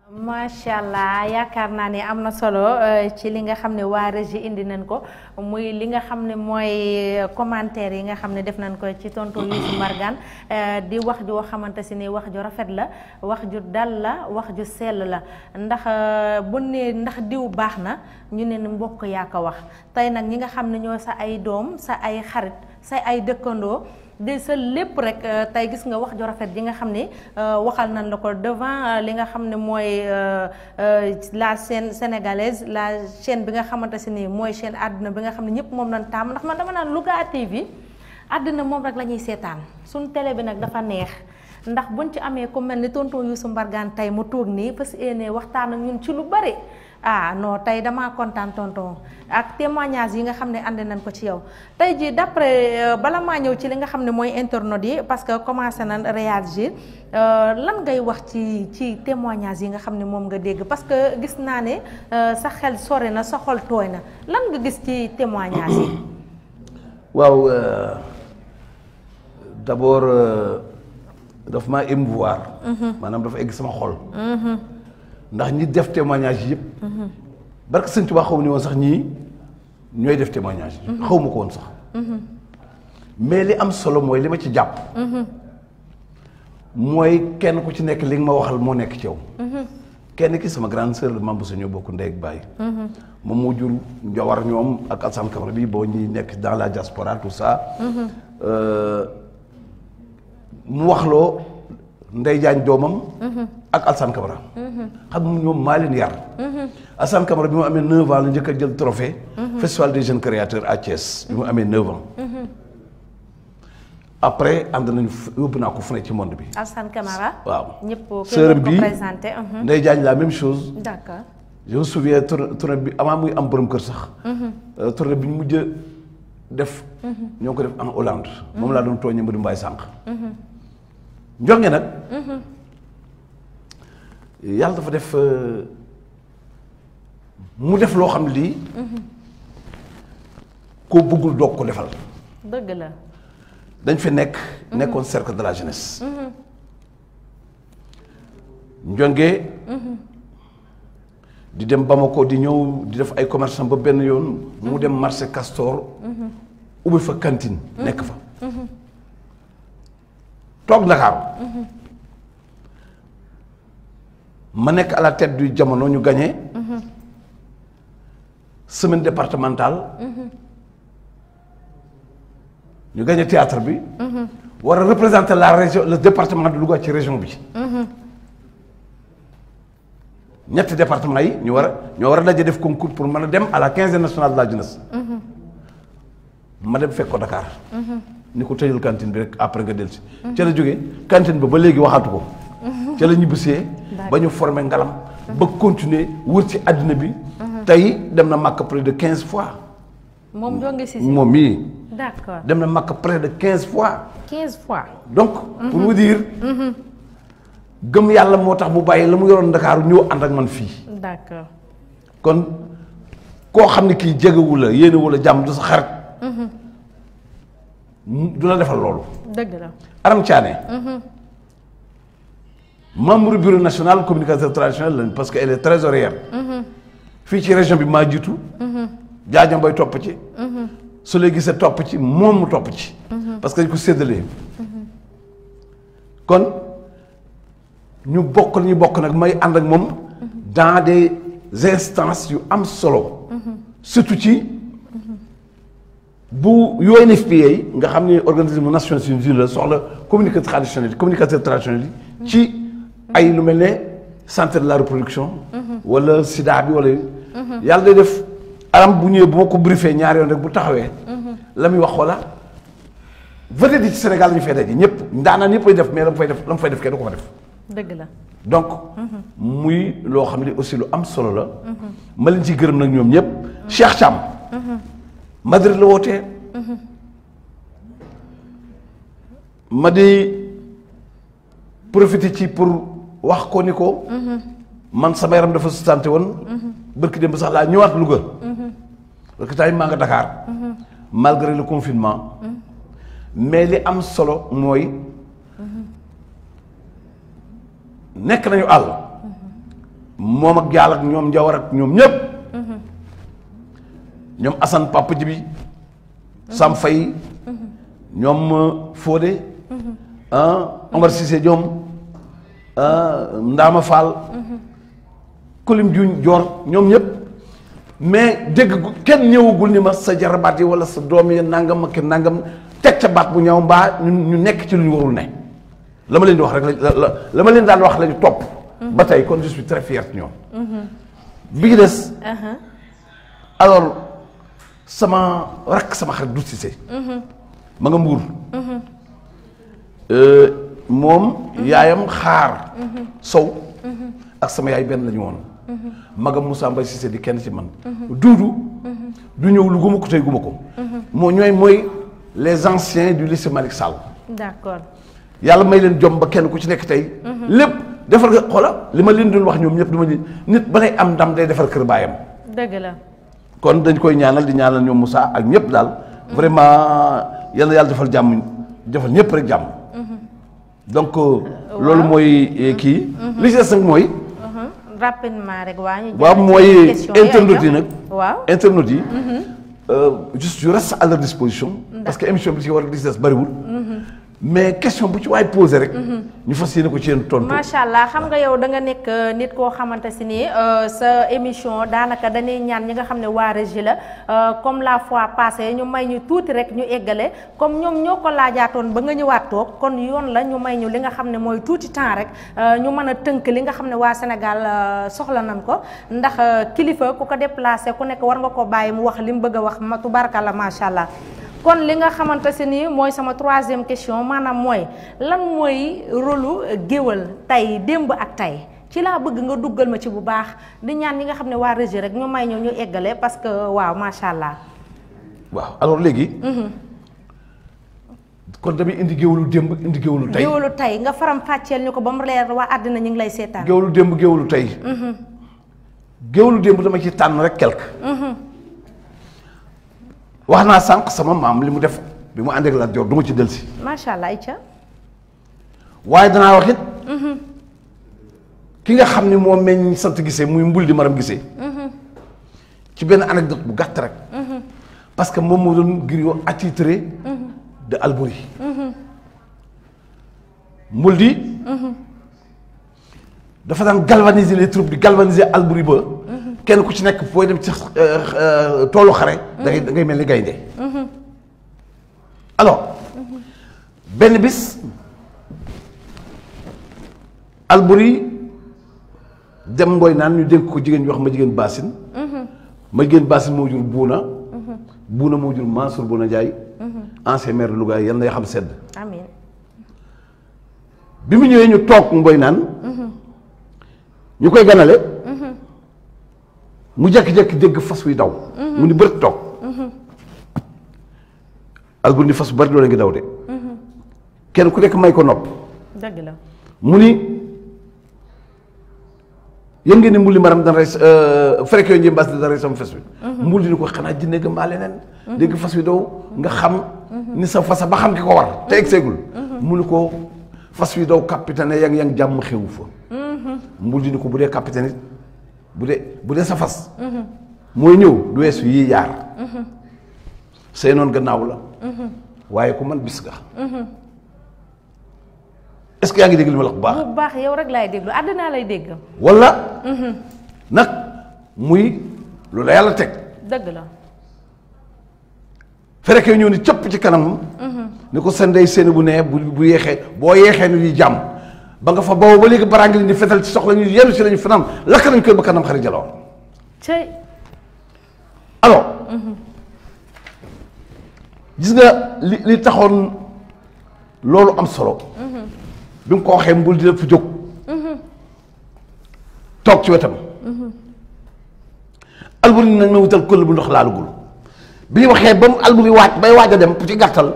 macha allah yaakaar naa ne am na solo ci li nga xam ne waa régie indi nañ ko muy li nga xam ne mooy commentaire yi nga xam ne def nañ ko ci tonton Youssou Mbargane di wax joo xamante si ni wax ju rafet la wax ju dal la wax ju sell la ndax bu ne ndax diw baax na ñu ne mbokk yaa ko wax tey nag ñi nga xam ne ñoo sa ay doom sa ay xarit sa ay dëkkandoo de sa lépp rek tey gis nga wax ju rafet ji nga xam ne waxal nañ la ko devant li nga xam ne mooy la chaîne sénégalaise la chaîne bi nga xamante si ni mooy chaîne àdduna bi nga xam ne ñëpp moom lañ taam ndax man dama naan Louga TV àdduna moom rek la ñuy seetaan suñ télé bi nag dafa neex ndax buñ ci amee ku mel ni tonton Youssou Mbargane tey mu toog nii fas yéene waxtaan ak ñun ci lu bari ah non tey damaa kontaan tonton ak témoignage yi nga xam ne ànd nañ ko ci yow tey jii d'après bala maa ñëw ci li nga xam ne mooy internautes yi parce que commencé nañ réagir lan ngay wax ci témoignage yi nga xam ne moom nga dégg parce que gis naa ne sa xel sore na sa xol tooy na lan nga gis ci témoignage yi. waaw d'abord daf maa émouvoir. maanaam dafa egg sama xol. ndax ñi def témoignage yëpp. barke Sëñ Tuubaa xaw ma ne woon sax ñii ñooy def témoignage. xaw ma ko woon sax. mais li am solo mooy li ma ci jàpp mooy kenn ku ci nekk li nga ma waxal moo nekk ci yow kenn ki sama grande sœur la Mame Bousso ñoo bokk ndey ak baay moom moo jur Njawar ñoom ak Alassane Camara bi boo ñuy nekk dans la diaspora tout ça mu waxloo Ndey Jaañ doomam ak Alassane Camara xam nga ñoom maa leen yar Alassane Camara bi mu amee 9 ans la njëkk a jël trophée festival des jeunes créateurs à Thiès bi mu amee 9 ans après ànd nañu yóbbu naa ko fu ne ci monde bi Alassane Camara waaw ñëpp sœuram bi présenté Ndey Jaañ la même chose d'accord je me souviens tournée bi avant muy am borom kër sax tournée bi ñu mujj def ñoo ko def en Hollande moom laa doon tooñee Mbadi Mbaye sànq njonge nag yàlla dafa def mu def loo xam ne lii koo bëggul doog ko defal dëgg la dañ fi nekkoon cercle de la jeunesse njonge di dem Bamako di ñëw di def ay commerçant ba benn yoon mu dem marché Castor ubbi fa cantine nekk fa toog Ndakaaru ma nekk à la tête du jamono ñu gagné semaine départementale ñu gagné théâtre bi war a représenter la région le département de Louga ci région bi ñetti département yi ñoo war a daje def concours pour mën a dem à la 15e nationale de la jeunesse ma dem fekk ko Dakar ni ko tëjal cantine bi rek après nga dellusi ca la jógee cantine ba léegi waxaatu ko ca la ñibbisee ba ñu formé ngalam ba continuer wër ci àddina bi tey dem na Makka près de 15 fois moom Njongue Cissé moom mii d'accord dem na Makka près de 15 fois 15 fois donc pour vous dire gëm yàlla moo tax mu bàyyi la mu yoroon Ndakaaru ñëw ànd ak man fii d'accord kon koo xam ne kii jegewu la yéenewu la jàmm du sa xarit du la defal loolu dëgg la Aram Thiané membre bureau national communicateur traditionnel lañ parce que elle est trésorière fii ci région bi maa jiitu Jaaja Mboy topp ci su lay gisee topp ci moom mu topp ci parce que dañ ko séddalee kon ñu bokk nag may ànd ak moom dans des instances yu am solo surtout ci bu UNFPA nga xam ne organisme Nations Unies la soxla communicateur traditionnel yi ci ay lu mel ne santé de la reproduction wala sida bi wala yàlla day def aram bu ñëwee bu ma ko briefé ñaari yoon rek bu taxawee la muy wax wala vedette yi ci Sénégal la ñu fay daje ñëpp ndaanaan ñëpp ay def mais la mu fay def kenn du ko fa def dëgg la donc muy loo xam ne aussi lu am solo la ma leen ci gërëm nag ñoom ñëpp Cheikh Thiam Madrid la wootee ma di profité ci pour wax ko ni ko man sama yaram dafa sustante woon bërki dem ba sax laa ñëwaat Louga parce que tamit maa nga Dakar malgré le confinement mais li am solo mooy nekk nañu àll moom ak Jaal ak ñoom Njawar ak ñoom ñëpp ñoom Assane Papa Jibi Sam Faye ñoom Fodé Omar Cissé ñoom Ndaama Fall Kulim Juñ Joor ñoom ñëpp mais dégg kenn ñëwagul ni ma sa jarabaat yi wala sa doom yi nangam ak nangam teg ca baat bu ñaaw mbaa ñu nekk ci lu ñu warul ne la ma leen di wax rek la ma leen daan wax lañu topp ba tey kon je suis très fier ci ñoom bi ngi des alors sama rakk sama xarit du Cissé ma nga Mbuur moom yaayam xaar sow ak sama yaay benn la ñu woon magam Moussa Mbaye Cissé di kenn ci man duudu du ñëw lu guma ko tey guma ko moo mooy les anciens du lycée Malick Sall d'accord yàlla may leen jom ba kenn ku ci nekk tey lépp defar nga xoola li ma leen doon wax ñoom ñëpp du ma ni nit ba lay am ndam day defar kër baayam dëgg la kon dañ koy ñaanal di ñaanal ñoom Moussa ak ñëpp daal vraiment yàlla defal jàmm defal ñëpp rek jàmm donc loolu mooy kii li ci des nag mooy rapidement rek waaw mooy internautes yi nag waaw internautes yi je reste à leur disposition. parce que émission bi ci war a di des bariwul. mais question bu ci waay posé rek. ñu fas yéene ko ci yéen tontu. macha allah xam nga yow da nga nekk nit koo xamante si ni sa émission daanaka dañuy ñaan ñi nga xam ne waa régie la comme la fois passée ñu may ñu tuuti rek ñu eggale comme ñoom ñoo ko laajaatoon ba nga ñëwaat toog kon yoon la ñu may ñu li nga xam ne mooy tuuti temps rek ñu mën a tënk li nga xam ne waa Sénégal soxla nañ ko ndax kilifa ku ko déplacé ku nekk war nga ko bàyyi mu wax li mu bëgg a wax ma tubarkalla macha allah. kon li nga xamante si ni mooy sama troisième question maanaam mooy lan mooy rôlu géwël tey démb ak tey ci laa bëgg nga duggal ma ci bu baax di ñaan ñi nga xam ne waa régie rek ñu may ñu eggale parce que waaw macha allah. waaw alors léegi. kon damay indi géwëlu démb indi géwëlu tey. géwëlu tey nga faram fàcceel ñu ko ba mu leer waa àddina ñu ngi lay seetaan. géwëlu démb géwëlu tey. géwëlu démb dama ci tànn rek quelque. wax naa sànq sama maam li mu def bi mu ànd ak Lat Joor du ma ci dellusi. macha allah Aïcha. waaye danaa wax it. ki nga xam ni moo meññ sant gisee muy mbul di maram gisee. ci benn anecdote bu gàtt rek. parce que moom moo doon griot attitré de Albouri. mbul di. dafa daan galvaniser les troupes di galvaniser Albouri ba. kenn ku ci nekk fooy dem ci toolu xare da ngay mel ni gaynde alors benn bis Albouri dem Ngoy naan ñu dénk ko jigéen ñu wax ma jigéen Baasin ma jigéen Baasin moo jur Buuna Buuna moo jur Mansour Buuna Ndiaye ancien maire de Louga yal na ya xam sedd amiin bi mu ñëwee ñu toog Ngoy naan ñu koy ganale mu jékki-jékki dégg fas wi daw. mu ni bërët toog. Albouri ni fas bu bari doole ngi daw de. kenn ku nekk may ko nopp. dëgg la mu ni yëg ngeen ni mbuli maram dana rey fekk yooyu njëmbaas dana rey sama fas wi. mbuli ni ko xanaa jinne ga mbaa leneen. dégg fas wi daw nga xam ni sa fasa ba xam ki ko war te egg seegul. mu ni ko fas wi daw capitaine yang jàmm xewu fa. mbuli ni ko bu dee capitaine it bu dee sa fas. mooy ñëw du weesu yii yaar. say noon gannaaw la. waaye ku man bis nga. est-ce que yaa ngi dégg li ma la bu baax. bu baax yow rek laay déglu àddina lay dégg. wala. nag muy lu la yàlla teg. dëgg la. fekkee ñëw ni cëpp ci kanam. ni ko sa ndey seen bu nee bu yeexee boo yeexee ni ñuy jàmm. ba nga fa boobu ba léegi baraa ngi leen di fetal ci soxla ñu yenn si lañu fanaan lakk nañ koy ba kanam xari jaloor cey alors gis nga li taxoon loolu am solo bi mu ko waxee mbul dina fa jóg toog ci wetam Albouri nañ ma wutal këll bu ndox laalugul bi ñu waxee ba mu Albouri bay waaj a dem pour ci gàttal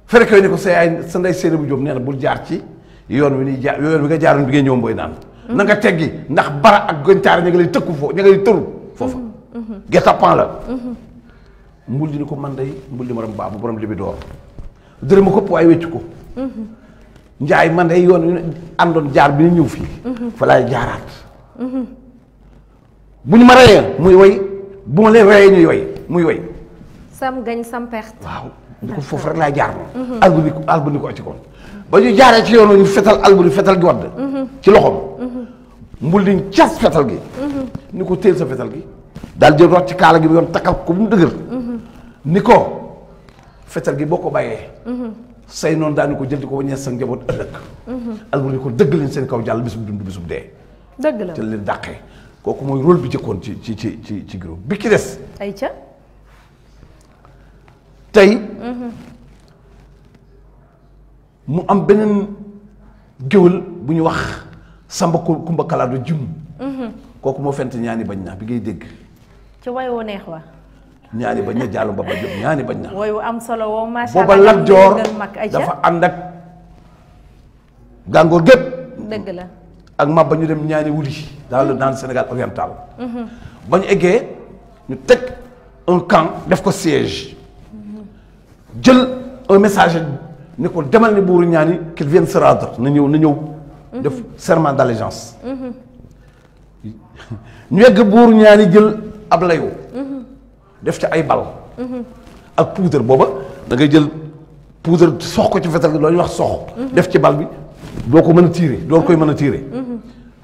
fekk yooyu ne ko sa yaay sa ndey séené bu jóob nee na bul jaar ci yoon wi nga jaaroon bi ngay ñëw Mboy naan na nga teggi ndax bara ak goncaar ña nga lay tëkku foofu ña nga lay tëru foofa guet-apens la mbul di ni ko man day mbul di maram baabu borom libi door dërëma ko waaye weccu ko njaay man day yoon wi àndoon jaar bi ñu ñëw fii fa laay jaaraat bu ñu ma reyee muy woy bu ma leen reyee ñuy woy muy woy sam gañ sam perte waaw di ko foofu rek laay jaar moom Albouri ko ci kon ba ñu jaaree ci yoonu ñu fetal Albouri fetal gi wadd ci loxoom mbul di cas fetal gi ni ko téel sa fetal gi daal di root ci kaala gi bi yoon takkal ko bu mu dëgër ni ko fetal gi boo ko bàyyee say noonu daani ko jël di ko waññee sa njaboot ëllëg Albouri ko dëgg leen seen kaw jàll bisub dund bisub dee dëgg la jël leen dàqee kooku mooy rôle bi jëkkoon ci groupe bi ki des ay ca tey mu am beneen géwël bu ñu wax Samba Kumba Kalaado Jum kooku moo fent ñaani bañ na bi ngay dégg ci way wu neex wa ñaani bañ na jàllu ba jot ñaani bañ na way wu am solo woo macha Allah booba Lat Joor dafa ànd ak gàngoor gépp dëgg la ak Maba ñu dem ñaani wuli dans le Sénégal oriental ba ñu eggee ñu teg un camp def ko siège jël un message ni ko demal ni buuru ñaani qu'il vienne se rendre na ñëw def serment d'allégeance ñu yegg buuru ñaani jël ab layu def ci ay bal ak poudre booba da ngay jël poudre sox ko ci fetal gi loolu ñuy wax sox def ci bal bi doo ko mën a tiire doo koy mën a tiire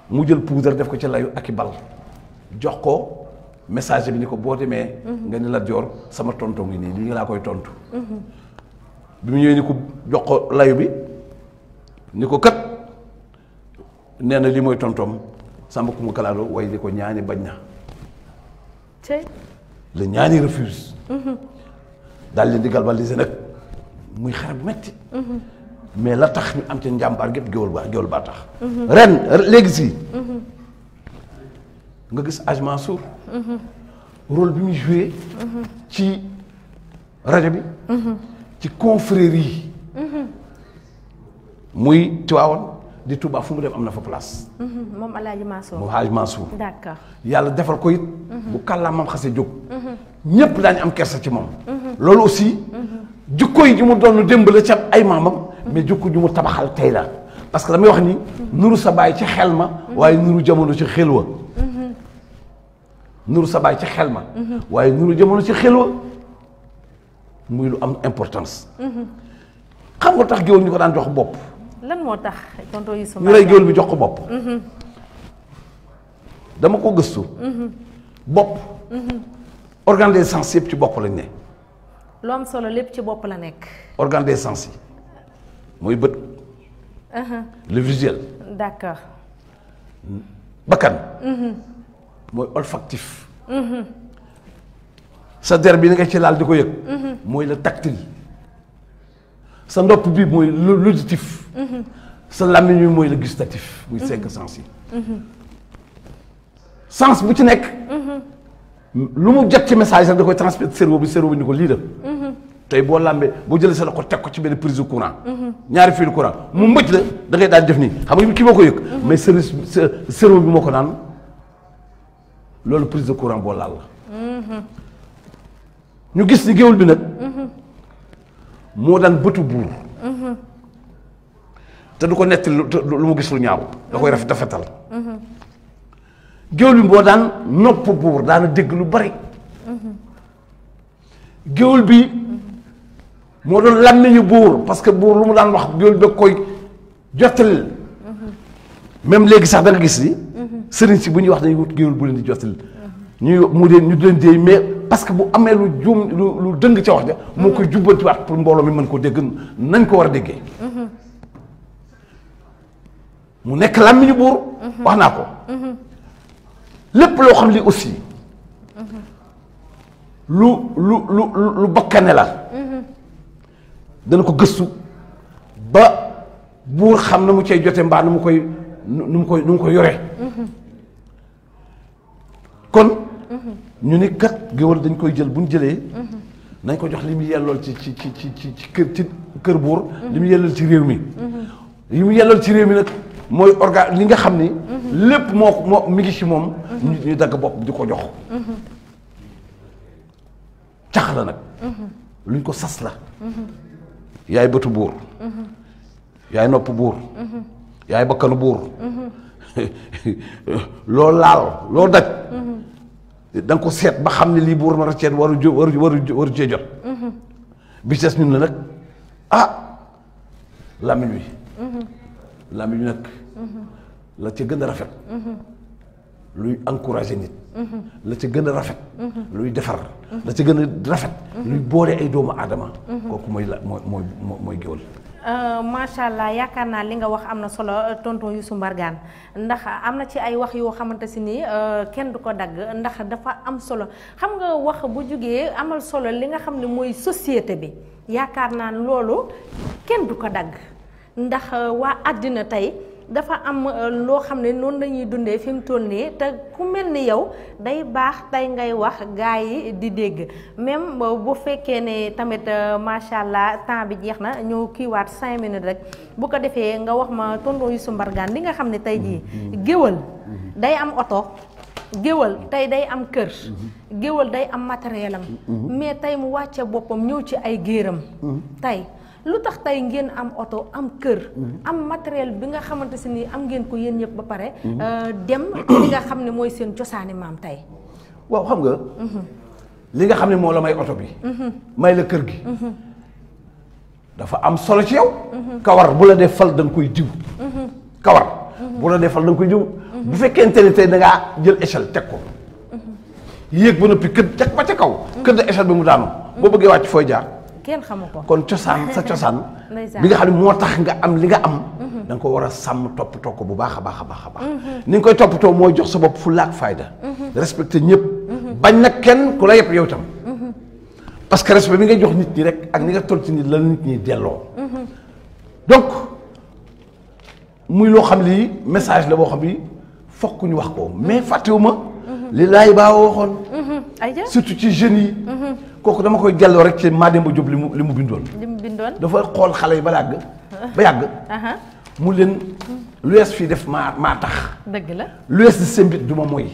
mu jël poudre def ko ci layu ak i bal jox ko message bi ni ko boo demee nga ni Lat Joor sama tonto ngi nii lii laa koy tontu bi mu ñëwee ni ko jox ko layu bi ni ko kat nee na lii mooy tontoom Samba Kumba Kalaalo way di ko ñaani bañ na le ñaani refuse daal leen di galvaniser nag muy xare bu metti mais la tax ñu am ci njàmbaar gépp géwél baa tax ren léegi si nga gis Hadj Mansour rôle bi muy joué ci rajo bi ci confrérie yi muy Tiwaawan di Touba fu mu dem am na fa place moom Alaaji Mansour moom Hadj Mansour d'accord yàlla defal ko it bu kàllaamam xasee jóg ñépp daañu am kersa ci moom loolu aussi jikko yi ji mu doon démb la ca ay maamam mais jikko ju mu tabaxal tey la parce que damay wax ni nuru sa baay ci xel ma waaye nuru jamono ci xel wa nuru sa baay ci xel ma waaye nuru jamono ci xel wa muy lu am importance xam nga tax géwél ñu ko daan jox bopp lan moo tax tonton Youssou ñu lay géwél bi jox ko bopp dama ko gëstu bopp organe des sens yëpp ci bopp lañ ne lu am solo lépp ci bopp la nekk organe des sens yi mooy bët le visuel d'accord bakkan mooy olfactif sa der bi ni nga ci laal di ko yëg mooy le tactile sa ndopp bi mooy l'auditif sa làmmiñ bi mooy le gustatif muy 5 sens yi sens bu ci nekk lu mu jot ci message rek da koy transmettre cerveau bi ni ko lii la tey boo làmbee boo jëlee sa loxo teg ko ci benn prise de courant ñaari fil courant mu mbëcc la da ngay daal def nii xam nga kii moo ko yëg mais cerveau bi moo ko naan loolu prise de courant boo laal la ñu gis ni géwél bi nag moo daan bëtu buur te du ko netti lu mu gis lu ñaaw da koy rafetal géwél bi moo daan nopp buur daana dégg lu bari géwél bi moo doon làmmiñu buur parce que buur lu mu daan wax géwél bi da koy jottali même léegi sax da nga gis ni sëriñ si bu ñuy wax dañuy wut géwél bu leen di jottali ñu leen déey mais parce que bu amee lu juum lu dëng ca wax ja moo koy jubbantiwaat pour mbooloo mi mën ko dégg nañ ko war a déggee mu nekk làmmiñu buur wax naa ko lépp loo xam li aussi lu bakkane la dana ko gëstu ba buur xam na mu cay jote mbaa nu mu koy yore kon ñu ni kat géwél dañ koy jël bu ñu jëlee nañ ko jox li mu yellool ci kër buur li mu yellool ci réew mi li mu yellool ci réew mi nag mooy organe li nga xam ni lépp moo mi ngi ci moom ñu dagg bopp di ko jox cax la nag luñ ko sas la yaay bëtu buur yaay nopp buur yaay bakkanu buur loo laal loo daj da nga ko seet ba xam ne lii buur na ceet waru cee jot bi ci des ñun la nag làmmiñ wi làmmiñ wi nag la ca gën a rafet luy encourager nit la ca gën a rafet luy defar la ca gën a rafet luy boole ay doomu aadama kooku mooy géwél macha allah yaakaar naa li nga wax am na solo tonton Youssou Mbargane ndax am na ci ay wax yoo xamante si ni kenn du ko dagg ndax dafa am solo xam nga wax bu jógee amal solo li nga xam ne mooy société bi yaakaar naa loolu kenn du ko dagg ndax waa àddina tey dafa am loo xam ne noonu lañuy dundee fi mu toll nii te ku mel ni yow day baax tey ngay wax gaa yi di dégg même bu fekkee ne tamit macha allah temps bi jeex na ñu kiiwaat 5 minutes rek bu ko defee nga wax ma tonton Youssou Mbargane li nga xam ne tey jii géwël day am oto géwël tey day am kër géwël day am matériel am mais tey mu wàcce boppam ñëw ci ay géeram tey lu tax tey ngeen am oto am kër am matériel bi nga xamante si ni am ngeen ko yéen ñëpp ba pare dem li nga xam ne mooy seen cosaani maam tey waaw xam nga li nga xam ne moo la may oto bi may la kër gi dafa am solo ci yow kawar bu la dee fal da nga koy diw kawar bu la dee fal da nga koy diw bu fekkente ne tey da ngaa jël échelle teg ko yéeg ba noppi kër teg ba ca kaw kër de échelle bi mu daanu boo bëggee wàcc fooy jaar kenn xamu ko kon cosaan sa cosaan bi nga xam ne moo tax nga am li nga am da nga ko war a sàmm toppatoo ko bu baax a baax a baax a baax ni nga koy toppatoo mooy jox sa bopp fulla ak fayda respecté ñëpp bañ nag kenn ku la yëpp yow itam parce que respect bi ngay jox nit ñi rek ak ni nga toll ci nit la nit ñi delloo donc muy loo xam lii message la boo xam ni fokk ñu wax ko mais fàttewuma li laay baa waxoon surtout ci jeunes yi kooku dama koy delloo rek ci Mademba Diop li mu bindoon dafa xool xale yi ba yàgg mu leen luwees fii def maa tax dëgg la luwees di sembit du ma moy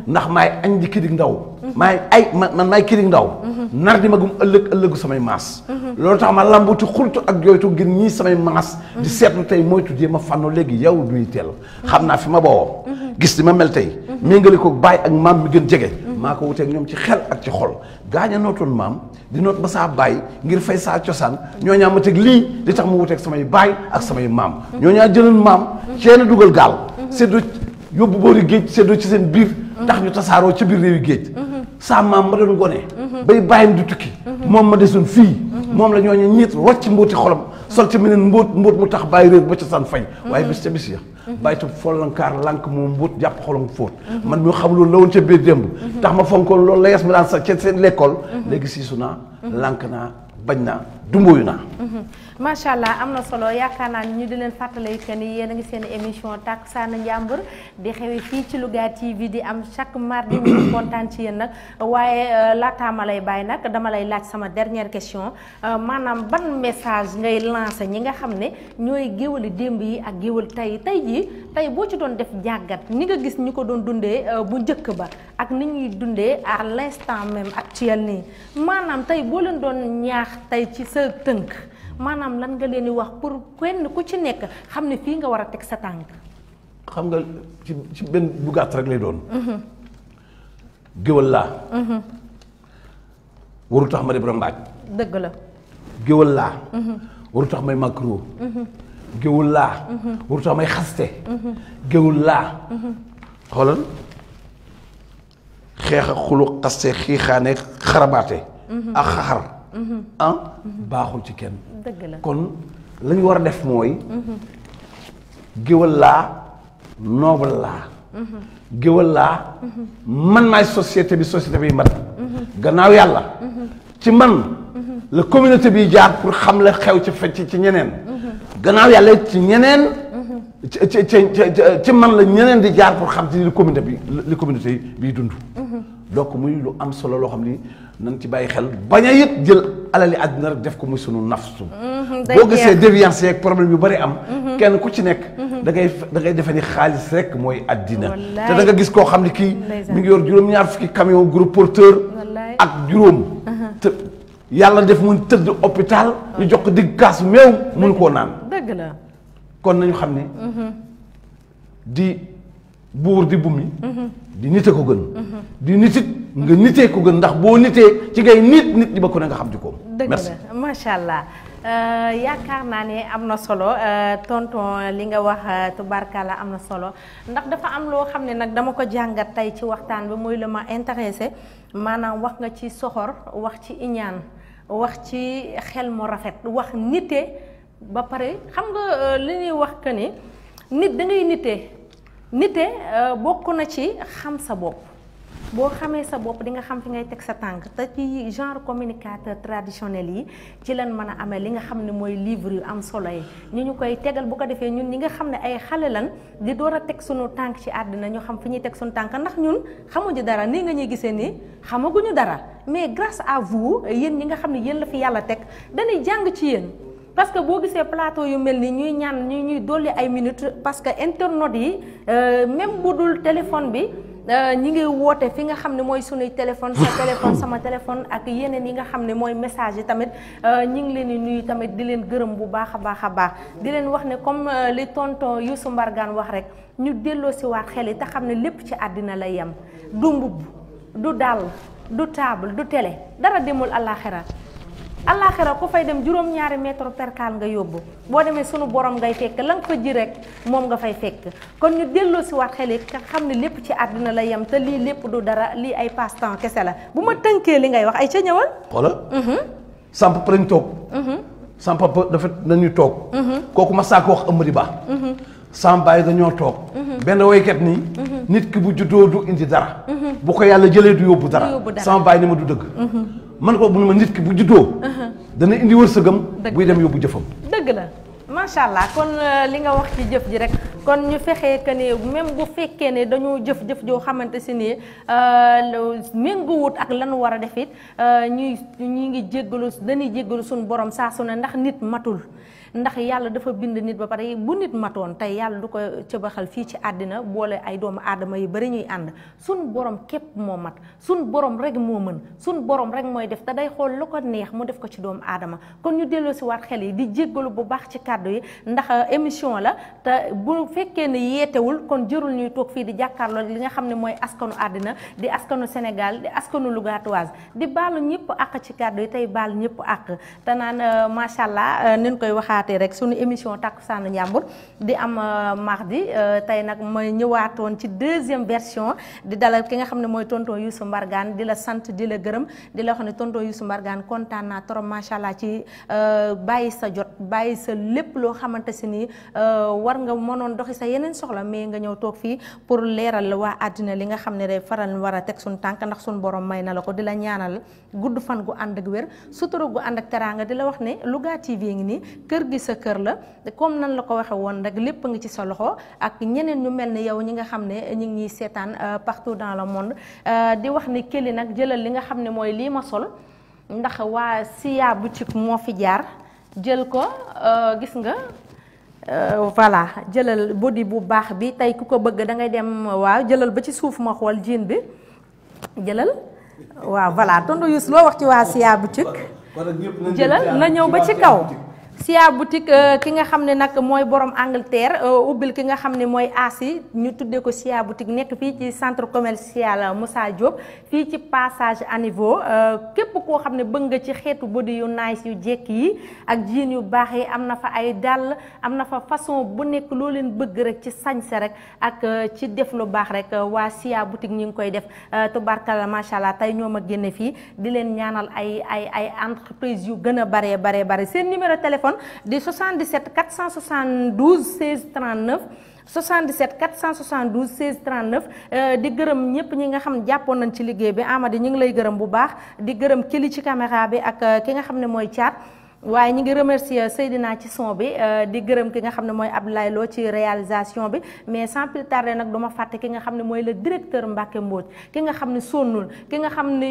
ndax maay añ di kidig ndaw man maay kidig ndaw nar di magum ëllëgu samay maas loolu tax ma lambuti xultu ak jooytu ngir ñii samay maas di seetlu tey moytu jéem a fànno léegi yow duy teel xam naa fi ma boowoo gis di ma mel tey méngale ko baay ak maam mi gën jege maa ko wuteeg ñoom ci xel ak ci xol gaañ a nootoon maam di noot ba saa baay ngir fay saa cosaan ñooñaa ma teg lii li tax mu wuteeg samay baay ak samay maam ñooñaa jëloon maam ceena dugal gaal séddoo yóbbu boori géej séddoo ci seen biir tax ñu tasaaroo ci biir réewi géej saa maam ma doon gone bay bàyyam di tukki moom ma desoon fii moom la ñooñu ñiit rocc mbooti xolam sol ci meneen mbóot mu tax bàyyi réer ba cosaan fay waaye bis ca bis ya bàyyi tam follankaar lànk moom mbóot jàpp xolam fóot man mi xam loolu la woon ca biir démb tax ma fonkoon loolu la yes mi daan sa ca seen l'école léegi siisu naa lànk naa bañ naa dumbóoyu naa macha allah am na solo yaakaar naa ni ñu di leen fàttali que ni yéen a ngi seen émission Takkusaanu Njàmbur di xewe fii ci Louga TV di am chaque mardi ñu kontaan ci yéen nag waaye laataa ma lay bàyyi nag dama lay laaj sama dernière question maanaam ban message ngay lancé ñi nga xam ne ñooy géwali démb yi ak géwal tey jii tey boo ci doon def jàggat ni nga gis ñu ko doon dundee bu njëkk ba ak ni ñuy dundee à l'instant même actuel nii maanaam tey boo leen doon ñaax tey ci sa tënk maanaam lan nga leen di wax pour kenn ku ci nekk xam ne fii nga war a teg sa tànk. xam nga ci benn bu gàtt rek lay doon. géwal laa. waru tax ma def rambaaj. dëgg la. géwal laa. waru tax may macro. géwal laa. waru tax may xaste. géwal laa. xoolal xeex ak xulu xaste xiixaane xarabaate. ak xaxar. baaxul ci kenn. dëgg la kon la ñu war a def mooy. géwal laa noble laa. géwal laa man maay société bi mat. gannaaw yàlla. ci man la communauté bi jaar pour xam la xew ci fecc ci ñeneen. gannaaw yàlla ci ñeneen. ci man la ñeneen di jaar pour xam ci li communauté bi dund. donc muy lu am solo loo xam ni nañ ci bàyyi xel bañ a yit jël alali àddina rek def ko muy sunu nafsu. boo gisee déviance yeeg problème yu bari am. kenn ku ci nekk. da ngay defe ni xaalis rek mooy àddina. te da nga gis koo xam ne kii mi ngi yor juróom-ñaar fukki camion gros porteur. ak juróom. te yàlla def mun tëdd hôpital. ñu jox ko digg kaas meew mun koo naan. dëgg la kon nañu xam ne. di buur di bumi. di nite ko gën. di nitit nga nitee ko gën ndax boo nitee ci ngay nit ñi ba ko ne nga xam jikkoom. merci dëgg la macha allah yaakaar naa ne am na solo tonton li nga wax tubarkalla am na solo ndax dafa am loo xam ne nag dama ko jàngat tey ci waxtaan bi muy la ma intéressé maanaam wax nga ci soxor wax ci iñaan wax ci xel mu rafet wax nite ba pare xam nga li ñuy wax que ni nit da ngay nite bokk na ci xam sa bopp boo xamee sa bopp di nga xam fi ngay teg sa tànk te ci genre communicateur traditionnel yi ci leen mën a amee li nga xam ne mooy livre yu am solo yi ñu koy tegal bu ko defee ñun ñi nga xam ne ay xale lan di door a teg sunu tànk ci àddina ñu xam fi ñuy teg sunu tànk ndax ñun xamuñu dara nii nga ñuy gisee nii xamaguñu dara mais grâce à vous yéen ñi nga xam ne yéen la fi yàlla teg dañuy jàng ci yéen. parce que boo gisee plateau yu mel ni ñuy ñaan ñuy dolli ay minutes parce que internautes yi même bu dul téléphone bi ñi ngi woote fi nga xam ne mooy sunuy téléphone sa téléphone sama téléphone ak yeneen yi nga xam ne mooy message yi tamit ñi ngi leen di nuyu tamit di leen gërëm bu baax a baax di leen wax ne comme li tonton Youssou Mbargane wax rek ñu delloo si waat xel yi te xam ne lépp ci àddina lay yem du mbubb du dàll du table du télé dara demul àllaaxira àllaaxira ku fay dem juróom-ñaari mètre percale nga yóbbu boo demee sunu borom ngay fekk la nga fa ji rek moom nga fay fekk kon ñu delloo si waat xel yi nga xam ne lépp ci àddina la yem te lii lépp du dara lii ay passe temps kese la bu ma tënkee li ngay wax ay ca ñëwal. xoolal. sama papa lañ toog. sama papa dafa nañu toog. kooku ma saa ko wax Amady Ba. sama baay dañoo toog. benn woykat nii. nit ki bu juddoo du indi dara. bu ko yàlla jëlee du yóbbu dara. sama baay ni ma du dëgg. man ko bu ne ma nit ki bu juddoo. dana indi wërsëgam. buy dem yóbbu jëfam. dëgg la macha allah kon li nga wax ci jëf ji rek kon ñu fexee que ne même bu fekkee ne dañoo jëf joo xamante si ni méngoowut ak lan war a def it ñuy ngi jéggalu dañuy jéggalu suñu borom saa su ne ndax nit matul. ndax yàlla dafa bind nit ba pare bu nit matoon tey yàlla du ko cëbaxal fii ci àddina boole ay doomu aadama yi bari ñuy ànd sun borom képp moo mat sun borom rek moo mën sun borom rek mooy def te day xool lu ko neex mu def ko ci doomu aadama kon ñu delloo si waat xel yi di jéggalu bu baax ci kàddu yi ndax émission la te bu fekkee ne yeetewul kon jërul ñuy toog fii di jàkkaarloo li nga xam ne mooy askanu àddina di askanu Sénégal di askanu Lougatoise di baalu ñëpp àq ci kàddu yi tey baal ñëpp àq te naan macha allah nin koy waxaat rek sunu émission Takkusaanu Njàmbur di am mardi tey nag ma ñëwaatoon ci deuxième version di dalal ki nga xam ne mooy tonton Youssou Mbargane di la sant di la gërëm di la wax ne tonton Youssou Mbargane kontaan naa trop macha allah ci bàyyi sa jot bàyyi sa lépp loo xamante si ni war nga mënoon doxi sa yeneen soxla mais nga ñëw toog fii pour leeral waa àddina li nga xam ne rek faral war a teg suñu tànk ndax suñu borom may na la ko di la ñaanal gudd fan gu ànd ak wér sutura gu ànd ak teraanga di la wax ne Louga TV ngi nii kër gi sa kër la comme nan la ko waxe woon rek lépp ngi ci sa loxo ak ñeneen ñu mel ni yow ñi nga xam ne ñu ngi seetaan partout dans le monde di wax ni Kelly nag jëlal li nga xam ne mooy lii ma sol ndax waa Sia boutique moo fi jaar jël ko gis nga voilà jëlal body bu baax bi tey ku ko bëgg da ngay dem waaw jëlal ba ci suuf ma xool jean bi jëlal waaw voilà tonton Youssou loo wax ci waa Sia boutique jëlal na ñëw ba ci kaw Sia boutique ki nga xam ne nag mooy borom Angleterre ubbil ki nga xam ne mooy Asi ñu tuddee ko Sia boutique nekk fii ci centre commercial Moussa Diop fii ci passage à niveau képp koo xam ne bëgg nga ci xeetu body yu nice yu jekk yi ak jean yu baax yi am na fa ay dàll am na fa façon bu nekk loo leen bëgg rek ci sañse rek ak ci def lu baax rek waa Sia boutique ñu ngi koy def tubarkalla macha allah tey ñoo ma génne fii di leen ñaanal ay entreprise yu gën a bare seen numéro téléphone di 77 472 16 39 77 472 16 39 di gërëm ñëpp ñi nga xam jàppoon nañ ci liggéey bi Amady ñu ngi lay gërëm bu baax di gërëm Kelly ci caméra bi ak ki nga xam ne mooy Thiat waaye ñi ngi remercier Seydina ci son bi di gërëm ki nga xam ne mooy Abdoulaye Lo ci réalisation bi mais sans plus tarder nag duma fàtte ki nga xam ne mooy le directeur Mbacke Mbodj ki nga xam ne sonnul ki nga xam ne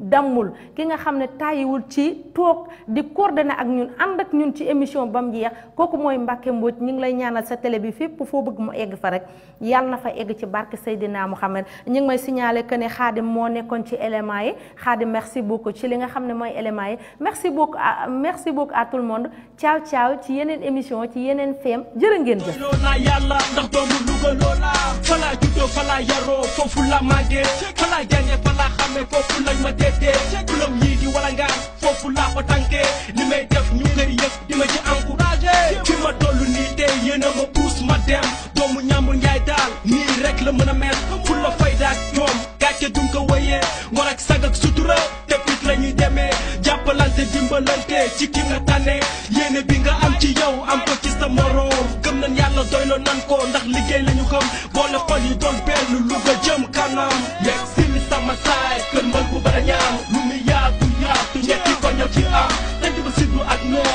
dammul ki nga xam ne tàyyiwul ci toog di coordonné ak ñun ànd ak ñun ci émission ba mu jeex kooku mooy Mbacke Mbodj ñu ngi lay ñaanal sa télé bi fépp foo bëgg mu egg fa rek yàlla na fa egg ci barke Seydina Mouhamed ñu ngi may signaler que ne Khadim moo nekkoon ci éléments yi Khadim merci beaucoup ci li nga xam ne mooy éléments yi merci beaucoup à tout le monde ciao ci yeneen émission ci yeneen feem jërë ngeen jëf yàlla ndax doomu Louga loola fala juddoo fala yaroo foofu la màggee fala jànge fala xamee foofu lañ ma déedee kulom yii di wala ngaan foofu laa ko tànkee li may def ñu koy yëg di ma ci encouragé fi ma toll nii tey yéen a ma puus ma dem doomu ñàmbur njaay daal nii rek la mën a mel fu la fayda ak ñoom gàcce duñ ko wëyee ngor ak sag ak sutura tepit la ñuy demee jàppalante dimbalante ci ki nga tànne yéene bi nga am ci yow am ko ci sa moroom gëm nañ yàlla doyloo nan ko ndax liggéey lañu xam boole xol yi doon benn Louga jëm kanam yegg si li sama saay kër mbal bu bara ñaam lu mu yaatu ñetti ko ñëw ci am dañ ba siddu ak ñoom